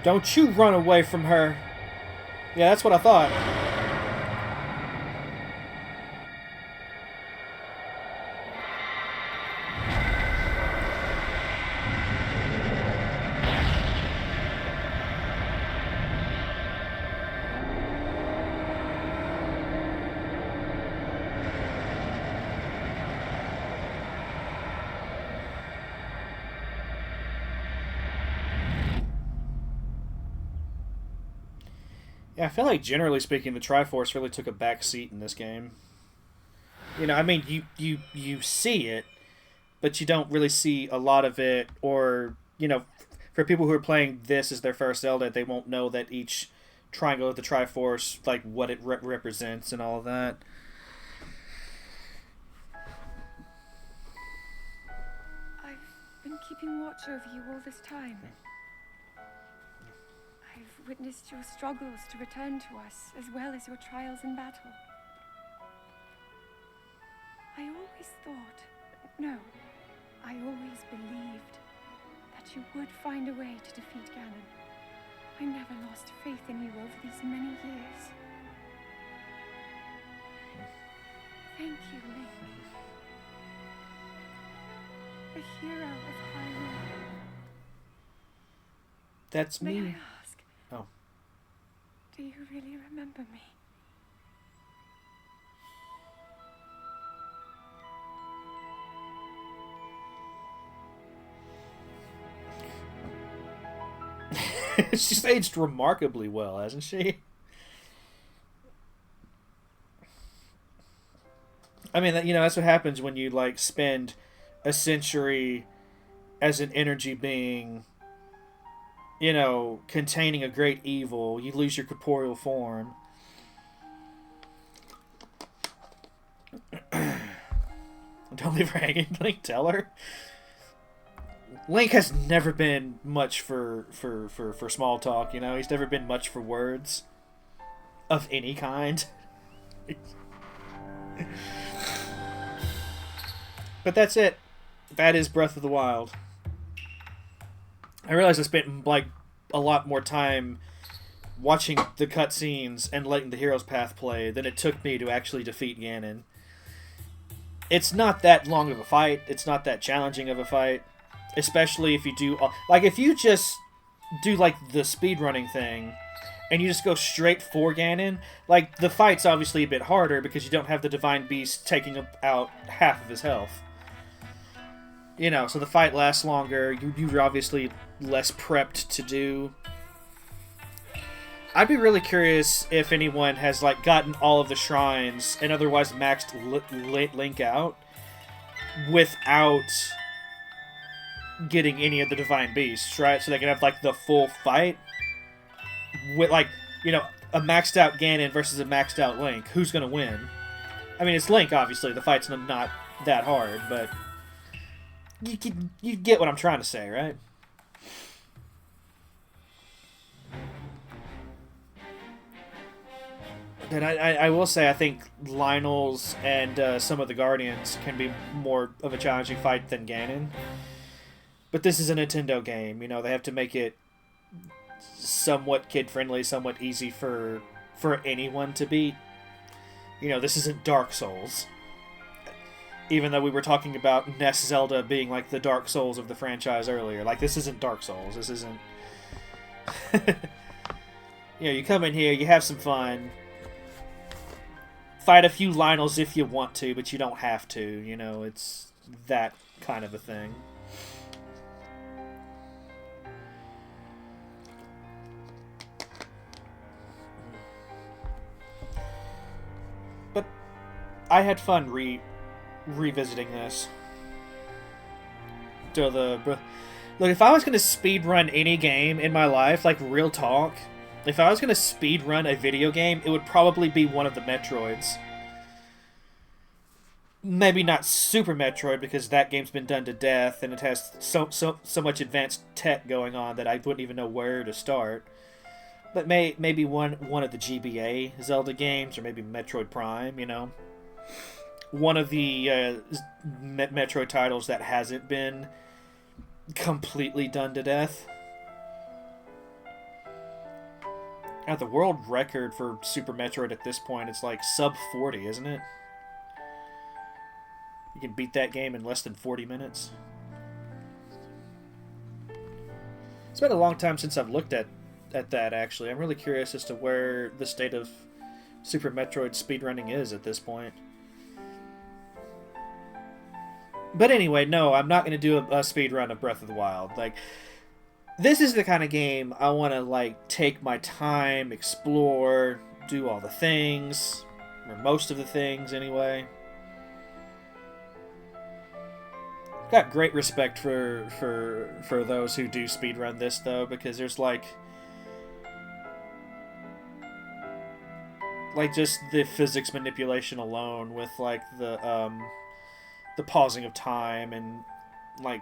Don't you run away from her. Yeah, that's what I thought. Yeah, I feel like generally speaking, the Triforce really took a back seat in this game. You know, I mean, you see it, but you don't really see a lot of it. Or for people who are playing this as their first Zelda, they won't know that each triangle of the Triforce, like what it represents and all of that. I've been keeping watch over you all this time. I've witnessed your struggles to return to us, as well as your trials in battle. I always thought, no, I always believed that you would find a way to defeat Ganon. I never lost faith in you over these many years. Thank you, Link. The hero of Hyrule. That's me. May I ask? Oh. Do you really remember me? She's aged remarkably well, hasn't she? I mean, that's what happens when you like spend a century as an energy being, containing a great evil. You lose your corporeal form. Don't leave her hanging, Link. Tell her. Link has never been much for small talk, He's never been much for words of any kind. But that's it. That is Breath of the Wild. I realized I spent like a lot more time watching the cutscenes and letting the hero's path play than it took me to actually defeat Ganon. It's not that long of a fight. It's not that challenging of a fight. Especially if you do... if you just do, the speedrunning thing, and you just go straight for Ganon, the fight's obviously a bit harder because you don't have the Divine Beast taking out half of his health. So the fight lasts longer. You're obviously less prepped to do. I'd be really curious if anyone has, gotten all of the shrines and otherwise maxed Link out without getting any of the Divine Beasts, right? So they can have, the full fight with, a maxed out Ganon versus a maxed out Link. Who's going to win? I mean, it's Link, obviously. The fight's not that hard, but you get what I'm trying to say, right? And I will say, I think Lionel's and some of the Guardians can be more of a challenging fight than Ganon. But this is a Nintendo game, they have to make it somewhat kid-friendly, somewhat easy for anyone to beat. This isn't Dark Souls. Even though we were talking about NES Zelda being the Dark Souls of the franchise earlier. This isn't Dark Souls. This isn't... you come in here, you have some fun. Fight a few Lionels if you want to, but you don't have to. It's that kind of a thing. But I had fun revisiting this. Look, if I was going to speedrun any game in my life, real talk, if I was going to speedrun a video game, it would probably be one of the Metroids. Maybe not Super Metroid, because that game's been done to death, and it has so much advanced tech going on that I wouldn't even know where to start. But maybe one of the GBA Zelda games, or maybe Metroid Prime, One of the Metroid titles that hasn't been completely done to death. Now, the world record for Super Metroid at this point is sub 40, isn't it? You can beat that game in less than 40 minutes. It's been a long time since I've looked at that, actually. I'm really curious as to where the state of Super Metroid speedrunning is at this point. But anyway, no, I'm not going to do a speedrun of Breath of the Wild. this is the kind of game I want to like take my time, explore, do all the things, or most of the things anyway. Got great respect for those who do speedrun this though, because there's like just the physics manipulation alone with like the pausing of time and like,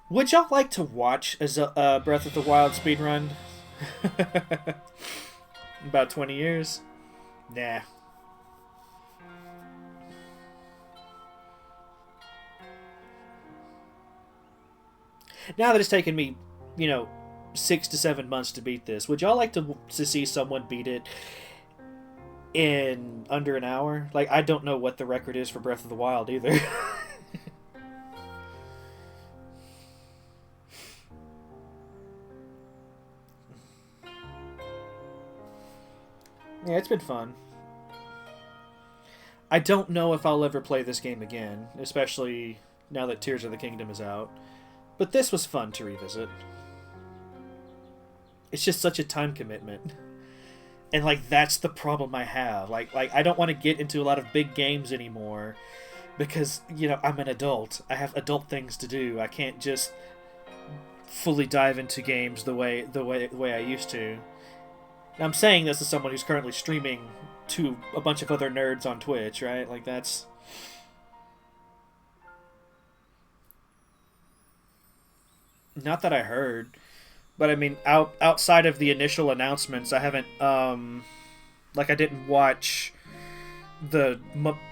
would y'all like to watch a Breath of the Wild speedrun? About 20 years? Nah. Now that it's taken me, 6 to 7 months to beat this, would y'all like to see someone beat it in under an hour? Like, I don't know what the record is for Breath of the Wild either. Yeah, it's been fun. I don't know if I'll ever play this game again, especially now that Tears of the Kingdom is out. But this was fun to revisit. It's just such a time commitment. And like that's the problem I have. Like I don't want to get into a lot of big games anymore because, I'm an adult. I have adult things to do. I can't just fully dive into games the way I used to. And I'm saying this as someone who's currently streaming to a bunch of other nerds on Twitch, right? Like that's not that I heard, but I mean, outside of the initial announcements, I haven't I didn't watch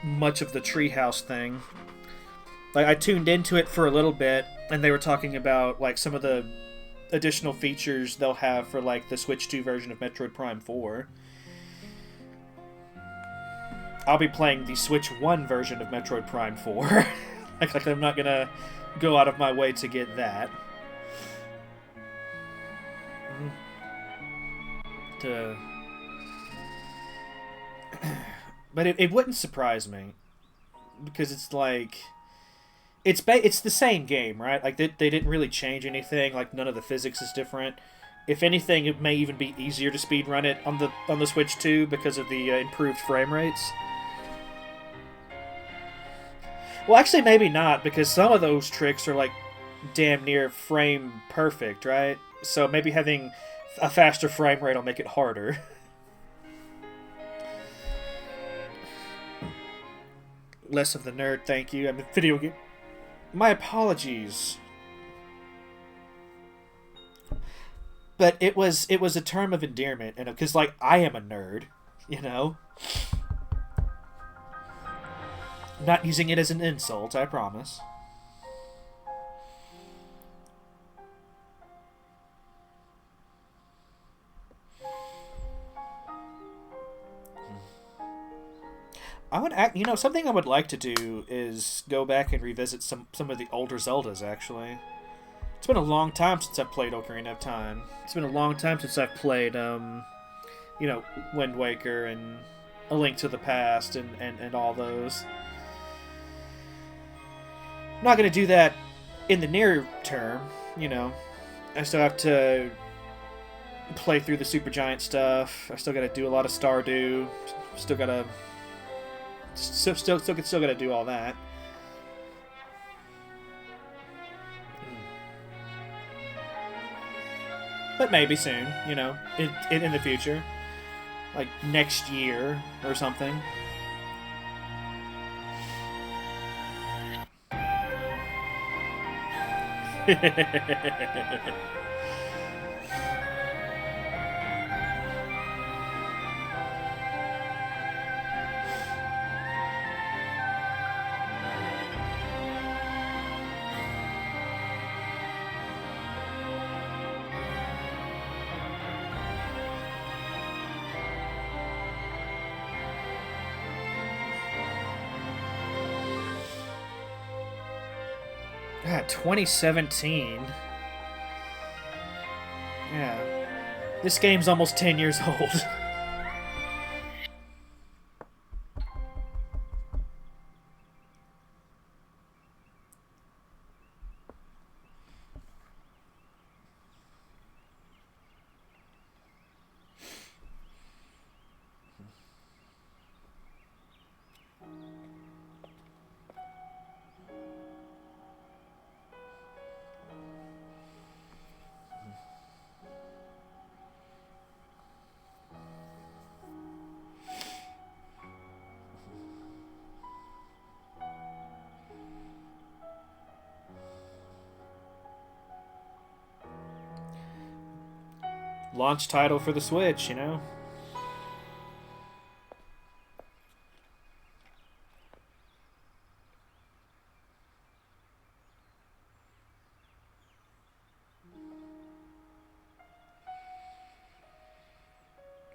much of the Treehouse thing. Like I tuned into it for a little bit, and they were talking about like some of the additional features they'll have for like the Switch 2 version of Metroid Prime 4. I'll be playing the Switch 1 version of Metroid Prime 4. like I'm not gonna go out of my way to get that. But it wouldn't surprise me because it's like it's the same game, right? Like they didn't really change anything. Like none of the physics is different. If anything, it may even be easier to speedrun it on the Switch 2 because of the improved frame rates. Well, actually, maybe not because some of those tricks are like damn near frame perfect, right? So maybe having a faster frame rate will make it harder. Less of the nerd, thank you. I'm a video game. My apologies. But it was a term of endearment, and because like I am a nerd, Not using it as an insult, I promise. I would something I would like to do is go back and revisit some of the older Zeldas, actually. It's been a long time since I've played Ocarina of Time. It's been a long time since I've played, Wind Waker and A Link to the Past and all those. I'm not going to do that in the near term, I still have to play through the Supergiant stuff. I still got to do a lot of Stardew. Still got to do all that. But maybe soon, in the future. Like next year or something. God, 2017. Yeah. This game's almost 10 years old. Launch title for the Switch, you know?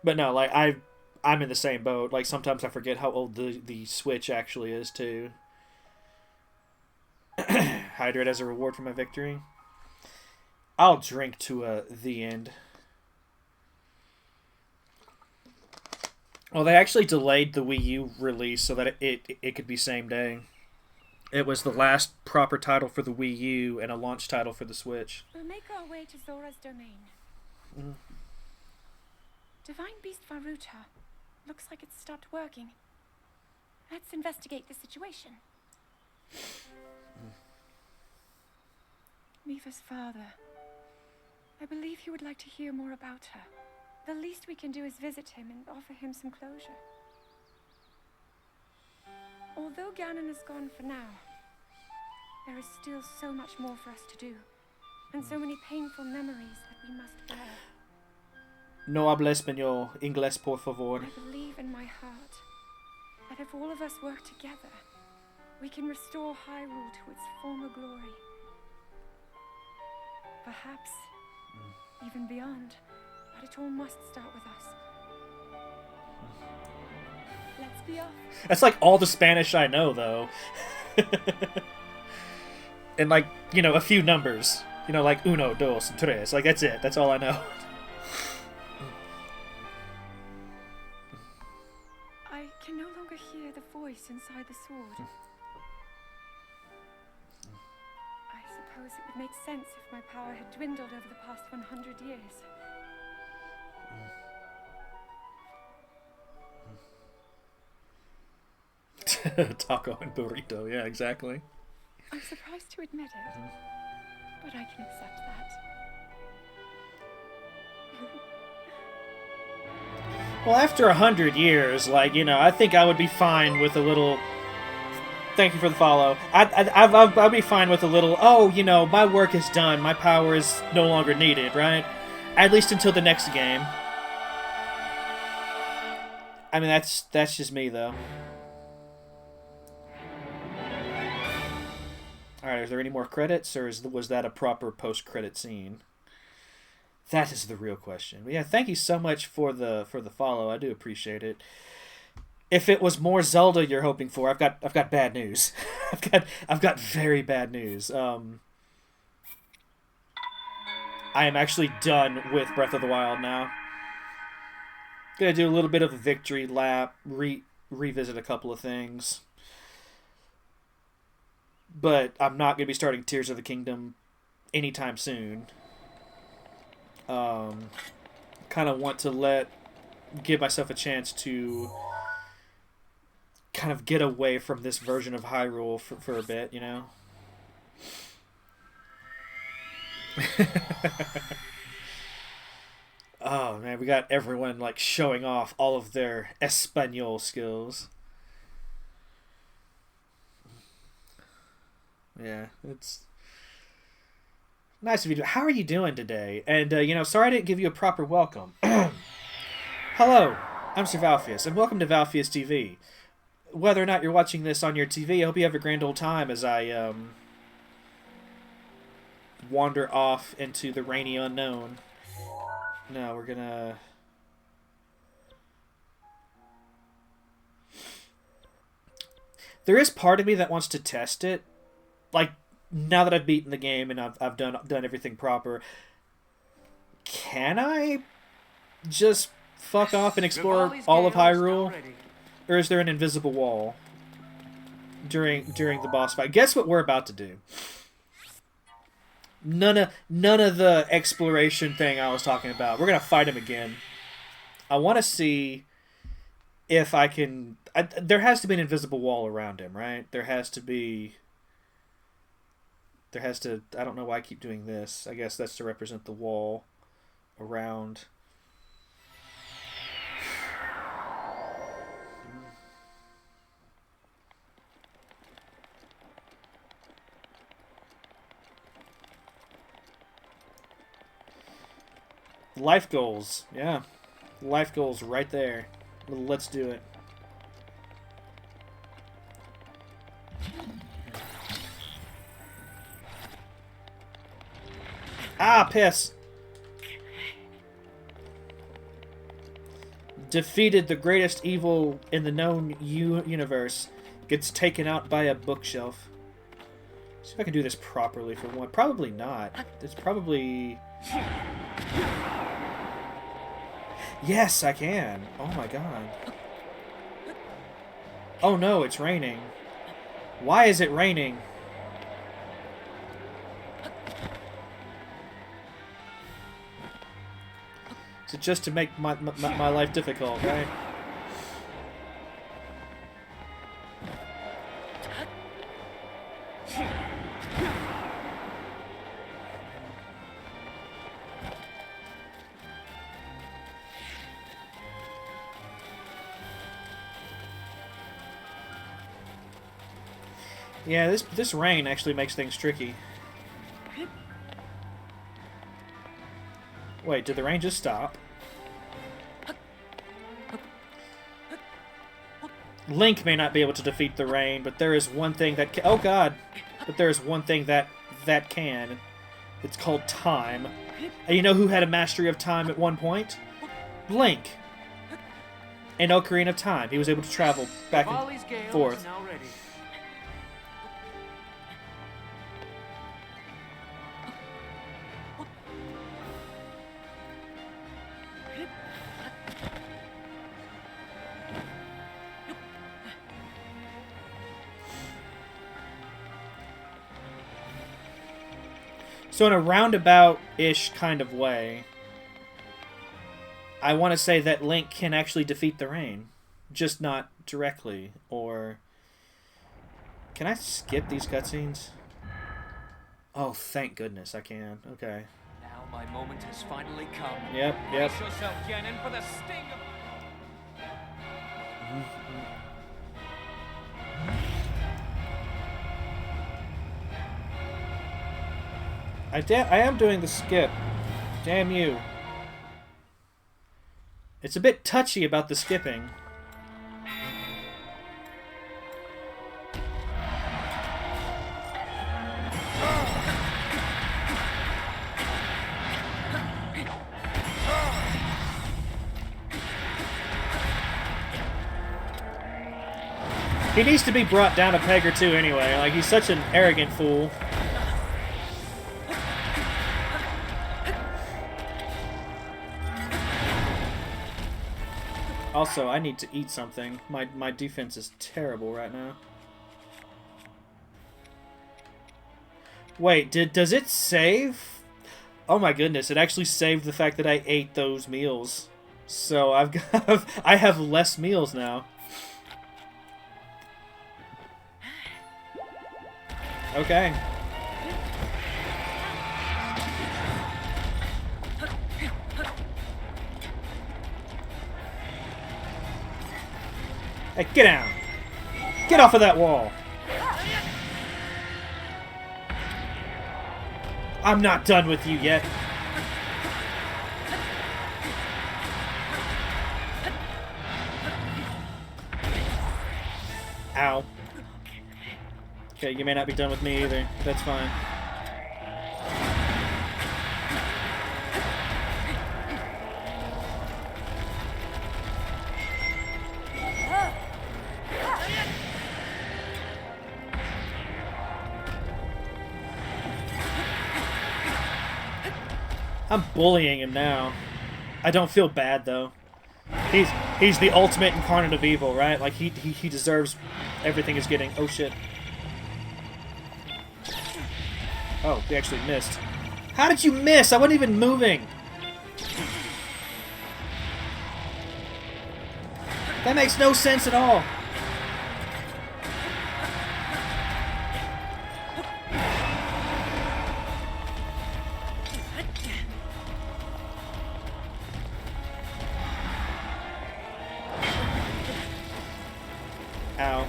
But no, like I'm in the same boat. Like sometimes I forget how old the Switch actually is too. Hydrate as a reward for my victory. I'll drink to the end. Well, they actually delayed the Wii U release so that it could be same day. It was the last proper title for the Wii U and a launch title for the Switch. We'll make our way to Zora's domain. Mm. Divine Beast Varuta. Looks like it's stopped working. Let's investigate the situation. Miva's father. I believe he would like to hear more about her. The least we can do is visit him and offer him some closure. Although Ganon is gone for now, there is still so much more for us to do, and so many painful memories that we must bear. No habla español. Inglés, por favor. I believe in my heart that if all of us work together, we can restore Hyrule to its former glory. Perhaps even beyond, but it all must start with us. Let's be off. That's like all the Spanish I know, though. And like, you know, a few numbers. You know, like uno, dos, and tres. Like, that's it. That's all I know. I can no longer hear the voice inside the sword. I suppose it would make sense if my power had dwindled over the past 100 years. Taco and burrito. Yeah, exactly. I'm surprised to admit it, but I can accept that. Well, after 100 years, like, you know, I think I would be fine with a little... Thank you for the follow. I'll be fine with a little, oh, you know, my work is done. My power is no longer needed, right? At least until the next game. I mean, that's just me, though. Alright, is there any more credits, or was that a proper post-credit scene? That is the real question. But yeah, thank you so much for the follow. I do appreciate it. If it was more Zelda you're hoping for, I've got bad news. I've got very bad news. I am actually done with Breath of the Wild now. Gonna do a little bit of a victory lap, revisit a couple of things. But I'm not going to be starting Tears of the Kingdom anytime soon. Kind of want to give myself a chance to kind of get away from this version of Hyrule for a bit, you know? Oh, man, we got everyone, like, showing off all of their Espanol skills. Yeah, it's nice of you. How are you doing today? And, you know, sorry I didn't give you a proper welcome. Hello, I'm Sir Valfius, and welcome to Valfius TV. Whether or not you're watching this on your TV, I hope you have a grand old time as I, wander off into the rainy unknown. No, we're gonna... There is part of me that wants to test it. Like, now that I've beaten the game and I've done everything proper, can I just fuck off and explore all of Hyrule? Or is there an invisible wall during the boss fight? Guess what we're about to do. None of the exploration thing I was talking about. We're gonna fight him again. I want to see if I can... there has to be an invisible wall around him, right? There has to... I don't know why I keep doing this. I guess that's to represent the wall around. Life goals. Yeah. Life goals right there. Let's do it. Ah, piss. Defeated the greatest evil in the known universe. Gets taken out by a bookshelf. See if I can do this properly for one. Probably not. It's probably... Yes, I can. Oh my god. Oh no, it's raining. Why is it raining? Is it just to make my life difficult, right? Yeah, this rain actually makes things tricky. Wait, did the rain just stop? Link may not be able to defeat the rain, but there is one thing that can... Oh god! But there is one thing that can. It's called time. And you know who had a mastery of time at one point? Link! In Ocarina of Time. He was able to travel back and forth. So in a roundabout-ish kind of way, I want to say that Link can actually defeat the rain. Just not directly. Or... Can I skip these cutscenes? Oh, thank goodness I can. Okay. Now my moment has finally come. Yep. Brace yourself, Ganon, for the sting of... I am doing the skip. Damn you. It's a bit touchy about the skipping. He needs to be brought down a peg or two anyway. Like, he's such an arrogant fool. Also, I need to eat something. My defense is terrible right now. Wait, does it save? Oh my goodness, it actually saved the fact that I ate those meals. So I have less meals now. Okay. Hey, get down! Get off of that wall! I'm not done with you yet. Ow. Okay, you may not be done with me either. That's fine. I'm bullying him now. I don't feel bad though. He's the ultimate incarnate of evil, right? Like he deserves everything he's getting. Oh shit. Oh, we actually missed. How did you miss? I wasn't even moving. That makes no sense at all. Ow.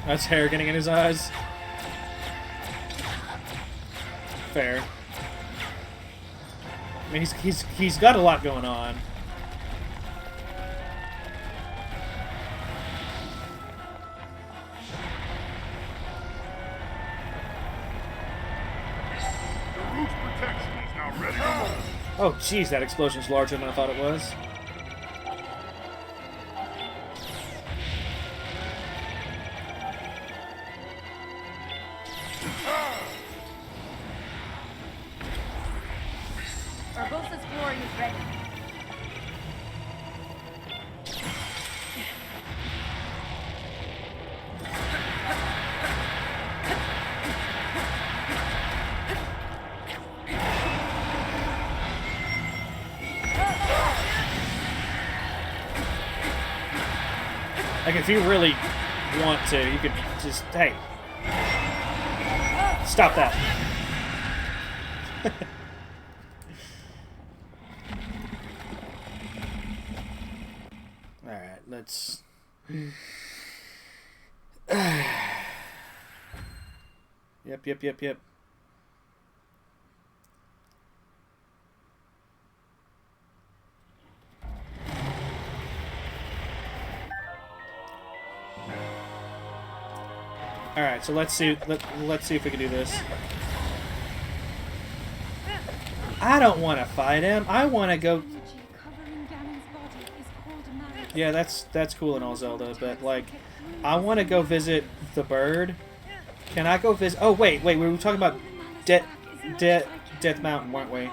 That's hair getting in his eyes. Fair. I mean, he's got a lot going on. The roof's protection is now ready to roll. Oh, jeez, that explosion's larger than I thought it was. Urbosa's glory is ready. Like, if you really want to, you could just, hey, stop that. Alright, let's... Yep. Alright, so let's see if we can do this. I don't want to fight him. I want to go... Yeah, that's cool and all, Zelda, but, like, I want to go visit the bird. Can I go visit... Oh, wait, we were talking about Death Mountain, weren't we?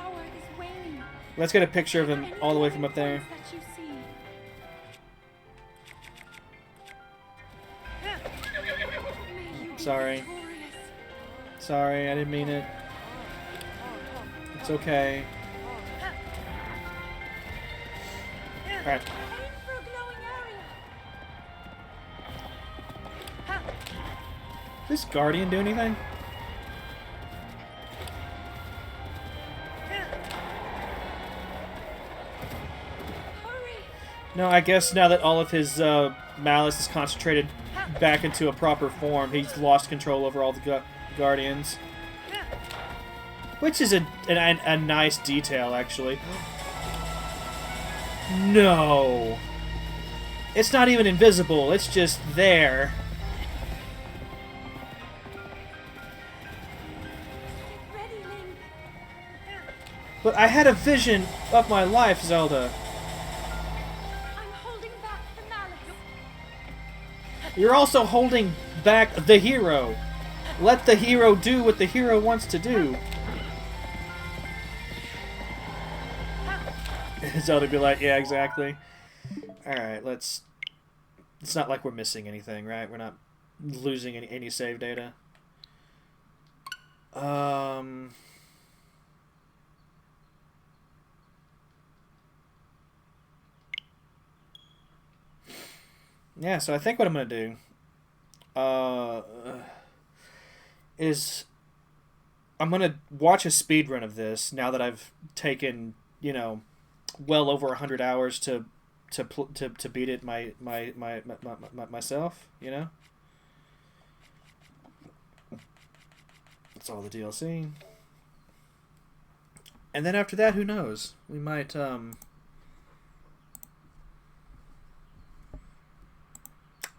Let's get a picture of him all the way from up there. Sorry. Sorry, I didn't mean it. It's okay. Alright. Does this Guardian do anything? No, I guess now that all of his malice is concentrated back into a proper form, he's lost control over all the Guardians. Which is a nice detail, actually. No! It's not even invisible, it's just there. But I had a vision of my life, Zelda. I'm holding back the malice. You're also holding back the hero. Let the hero do what the hero wants to do. Zelda be like, yeah, exactly. Alright, let's... It's not like we're missing anything, right? We're not losing any save data. Yeah, so I think what I'm going to do is I'm going to watch a speed run of this now that I've taken, you know, well over 100 hours to beat it myself, you know? That's all the DLC. And then after that, who knows? We might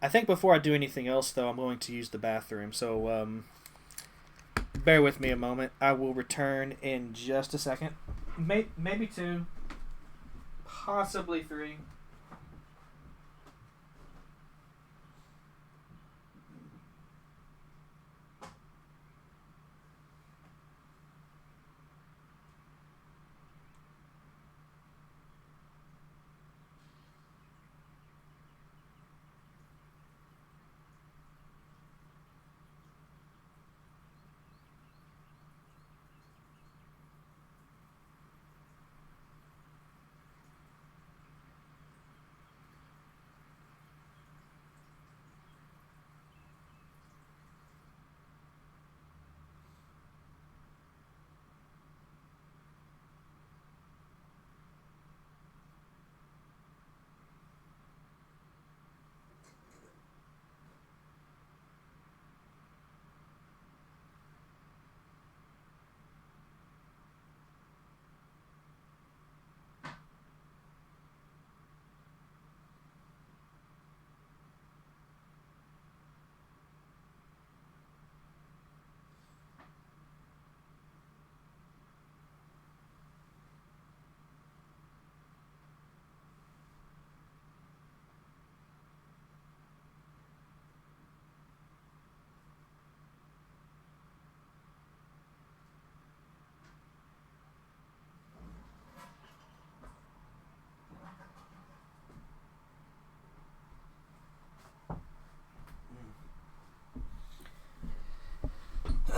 I think before I do anything else, though, I'm going to use the bathroom. So, bear with me a moment. I will return in just a second. Maybe 2. Possibly 3.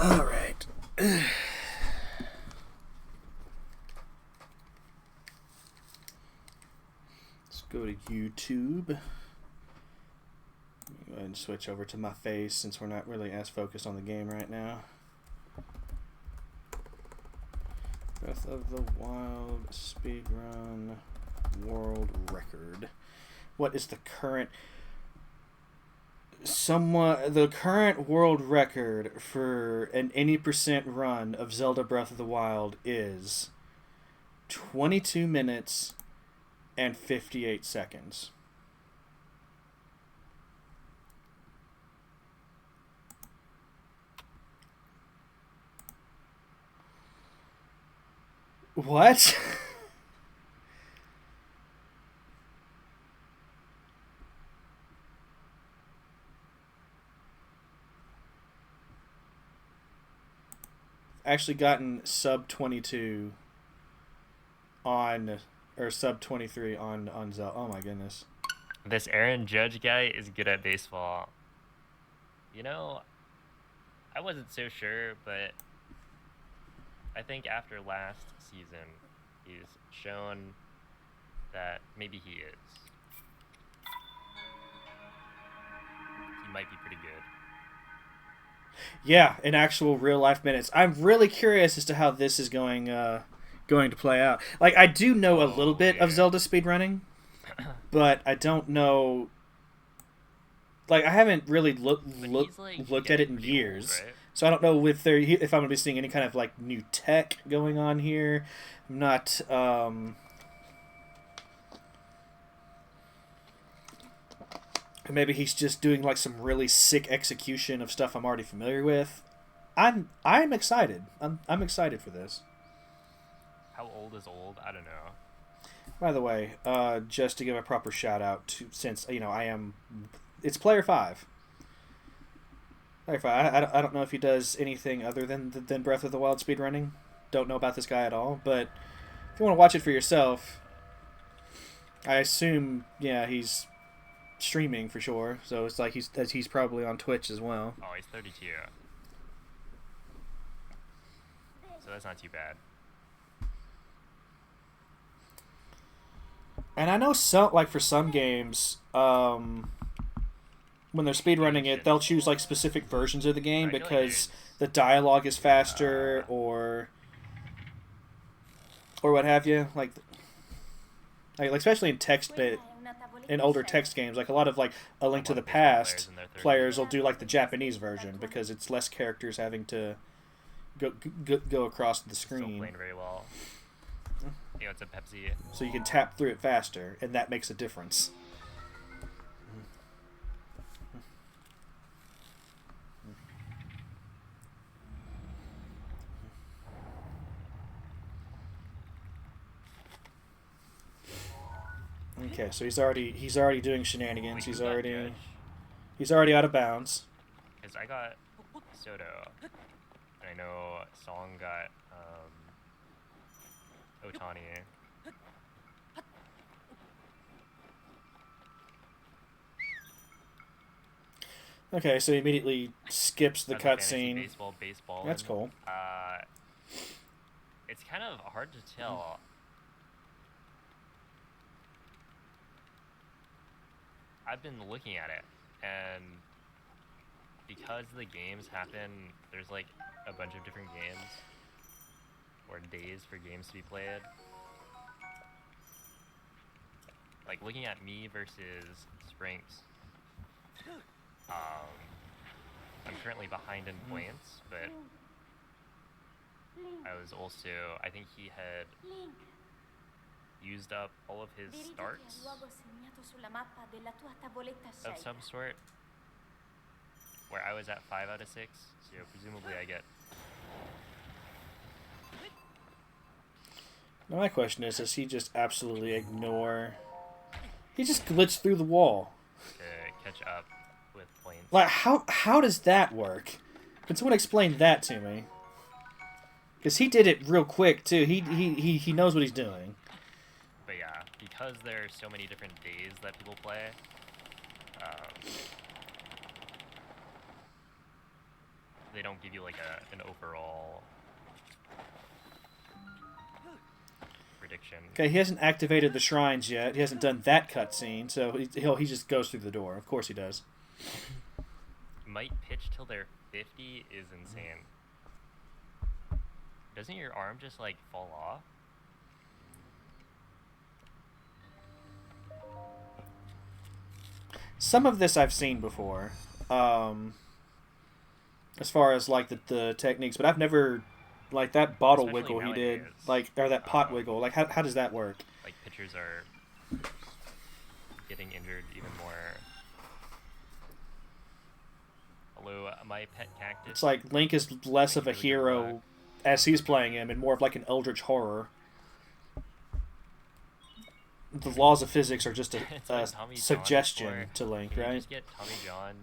All right. Let's go to YouTube. Go ahead and switch over to my face since we're not really as focused on the game right now. Breath of the Wild speedrun world record. What is the current? The current world record for an any percent run of Zelda Breath of the Wild is 22 minutes and 58 seconds. What? Actually gotten sub 22 on, or sub 23 on Zelda. Oh my goodness. This Aaron Judge guy is good at baseball. You know, I wasn't so sure, but I think after last season, he's shown that maybe he is. He might be pretty good. Yeah, in actual real life minutes. I'm really curious as to how this is going to play out. Like, I do know a little bit of Zelda speedrunning, but I don't know. Like, I haven't really looked at it in years, old, right? so I don't know if I'm going to be seeing any kind of like new tech going on here. I'm not. Maybe he's just doing like some really sick execution of stuff I'm already familiar with. I'm excited. I'm excited for this. How old is old? I don't know. By the way, just to give a proper shout out to, since it's Player 5. Player 5. I don't know if he does anything other than Breath of the Wild speedrunning. Don't know about this guy at all, but if you want to watch it for yourself, I assume he's streaming for sure. So it's like he's probably on Twitch as well. Oh, he's 32. So that's not too bad. And I know for some games, when they're speedrunning it, they'll choose like specific versions of the game because the dialogue is faster or what have you. Like especially in in older text games, like a lot of like A Link to the Past players will do like the Japanese version because it's less characters having to go across the Still screen. playing very well. You know, it's a Pepsi. So you can tap through it faster, and that makes a difference. Okay, so he's already doing shenanigans. He's already out of bounds. Because I got Soto, and I know Song got Otani. Okay, so he immediately skips the That's a fantasy cutscene. baseball. That's cool. It's kind of hard to tell. I've been looking at it, and because the games happen, there's like a bunch of different games, or days for games to be played. Like looking at me versus Sprinks, I'm currently behind in points, but I think he had used up all of his starts of some sort, where I was at 5 out of 6, so presumably I get... Now my question is, does he just absolutely ignore... He just glitched through the wall. to catch up with points. Like, how does that work? Can someone explain that to me? Because he did it real quick, too. He knows what he's doing. But yeah, because there are so many different days that people play, they don't give you like an overall prediction. Okay, he hasn't activated the shrines yet. He hasn't done that cutscene, so he just goes through the door. Of course he does. Might pitch till they're 50 is insane. Doesn't your arm just like fall off? Some of this I've seen before, as far as like the techniques, but I've never like that bottle Especially wiggle he did, nowadays. like or that pot wiggle. Like how does that work? Like pitchers are getting injured even more. Although my pet cactus. It's like Link is less of a really good hero luck. as he's playing him, and more of like an eldritch horror. The laws of physics are just a It's like Tommy John suggestion before. to Link, Can you right? just get Tommy John?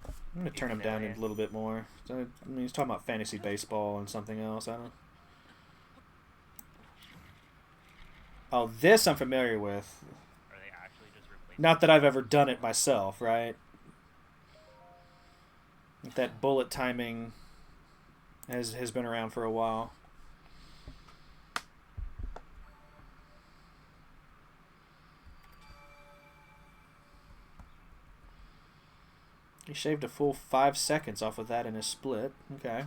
I'm gonna turn him down a little bit more. I mean, he's talking about fantasy baseball and something else. I don't. Oh, this I'm familiar with. Are they actually just replacing? Not that I've ever done it myself, right? That bullet timing has been around for a while. He shaved a full 5 seconds off of that in his split. Okay.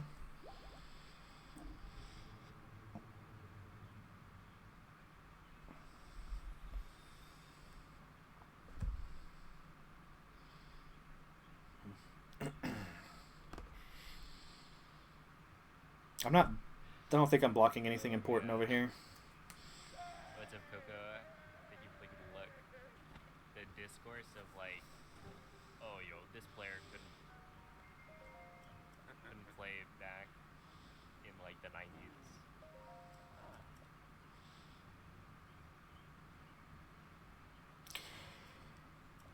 I'm not. I don't think I'm blocking anything important over here. What's up, Coco? I think you look the discourse of like, oh yo, this player couldn't play back in like the 90s.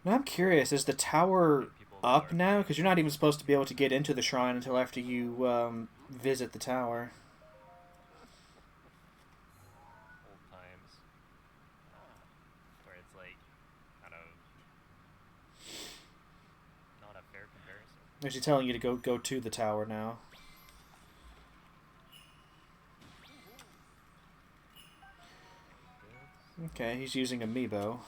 Now I'm curious. Is the tower up now? Because you're not even supposed to be able to get into the shrine until after you visit the tower. Old times where it's like kind of not a fair comparison. Is he telling you to go to the tower now? Okay, he's using amiibo.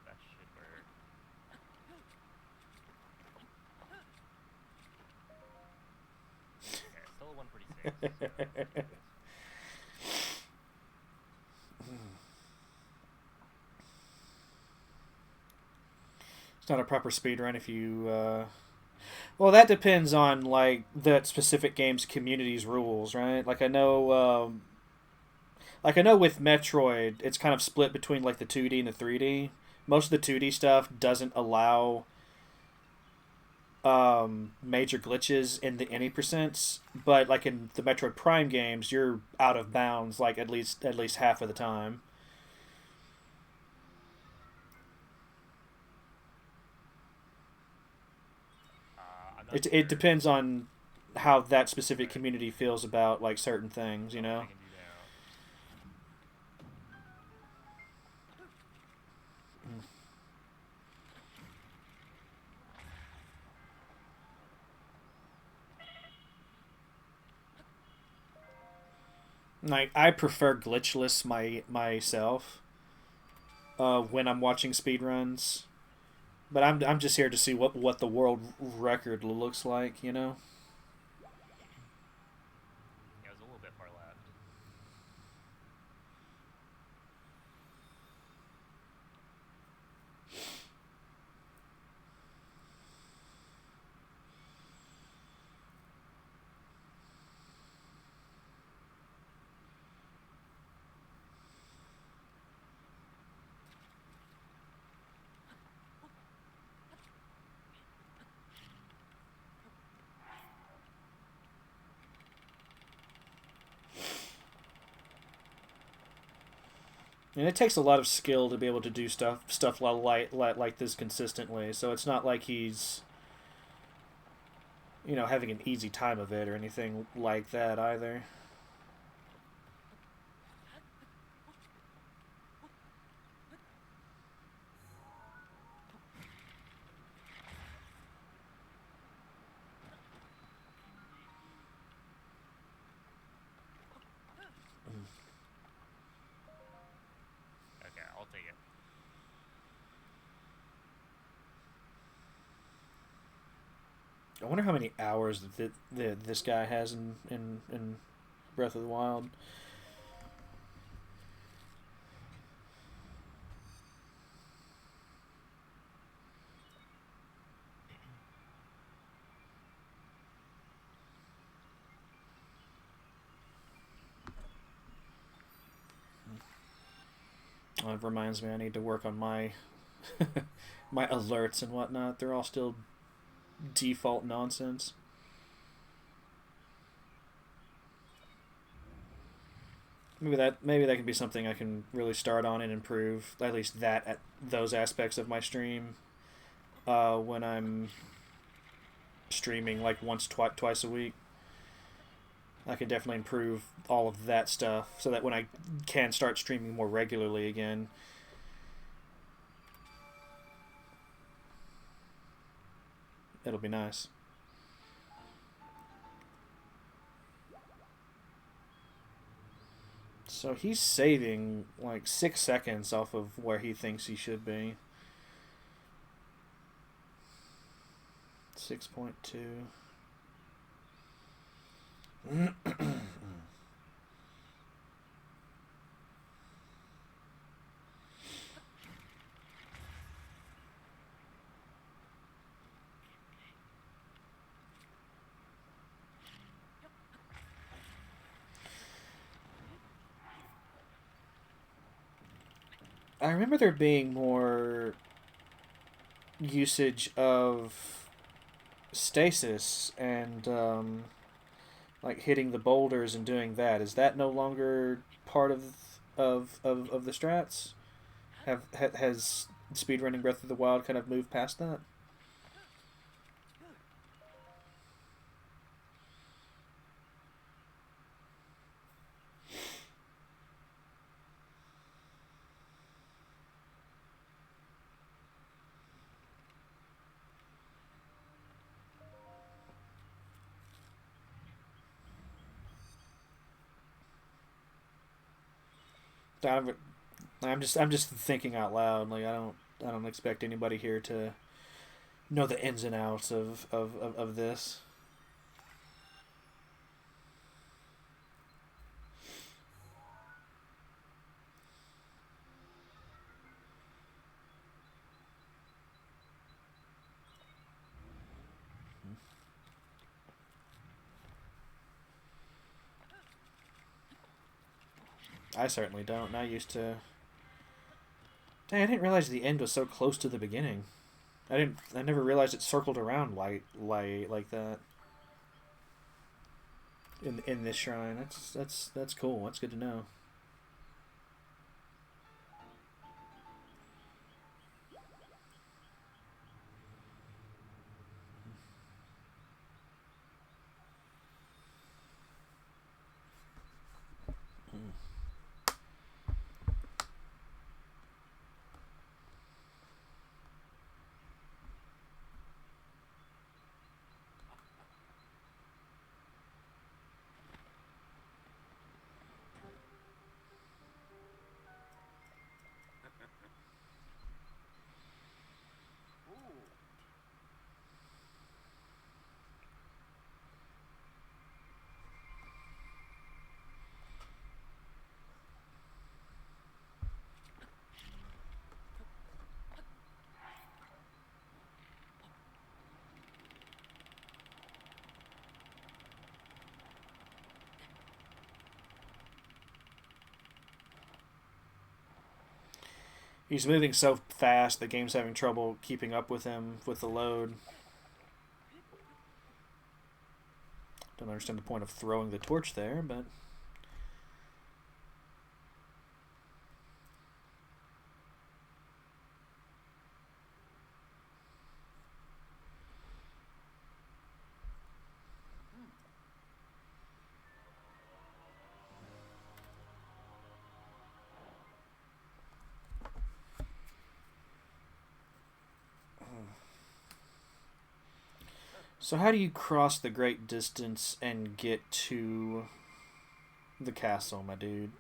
That should work. Okay, still a 146. It's not a proper speed run if you. Well, that depends on like that specific game's community's rules, right? Like I know. Like I know with Metroid, it's kind of split between like the 2D and the 3D. Most of the 2D stuff doesn't allow major glitches in the any percents, but like in the Metroid Prime games, you're out of bounds like at least half of the time. It depends on how that specific community feels about like certain things, you know. Like I prefer glitchless myself when I'm watching speedruns, but I'm just here to see what the world record looks like, you know. Yeah, it was a little bit far left. And it takes a lot of skill to be able to do stuff like this consistently. So it's not like he's, having an easy time of it or anything like that either. Okay, I'll take it. I wonder how many hours that this guy has in Breath of the Wild. Oh, it reminds me I need to work on my my alerts and whatnot. They're all still default nonsense. Maybe that can be something I can really start on and improve at least that at those aspects of my stream when I'm streaming like twice a week. I can definitely improve all of that stuff so that when I can start streaming more regularly again, it'll be nice. So he's saving like 6 seconds off of where he thinks he should be. 6.2. I remember there being more usage of stasis and like hitting the boulders and doing that. Is that no longer part of the strats? Has speedrunning Breath of the Wild kind of moved past that? I'm, I'm just thinking out loud. Like I don't expect anybody here to know the ins and outs of this. I certainly don't. And I used to. Dang, I didn't realize the end was so close to the beginning. I never realized it circled around like that in this shrine. That's cool. That's good to know. He's moving so fast, the game's having trouble keeping up with him with the load. Don't understand the point of throwing the torch there, but So how do you cross the great distance and get to the castle, my dude?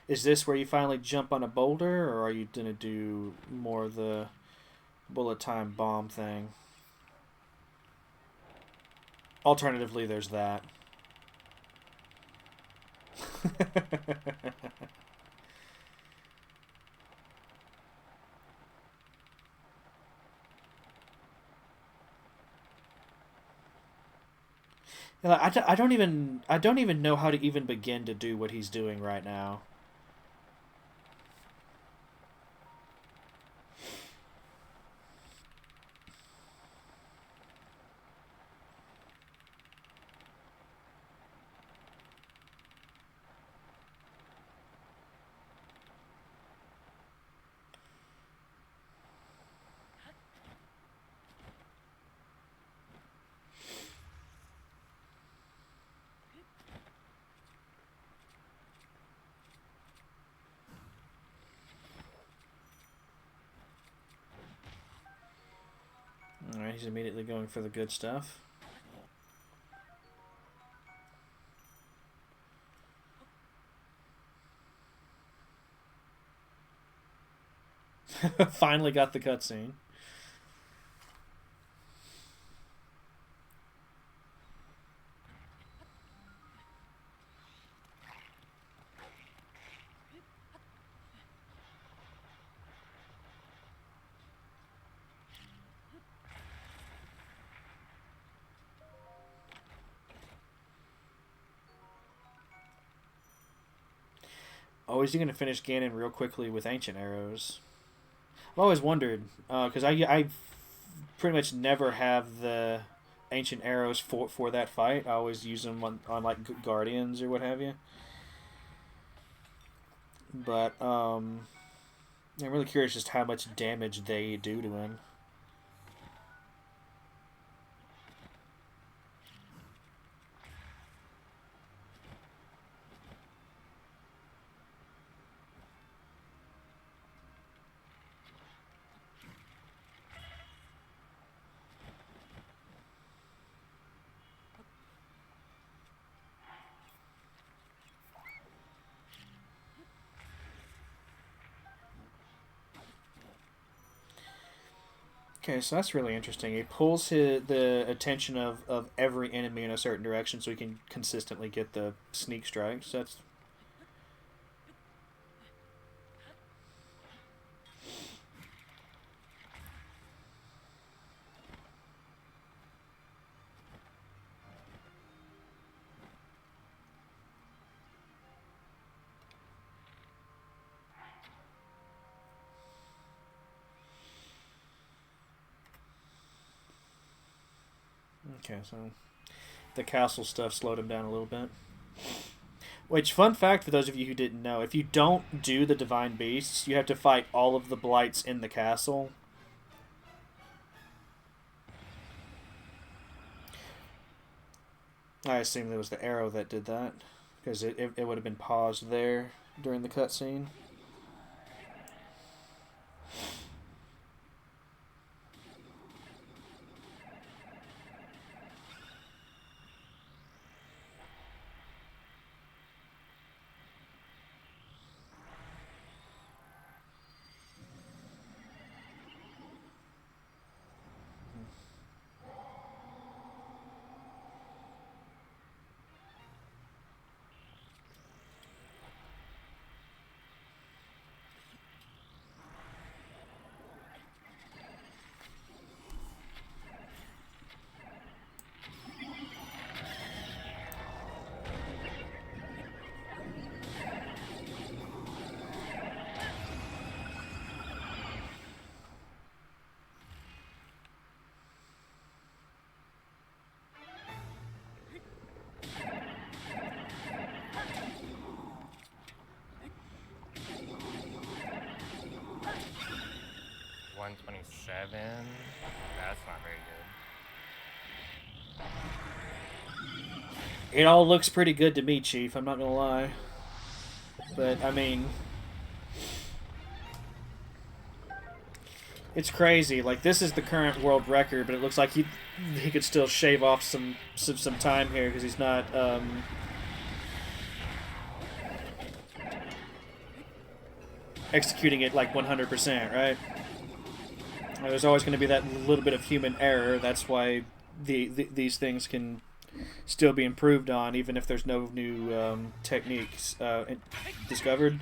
Is this where you finally jump on a boulder, or are you gonna do more of the bullet time bomb thing? Alternatively, there's that. Yeah, I don't even know how to even begin to do what he's doing right now. Alright, he's immediately going for the good stuff. Finally got the cutscene. Oh, is he going to finish Ganon real quickly with ancient arrows? I've always wondered, because I pretty much never have the ancient arrows for that fight. I always use them on like guardians or what have you. But I'm really curious just how much damage they do to him. Okay, so that's really interesting. He pulls the attention of every enemy in a certain direction so he can consistently get the sneak strikes. That's... Okay, so the castle stuff slowed him down a little bit. Which, fun fact for those of you who didn't know, if you don't do the Divine Beasts, you have to fight all of the blights in the castle. I assume it was the arrow that did that, because it would have been paused there during the cutscene. Seven. That's not very good. It all looks pretty good to me, Chief. I'm not gonna lie. But I mean, It's crazy. Like, this is the current world record, but it looks like he could still shave off some time here because he's not executing it like 100%, right? There's always going to be that little bit of human error. That's why these things can still be improved on, even if there's no new techniques discovered.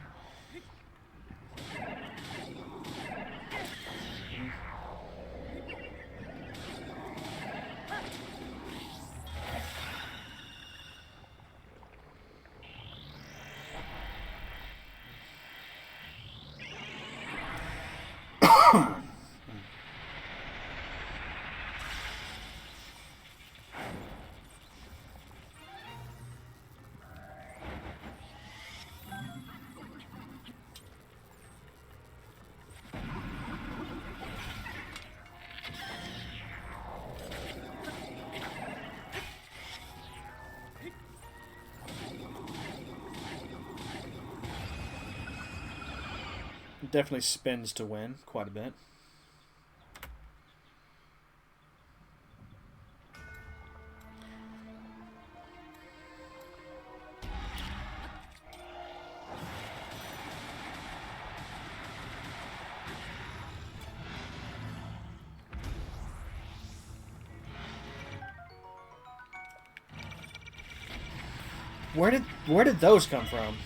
Definitely spins to win quite a bit. Where did those come from?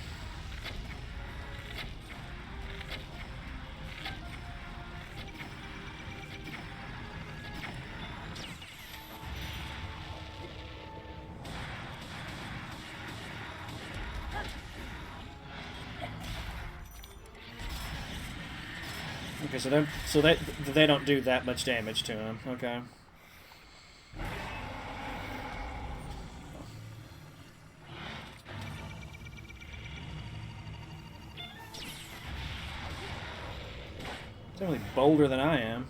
Okay, so they don't do that much damage to him. Okay. Definitely bolder than I am.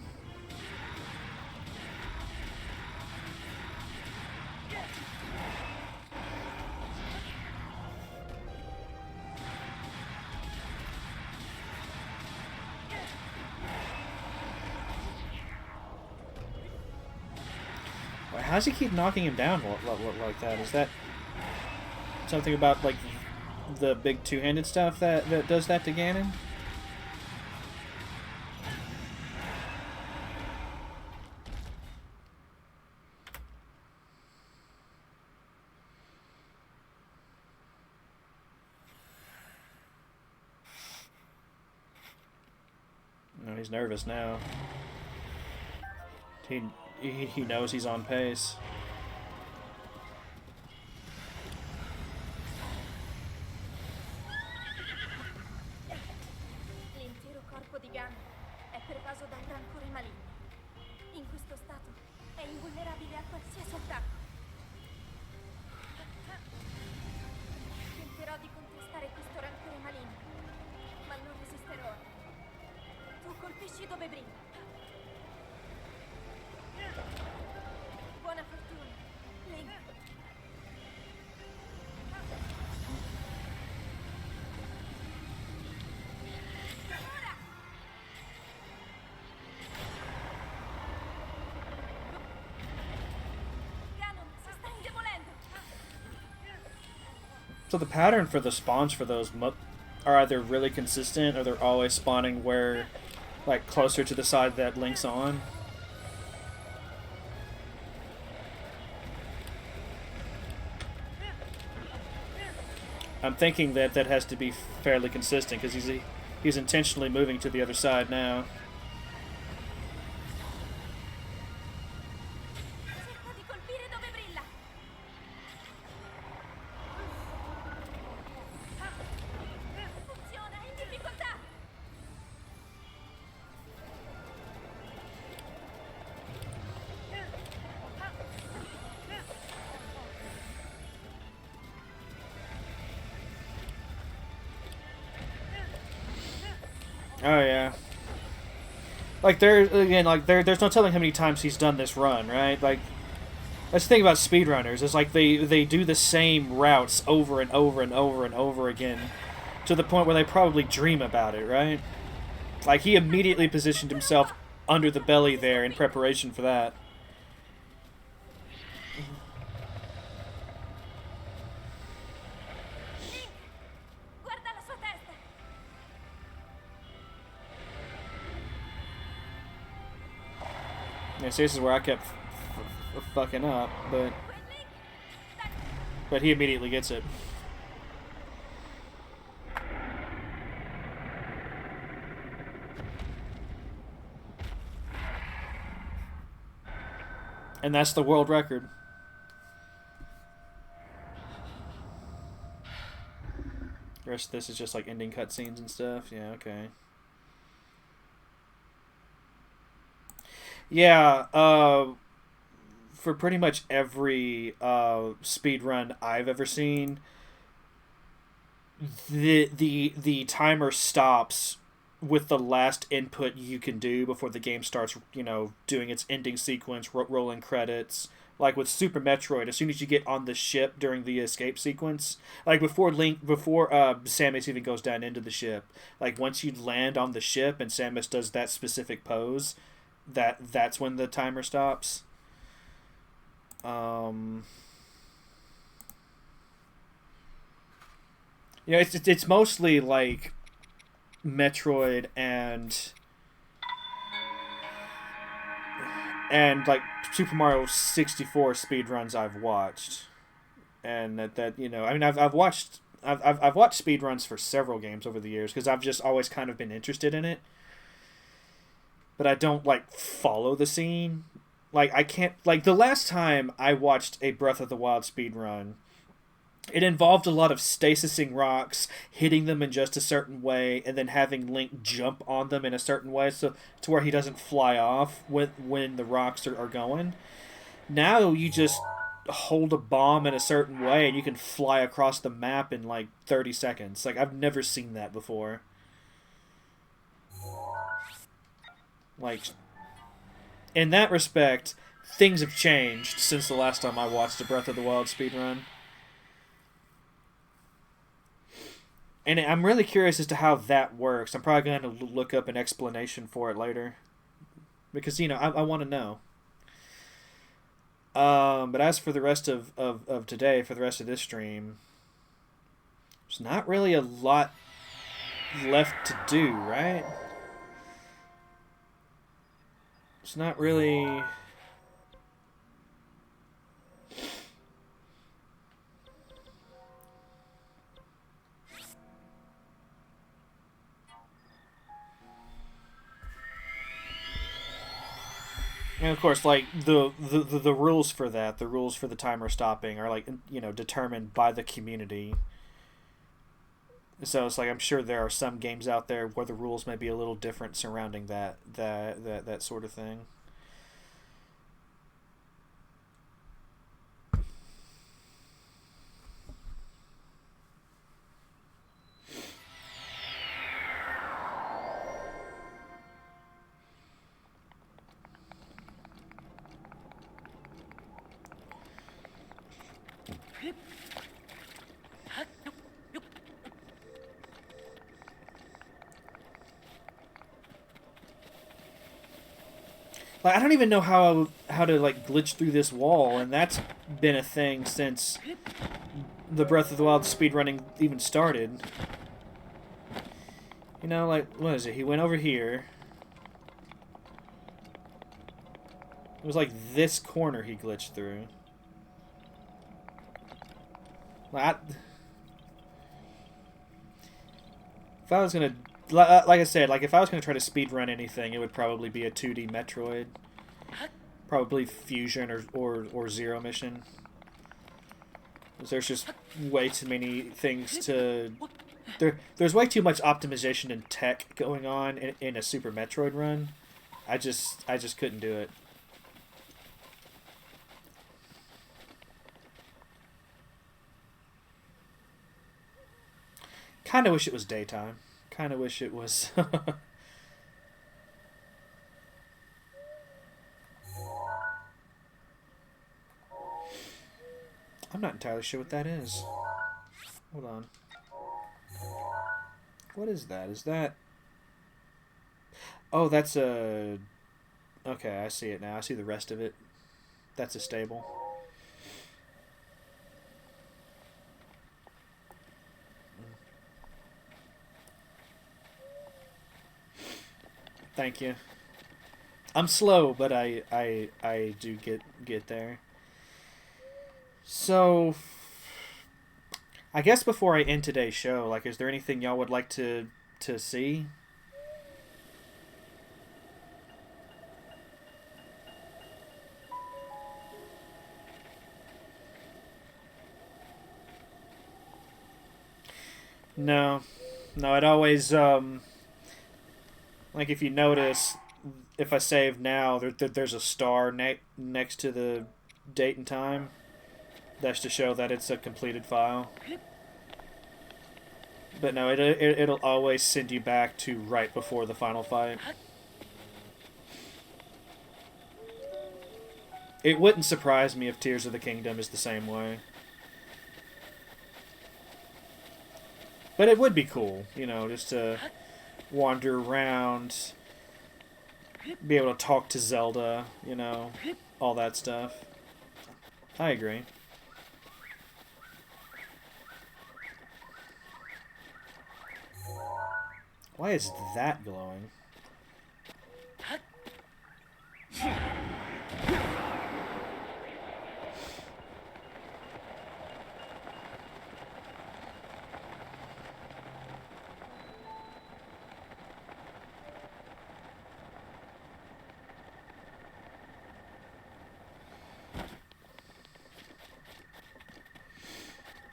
How does he keep knocking him down like that? Is that something about like the big two-handed stuff that does that to Ganon? No, he's nervous now. He knows he's on pace. L'intero corpo di Ganon è pervaso da un rancore maligno. In questo stato è invulnerabile a qualsiasi attacco. Tenterò di contrastare questo rancore maligno, ma non resisterò. Tu colpisci dove brilla. Buona fortuna, Link. Ganon si sta indebolendo. So the pattern for the spawns for those are either really consistent or they're always spawning where, like, closer to the side that Link's on. I'm thinking that has to be fairly consistent because he's intentionally moving to the other side now. Cerca di colpire dove brilla. Funziona, in difficoltà. Oh yeah. Like there's no telling how many times he's done this run, right? Like that's the thing about speedrunners is like they do the same routes over and over and over and over again to the point where they probably dream about it, right? Like he immediately positioned himself under the belly there in preparation for that. Guarda la sua testa! Yeah, see, this is where I kept fucking up, Quel Link! Dai, but he immediately gets it. And that's the world record. The rest of this is just like ending cutscenes and stuff. Yeah, okay. Yeah, for pretty much every speed run I've ever seen, the timer stops with the last input you can do before the game starts, doing its ending sequence, rolling credits. Like with Super Metroid, as soon as you get on the ship during the escape sequence, like before Samus even goes down into the ship, like once you land on the ship and Samus does that specific pose, that's when the timer stops. It's mostly like Metroid and like Super Mario 64 speedruns I've watched, and I mean I've watched speedruns for several games over the years because I've just always kind of been interested in it, but I don't like follow the scene. Like I can't like the last time I watched a Breath of the Wild speedrun, it involved a lot of stasising rocks, hitting them in just a certain way, and then having Link jump on them in a certain way, so to where he doesn't fly off when the rocks are going. Now you just hold a bomb in a certain way and you can fly across the map in like 30 seconds. Like I've never seen that before. Like in that respect, things have changed since the last time I watched a Breath of the Wild speedrun. And I'm really curious as to how that works. I'm probably going to look up an explanation for it later. Because, I want to know. But as for the rest of today, for the rest of this stream, there's not really a lot left to do, right? It's not really... And of course, like the rules for that, the rules for the timer stopping are like determined by the community. So it's like I'm sure there are some games out there where the rules may be a little different surrounding that sort of thing. Like I don't even know how to like glitch through this wall, and that's been a thing since the Breath of the Wild speedrunning even started. Like what is it? He went over here. It was like this corner he glitched through. Like, if I was gonna, like I said, like if I was gonna try to speedrun anything, it would probably be a 2D Metroid, probably Fusion or Zero Mission. There's just way too many things to. There's way too much optimization and tech going on in a Super Metroid run. I just couldn't do it. Kind of wish it was daytime. Kind of wish it was. I'm not entirely sure what that is. Hold on. What is that? Is that... Oh, that's a Okay, I see it now. I see the rest of it. That's a stable. Thank you. I'm slow, but I do get there. So, I guess before I end today's show, like, is there anything y'all would like to see? No, no. It always like if you notice, if I save now, there's a star next to the date and time. That's to show that it's a completed file. But no, it'll always send you back to right before the final fight. It wouldn't surprise me if Tears of the Kingdom is the same way. But it would be cool, you know, just to wander around, be able to talk to Zelda, you know, all that stuff. I agree. Why is that glowing?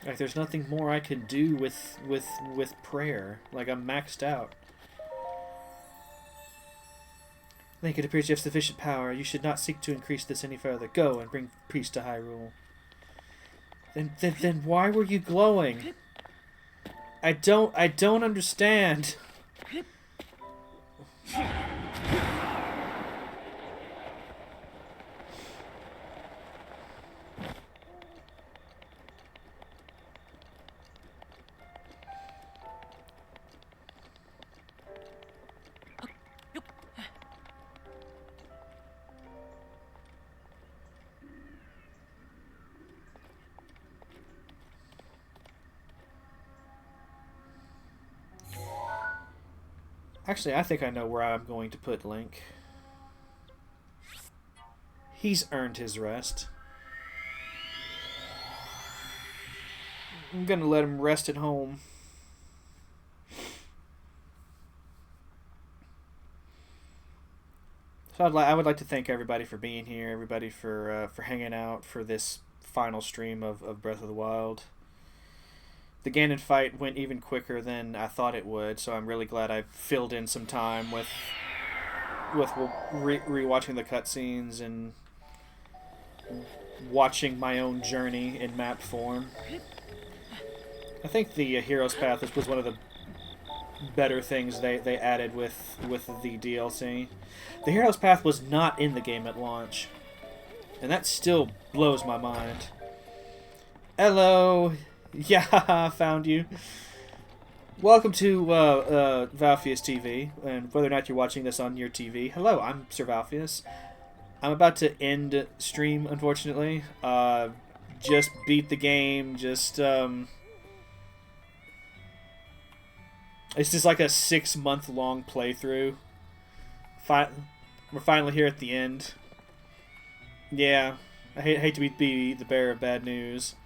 Like, there's nothing more I can do with prayer. Like, I'm maxed out. Link, it appears you have sufficient power. You should not seek to increase this any further. Go and bring peace to Hyrule. Then why were you glowing? I don't understand. Actually, I think I know where I'm going to put Link. He's earned his rest. I'm gonna let him rest at home. So I would like to thank everybody for being here, everybody for hanging out for this final stream of Breath of the Wild. The Ganon fight went even quicker than I thought it would, so I'm really glad I filled in some time with rewatching the cutscenes and watching my own journey in map form. I think the Hero's Path was one of the better things they added with the DLC. The Hero's Path was not in the game at launch, and that still blows my mind. Hello! Yeah, found you. Welcome to Valfius TV, and whether or not you're watching this on your TV. Hello, I'm Sir Valfius. I'm about to end stream, unfortunately. Just beat the game, just, it's just like a 6-month-long playthrough. We're finally here at the end. Yeah, I hate to be the bearer of bad news.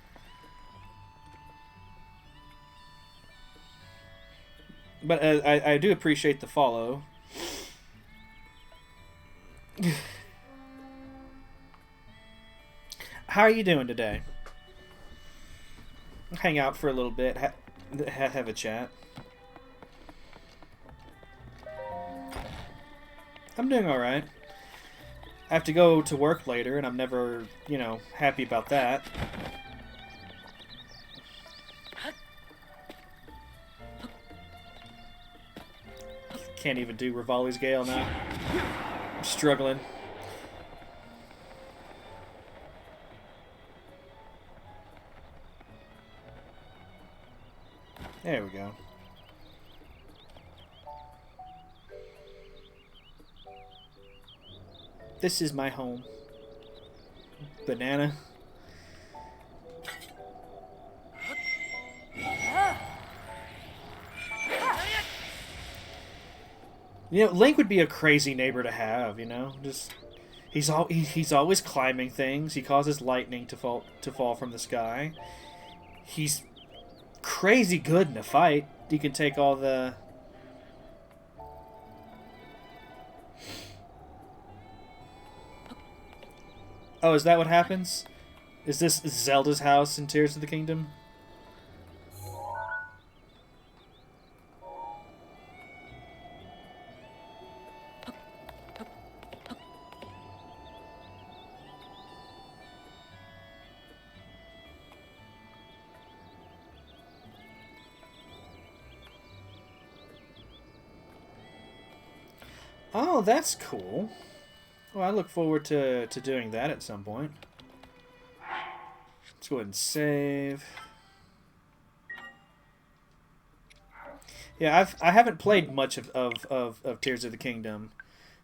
But I do appreciate the follow. How are you doing today? Hang out for a little bit, have a chat. I'm doing alright. I have to go to work later, and I'm never, you know, happy about that. Can't even do Rivali's Gale now. I'm struggling. There we go. This is my home. Banana. You know, Link would be a crazy neighbor to have. You know, just he's always climbing things. He causes lightning to fall from the sky. He's crazy good in a fight. He can take all the. Oh, is that what happens? Is this Zelda's house in Tears of the Kingdom? Oh, that's cool. Well, I look forward to doing that at some point. Let's go ahead and save. Yeah, I haven't played much of Tears of the Kingdom.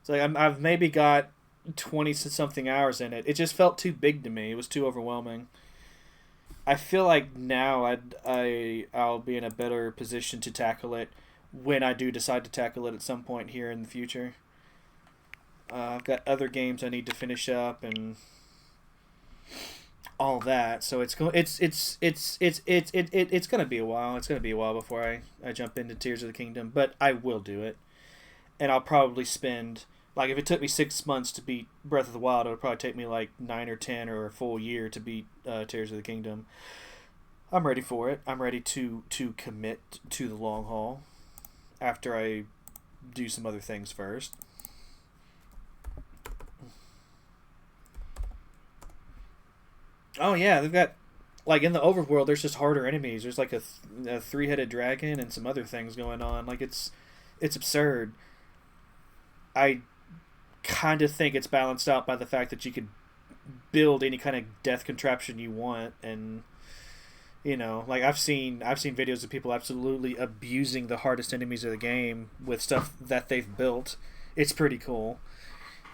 So like, I've maybe got 20 something hours in it. It just felt too big to me. It was too overwhelming. I feel like now I'll be in a better position to tackle it when I do decide to tackle it at some point here in the future. I've got other games I need to finish up and all that, so it's gonna be a while. It's gonna be a while before I jump into Tears of the Kingdom, but I will do it, and I'll probably spend like if it took me 6 months to beat Breath of the Wild, it would probably take me like 9 or 10 or a full year to beat Tears of the Kingdom. I'm ready for it. I'm ready to commit to the long haul after I do some other things first. Oh yeah, they've got like in the overworld. There's just harder enemies. There's like a three-headed dragon and some other things going on. Like it's absurd. I kind of think it's balanced out by the fact that you could build any kind of death contraption you want, and you know, like I've seen videos of people absolutely abusing the hardest enemies of the game with stuff that they've built. It's pretty cool.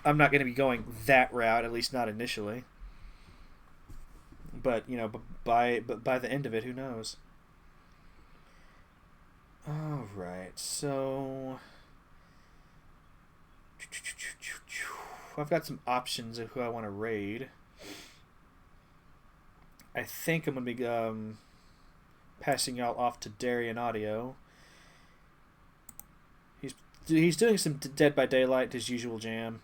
I'm not going to be going that route, at least not initially. But you know, by the end of it, who knows? All right, so I've got some options of who I want to raid. I think I'm gonna be passing y'all off to Darien Audio. He's doing some Dead by Daylight, his usual jam.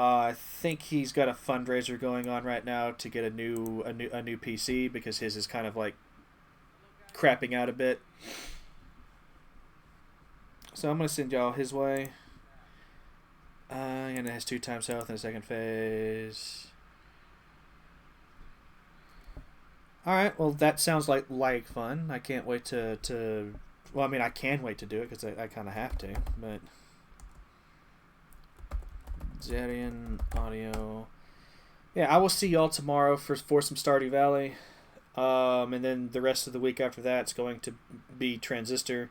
I think he's got a fundraiser going on right now to get a new PC because his is kind of like crapping out a bit. So I'm gonna send y'all his way. And it has 2 times health in the second phase. All right, well that sounds like fun. I can't wait to. Well, I mean, I can wait to do it because I kind of have to, but. Zarian Audio. Yeah, I will see y'all tomorrow for some Stardew Valley. And then the rest of the week after that, it's going to be Transistor.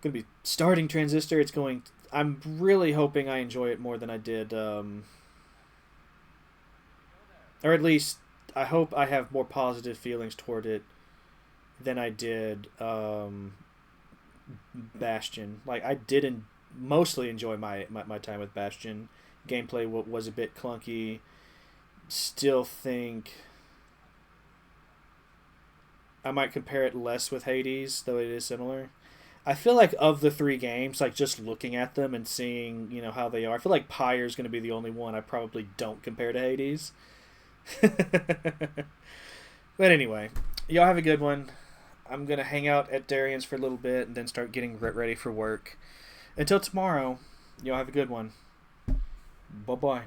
Going to be starting Transistor. I'm really hoping I enjoy it more than I did. Or at least, I hope I have more positive feelings toward it than I did Bastion. Like, I didn't mostly enjoy my time with Bastion. Gameplay was a bit clunky. Still think I might compare it less with Hades, though it is similar. I feel like of the 3 games, like just looking at them and seeing, you know, how they are, I feel like Pyre is going to be the only one I probably don't compare to Hades. But anyway, y'all have a good one. I'm going to hang out at Darian's for a little bit and then start getting ready for work. Until tomorrow, y'all have a good one. Bye-bye.